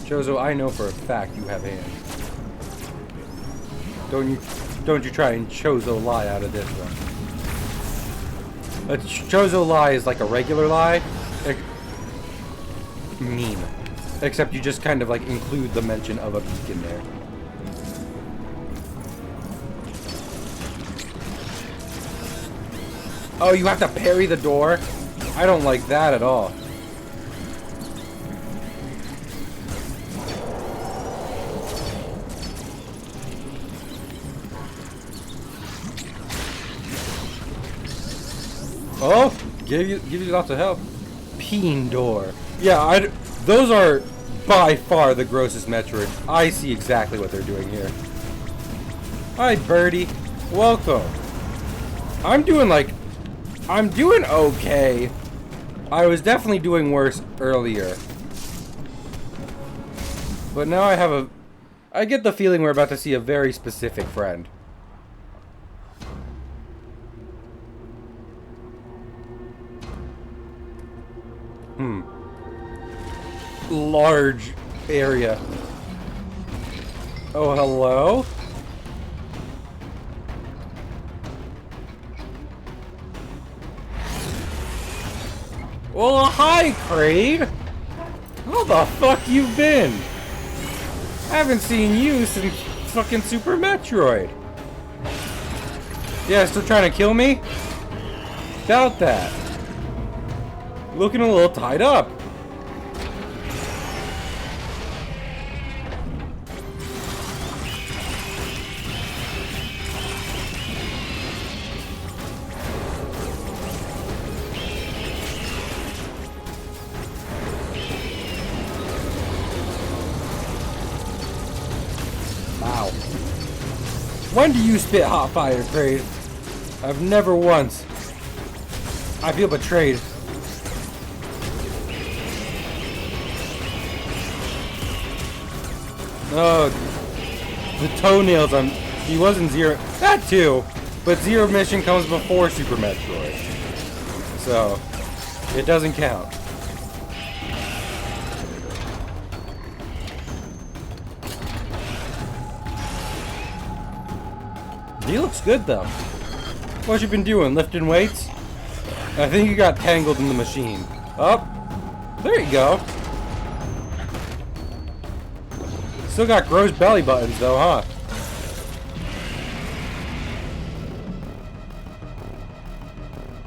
Speaker 1: Chozo, I know for a fact you have hands. Don't you try and Chozo lie out of this one. A Chozo lie is like a regular lie. Mean. Except you just kind of like include the mention of a beak in there. Oh, you have to parry the door? I don't like that at all. Oh, give you lots of help. Peen door. Yeah, those are by far the grossest Metroid. I see exactly what they're doing here. Hi, birdie. Welcome. I'm doing okay. I was definitely doing worse earlier. But now I get the feeling we're about to see a very specific friend. Large area. Oh, hello? Well, hi, Kraid! How the fuck you been? I haven't seen you since fucking Super Metroid. Yeah, still trying to kill me? Doubt that. Looking a little tied up. Wow. When do you spit hot fire, Kraid? I've never once. I feel betrayed. Oh, the toenails. He wasn't Zero. That too, but Zero Mission comes before Super Metroid, so it doesn't count. He looks good though. What you been doing? Lifting weights? I think you got tangled in the machine. Oh, there you go. Still got gross belly buttons though, huh?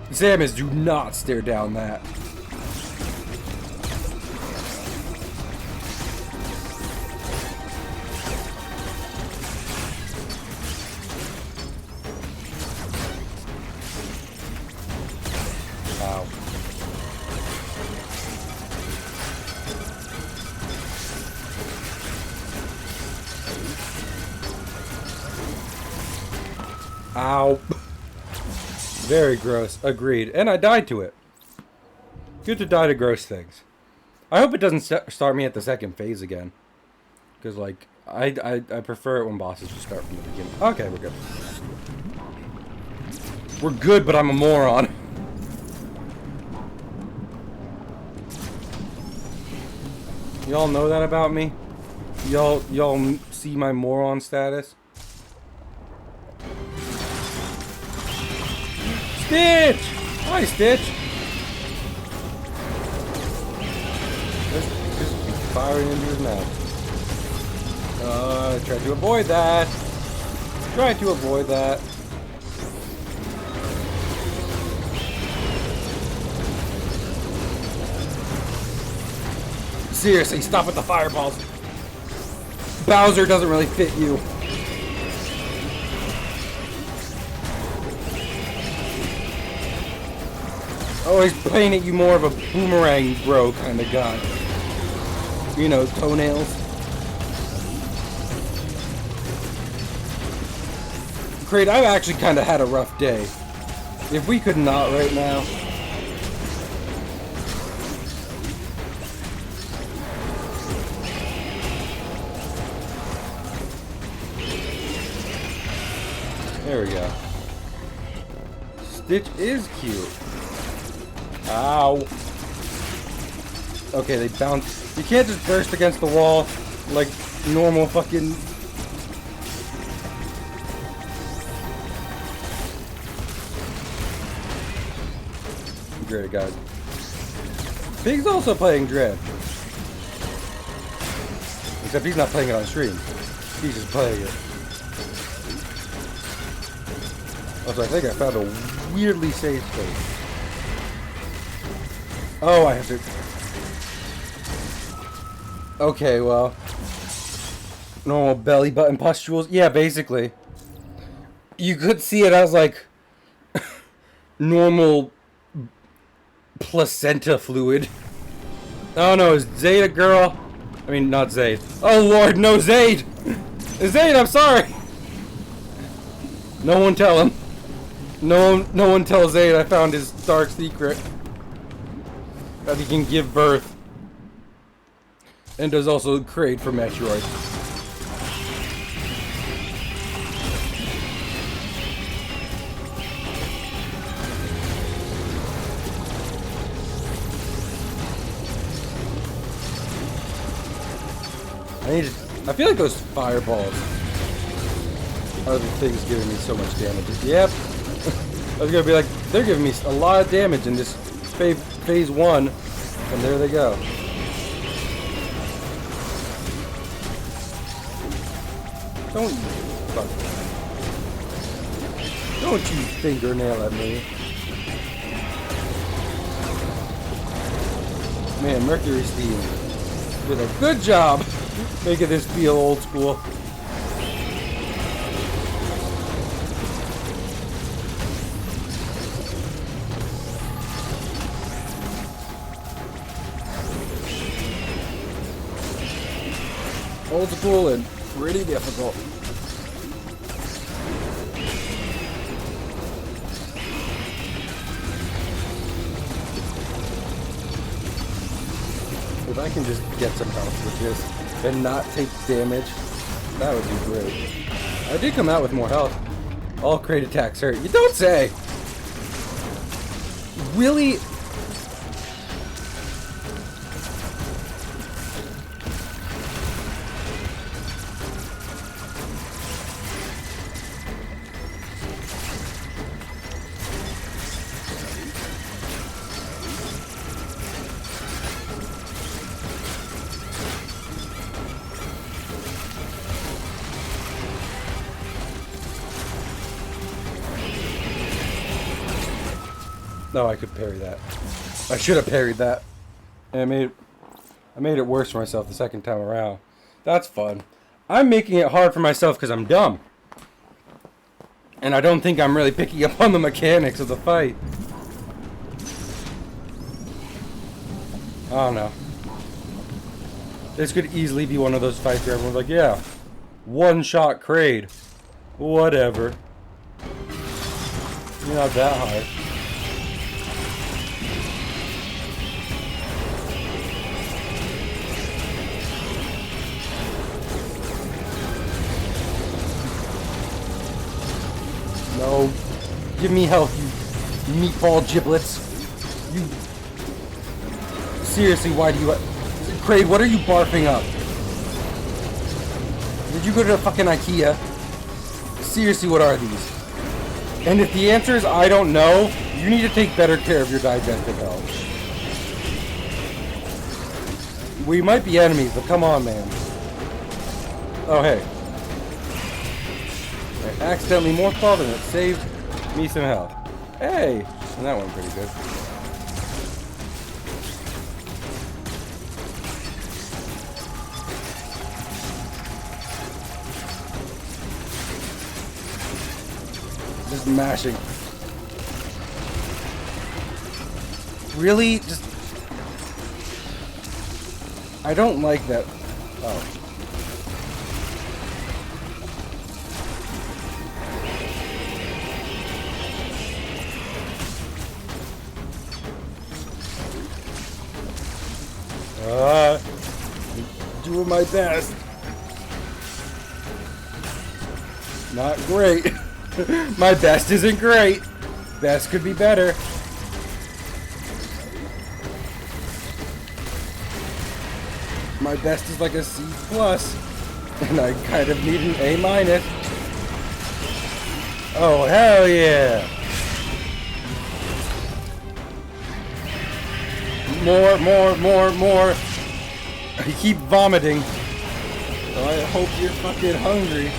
Speaker 1: Samus, do not stare down that. Ow. Ow. Very gross. Agreed. And I died to it. Good to die to gross things. I hope it doesn't start me at the second phase again. Because, like, I prefer it when bosses just start from the beginning. Okay, we're good. We're good, but I'm a moron. Y'all know that about me? Y'all see my moron status? Stitch! Hi, Stitch! Just firing into his mouth. Try to avoid that. Try to avoid that. Seriously, stop with the fireballs. Bowser doesn't really fit you. Always playing at you more of a boomerang bro kind of guy. You know, toenails. Great, I've actually kind of had a rough day. If we could not right now. There we go. Stitch is cute. Ow. Okay, they bounce. You can't just burst against the wall like normal fucking... Great, guys. Big's also playing Dread. Except he's not playing it on stream. He's just playing it. Also, I think I found a weirdly safe space. Oh, I have to... Okay, well... Normal belly button pustules? Yeah, basically. You could see it as, like... normal... placenta fluid. Oh no, is Zayd a girl? I mean, not Zayd. Oh lord, no, Zayd! Zayd, I'm sorry! No one tell him. No one tell Zayd I found his dark secret. That he can give birth. And does also create for Metroid. I feel like those fireballs are the things giving me so much damage. Yep. I was gonna be like, they're giving me a lot of damage in this phase 1, and there they go. Don't you fingernail at me. Man, Mercury Steam did a good job making this feel old school. Old school and pretty difficult. If I can just get some health with this and not take damage, that would be great. I did come out with more health. All crate attacks hurt. You don't say! Really? No, I could parry that. I should have parried that. And I made it worse for myself the second time around. That's fun. I'm making it hard for myself because I'm dumb. And I don't think I'm really picking up on the mechanics of the fight. I don't know. This could easily be one of those fights where everyone's like, yeah, one-shot Kraid. Whatever. You're not that hard. No. Give me health, you meatball giblets. You... Seriously, why do you... Kraid, what are you barfing up? Did you go to the fucking IKEA? Seriously, what are these? And if the answer is I don't know, you need to take better care of your digestive health. We might be enemies, but come on, man. Oh, hey. I accidentally morphed off and it saved me some health. Hey! And that went pretty good. Just mashing. Really? Just... I don't like that. Oh. Doing my best. Not great. My best isn't great. Best could be better. My best is like a C+, and I kind of need an A-. Oh, hell yeah. More. I keep vomiting. So I hope you're fucking hungry.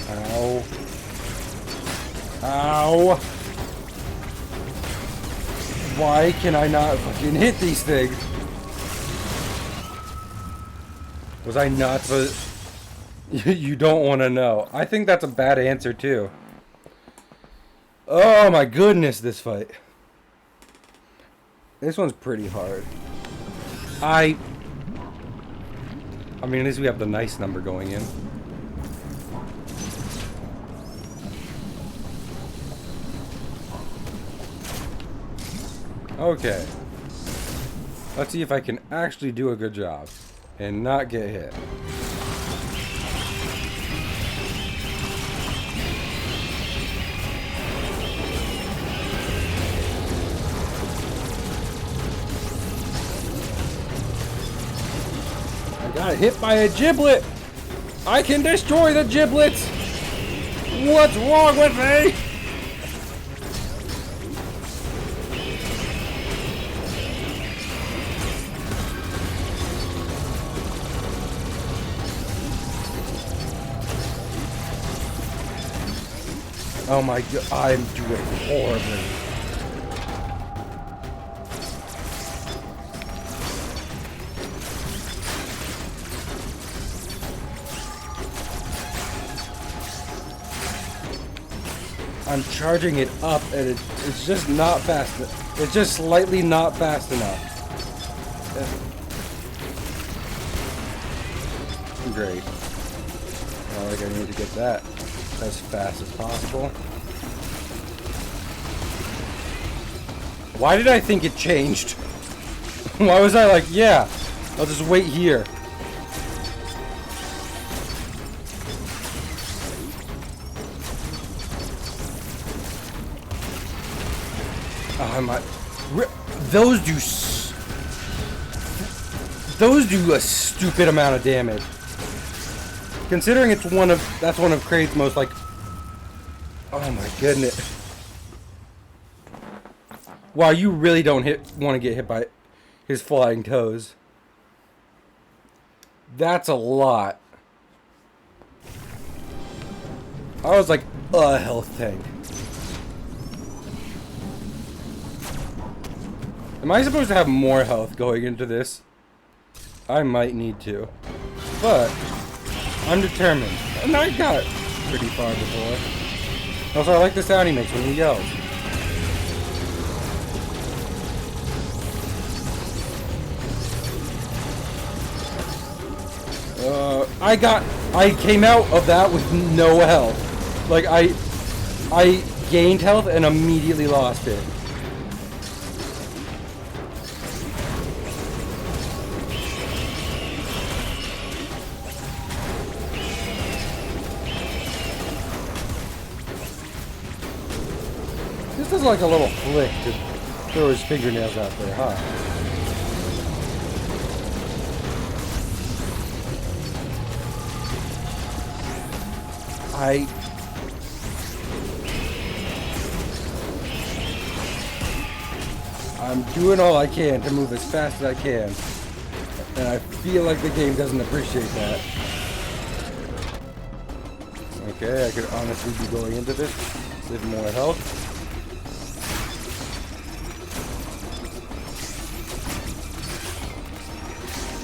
Speaker 1: Ow. Ow. Why can I not fucking hit these things? Was I not supposed... You don't want to know. I think that's a bad answer too. Oh my goodness, this fight. This one's pretty hard. I mean, at least we have the nice number going in. Okay. Let's see if I can actually do a good job and not get hit. I got hit by a giblet! I can destroy the giblets! What's wrong with me? Oh my god, I'm doing horribly. I'm charging it up and it's just not fast. It's just slightly not fast enough. Great. Well, like I need to get that as fast as possible. Why did I think it changed? Why was I like, yeah, I'll just wait here. Those do a stupid amount of damage. Considering that's one of Kraid's most like. Oh my goodness! Wow, you really don't want to get hit by his flying toes. That's a lot. I was like a health tank. Am I supposed to have more health going into this? I might need to. But I'm determined. And I got pretty far before. Also, I like the sound he makes when he yells. I came out of that with no health. Like, I gained health and immediately lost it. This is like a little flick to throw his fingernails out there, huh? I'm doing all I can to move as fast as I can. And I feel like the game doesn't appreciate that. Okay, I could honestly be going into this with more health.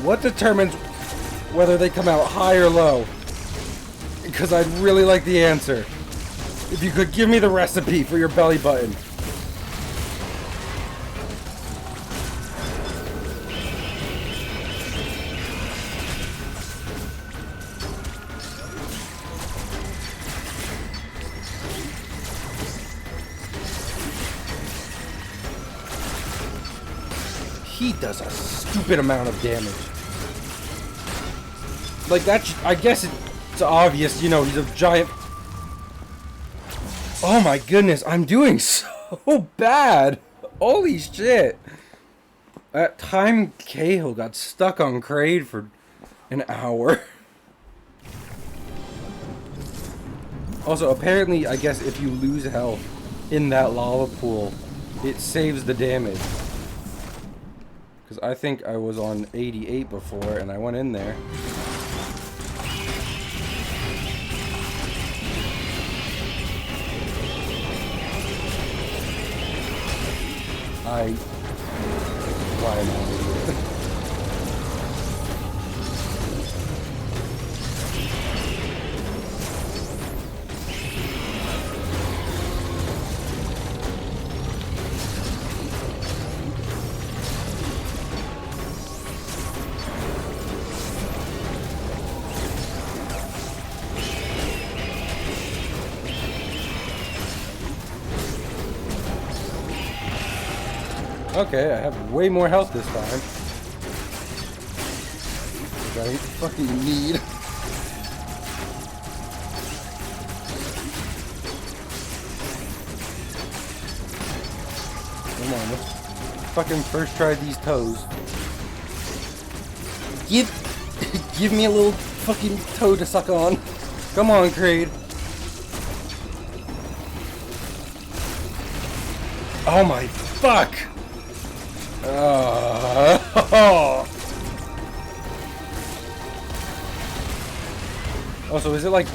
Speaker 1: What determines whether they come out high or low? because I'd really like the answer. If you could give me the recipe for your belly button. He does a stupid amount of damage. Like that, I guess it's obvious, you know, he's a giant. Oh my goodness, I'm doing so bad. Holy shit. That time Cahill got stuck on Kraid for an hour. Also, apparently, I guess if you lose health in that lava pool, it saves the damage. Because I think I was on 88 before, and I went in there. Why am I here? Okay, I have way more health this time. Which I fucking need. Come on, let's fucking first try these toes. Give me a little fucking toe to suck on. Come on, Kraid. Oh my fuck! Also, is it like...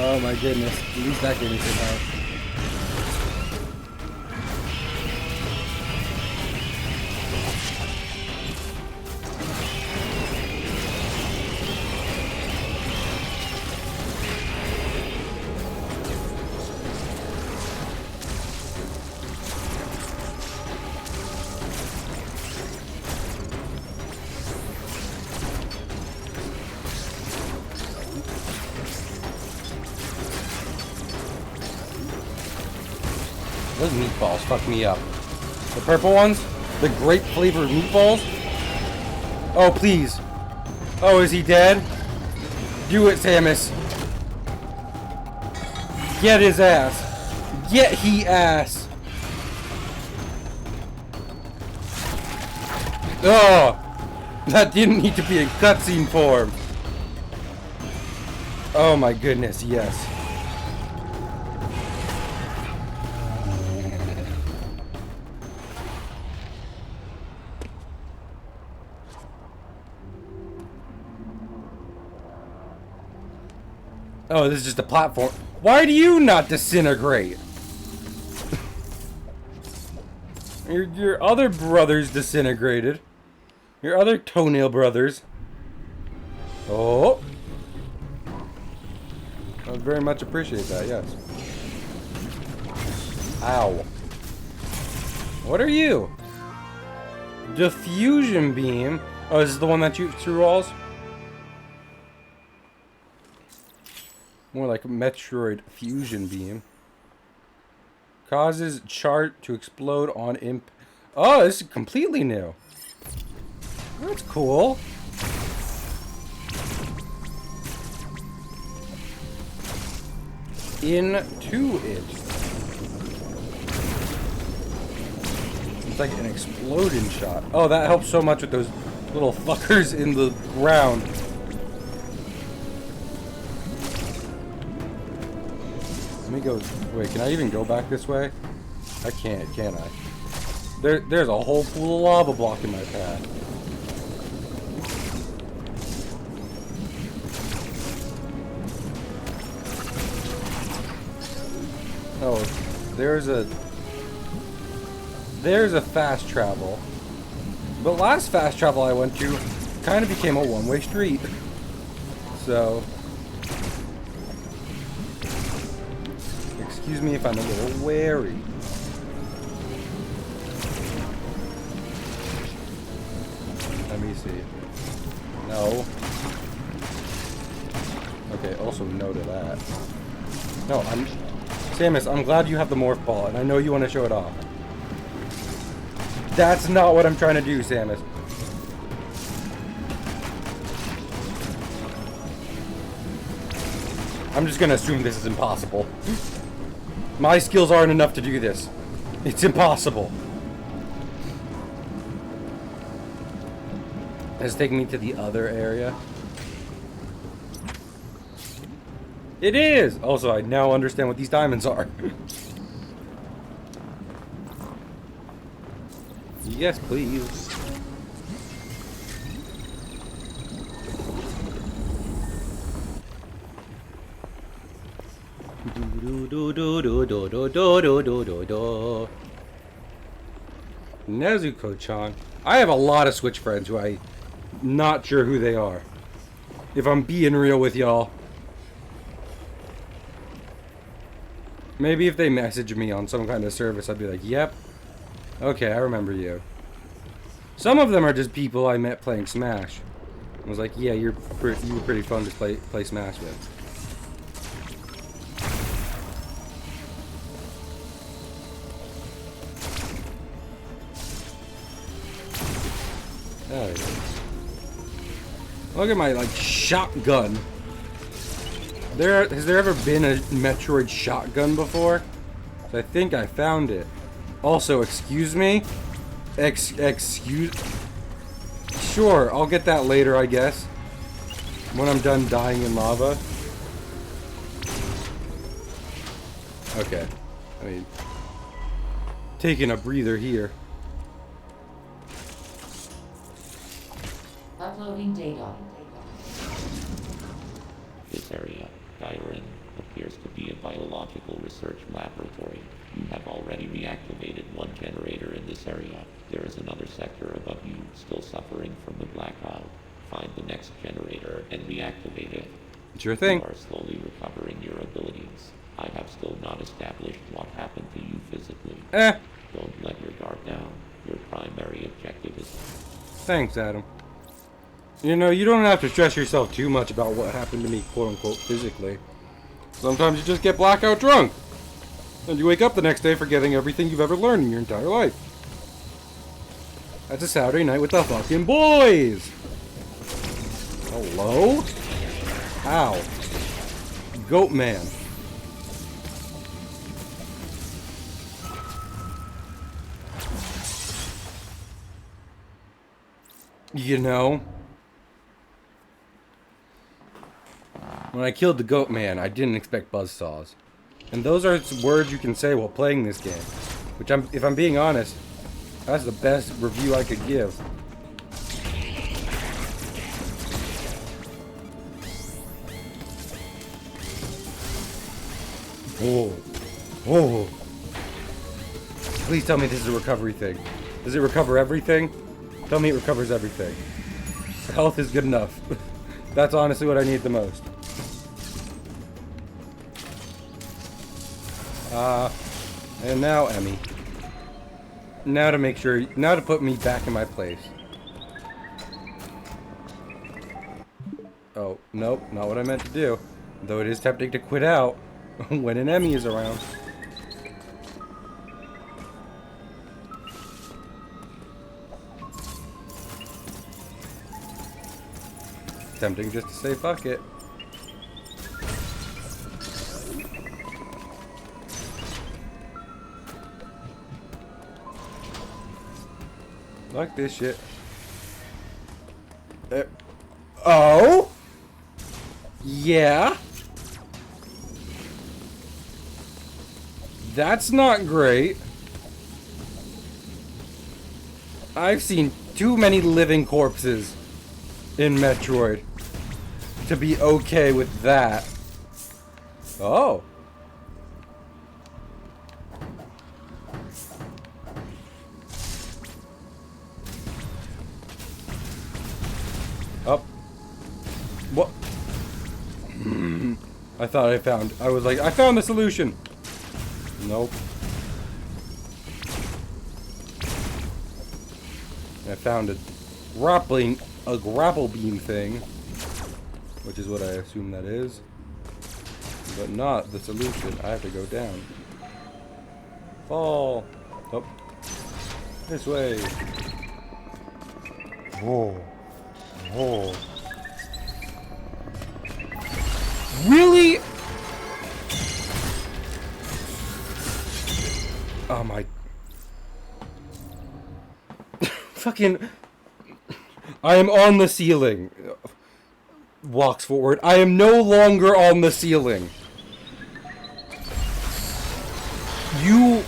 Speaker 1: Oh my goodness, at least that gave me some help. Those meatballs fuck me up. The purple ones? The grape flavored meatballs? Oh, please. Oh, is he dead? Do it, Samus. Get his ass. Get he ass. Oh, that didn't need to be a cutscene form. Oh my goodness, yes. Oh, this is just a platform. Why do you not disintegrate? Your other brothers disintegrated. Your other toenail brothers. Oh. I would very much appreciate that, yes. Ow. What are you? Diffusion beam. Oh, is this the one that shoots through walls? More like Metroid fusion beam. Causes chart to explode on imp. Oh, this is completely new. That's cool. Into it. It's like an exploding shot. Oh, that helps so much with those little fuckers in the ground. Let me go. Wait, can I even go back this way? I can't I? There's a whole pool of lava blocking my path. Oh, there's a fast travel. But last fast travel I went to kind of became a one-way street. So, excuse me if I'm a little wary. Let me see. No. Okay, also no to that. No, Samus, I'm glad you have the morph ball, and I know you want to show it off. That's not what I'm trying to do, Samus. I'm just gonna assume this is impossible. My skills aren't enough to do this. It's impossible. It's taking me to the other area. It is! Also, I now understand what these diamonds are. Yes, please. Nezuko-chan. I have a lot of Switch friends who I'm not sure who they are. If I'm being real with y'all. Maybe if they message me on some kind of service, I'd be like, yep. Okay, I remember you. Some of them are just people I met playing Smash. I was like, yeah, you were pretty fun to play Smash with. There it is. Look at my, like, shotgun. Has there ever been a Metroid shotgun before? I think I found it. Also, excuse me? Excuse... Sure, I'll get that later, I guess. When I'm done dying in lava. Okay. I mean... Taking a breather here.
Speaker 2: Uploading data.
Speaker 3: This area, Gyrin, appears to be a biological research laboratory. You have already reactivated one generator in this area. There is another sector above you still suffering from the blackout. Find the next generator and reactivate it.
Speaker 1: Sure thing.
Speaker 3: You are slowly recovering your abilities. I have still not established what happened to you physically. Don't let your guard down. Your primary objective is...
Speaker 1: Thanks, Adam. You know, you don't have to stress yourself too much about what happened to me, quote-unquote, physically. Sometimes you just get blackout drunk. And you wake up the next day forgetting everything you've ever learned in your entire life. That's a Saturday night with the fucking boys! Hello? Ow. Goat man. You know... When I killed the goat man, I didn't expect buzzsaws. And those are words you can say while playing this game. Which, if I'm being honest, that's the best review I could give. Oh. Oh. Please tell me this is a recovery thing. Does it recover everything? Tell me it recovers everything. Health is good enough. That's honestly what I need the most. And now Emmy. Now to put me back in my place. Oh, nope, not what I meant to do. Though it is tempting to quit out when an Emmy is around. Tempting just to say fuck it. Fuck this shit. Oh? Yeah? That's not great. I've seen too many living corpses in Metroid to be okay with that. Oh. Up. What? I thought I was like, I found the solution. Nope. I found a grapple beam thing, which is what I assume that is, but not the solution. I have to go down. Fall. Oh. This way. Oh. Oh. Really? Oh my. Fucking. I am on the ceiling. Walks forward. I am no longer on the ceiling. You.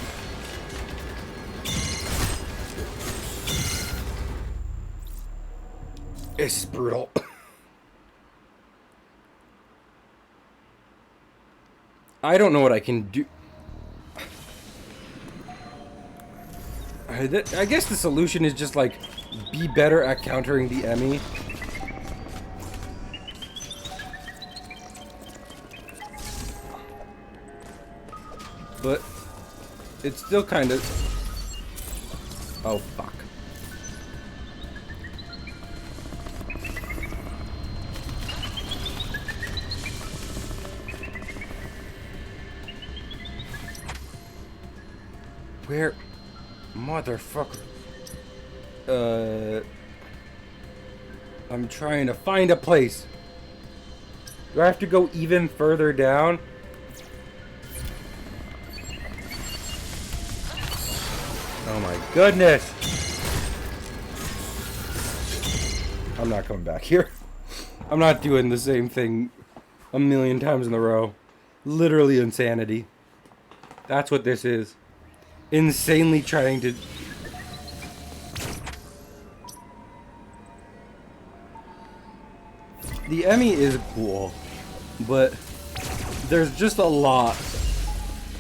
Speaker 1: It's brutal. I don't know what I can do. I guess the solution is just like be better at countering the Emmy. But it's still kind of. Oh fuck. Where? Motherfucker. I'm trying to find a place. Do I have to go even further down? Oh my goodness. I'm not coming back here. I'm not doing the same thing a million times in a row. Literally insanity. That's what this is. Insanely trying to... The Emmy is cool, but there's just a lot.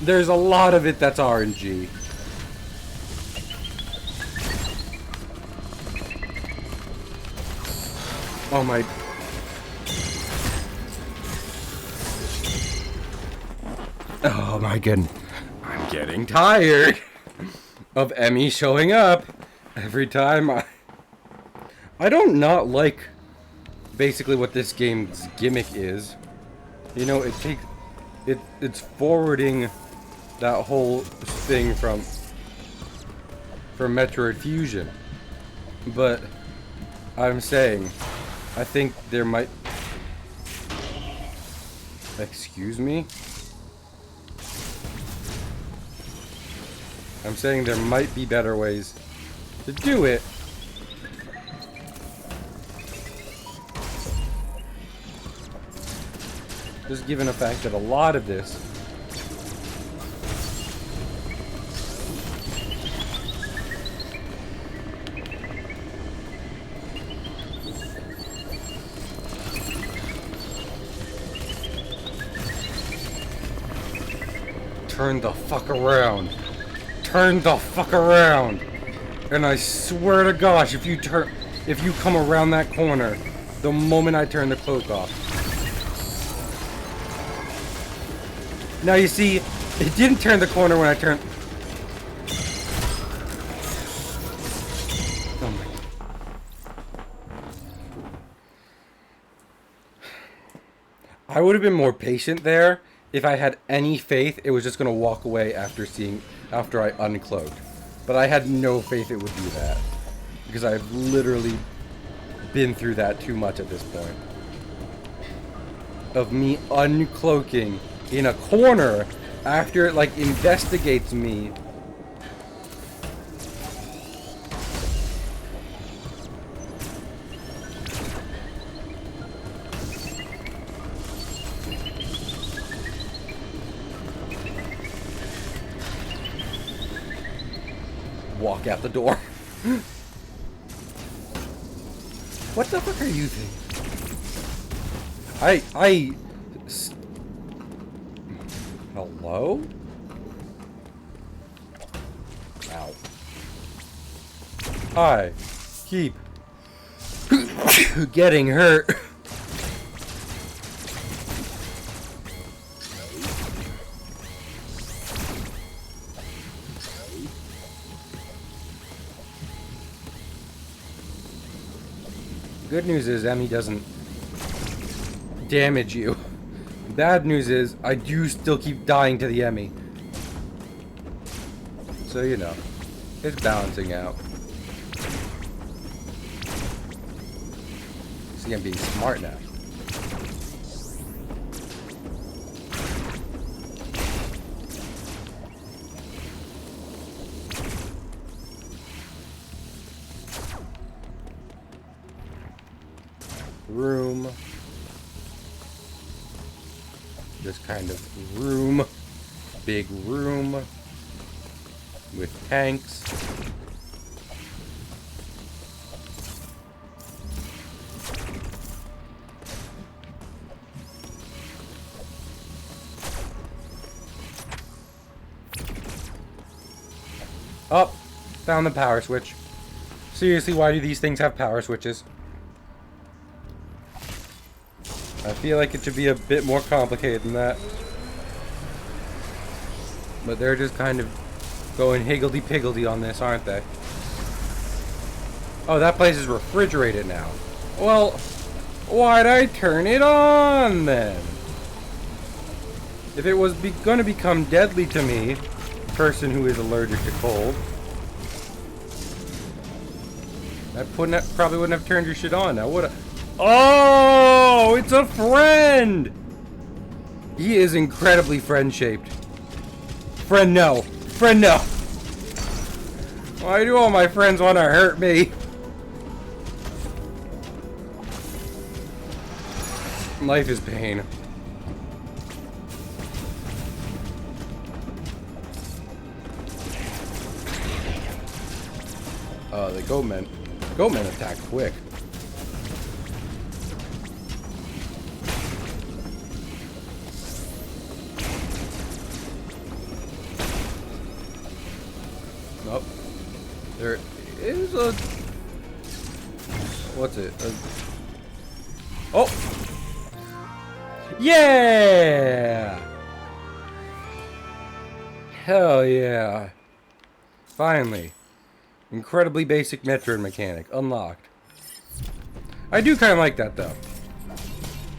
Speaker 1: There's a lot of it that's RNG. Oh my... Oh my goodness. I'm getting tired of Emmy showing up every time I don't not like basically what this game's gimmick is. You know, it's forwarding that whole thing from Metroid Fusion. But I'm saying I think there might... Excuse me? I'm saying there might be better ways to do it. Just given the fact that a lot of this turn the fuck around. Turn the fuck around. And I swear to gosh, if you come around that corner, the moment I turn the cloak off. Now you see, it didn't turn the corner when I turned. Oh my. I would have been more patient there if I had any faith it was just gonna walk away after I uncloaked. But I had no faith it would do that. Because I've literally been through that too much at this point. Of me uncloaking in a corner after it like investigates me. Walk out the door. What the fuck are you thinking? Hello? Ow. I keep getting hurt. Good news is Emmy doesn't damage you. Bad news is I do still keep dying to the Emmy. So you know, it's balancing out. See, I'm being smart now. Room. This kind of room. Big room. With tanks. Oh, found the power switch. Seriously, why do these things have power switches? I feel like it should be a bit more complicated than that. But they're just kind of going higgledy-piggledy on this, aren't they? Oh, that place is refrigerated now. Well, why'd I turn it on then? If it was going to become deadly to me, person who is allergic to cold, I probably wouldn't have turned your shit on now, would I? Oh, it's a friend! He is incredibly friend-shaped. Friend, no. Friend, no. Why do all my friends want to hurt me? Life is pain. The goatmen. Goatmen attack quick. Nope. There is a... What's it? Oh! Yeah! Hell yeah. Finally. Incredibly basic Metroid mechanic. Unlocked. I do kind of like that, though.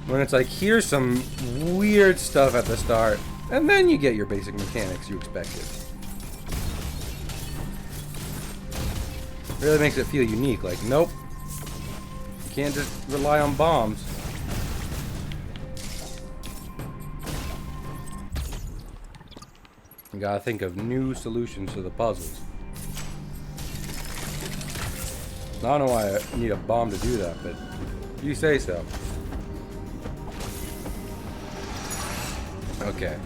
Speaker 1: When it's like, here's some weird stuff at the start, and then you get your basic mechanics you expected. Really makes it feel unique. Like, nope. You can't just rely on bombs. You gotta think of new solutions to the puzzles. I don't know why I need a bomb to do that, but you say so. Okay.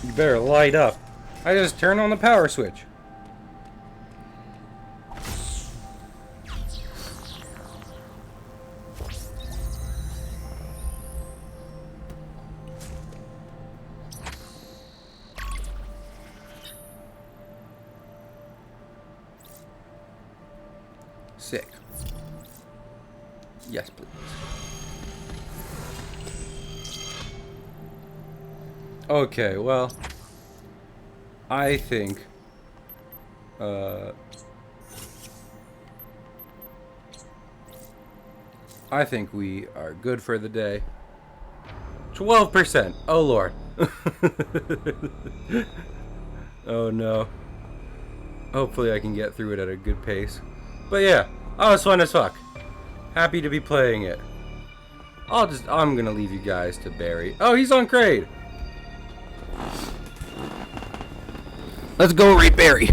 Speaker 1: You better light up. I just turned on the power switch. Sick. Yes, please. Okay, well, I think we are good for the day. 12%. Oh Lord. Oh no. Hopefully I can get through it at a good pace. But yeah, oh, it's fun as fuck. Happy to be playing it. I'm gonna leave you guys to Barry. Oh, he's on Kraid. Let's go raid Barry.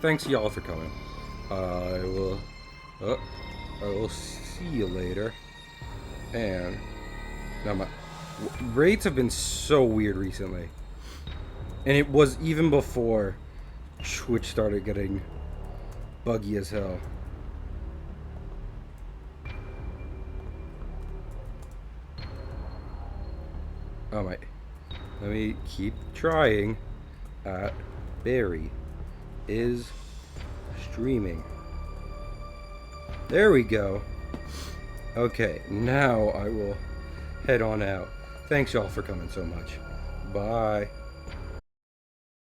Speaker 1: Thanks y'all for coming. I will. I will see you later. And now my rates have been so weird recently, and it was even before Twitch started getting buggy as hell. Oh my. Let me keep trying. Barry is streaming. There we go. Okay, now I will head on out. Thanks y'all for coming so much. Bye.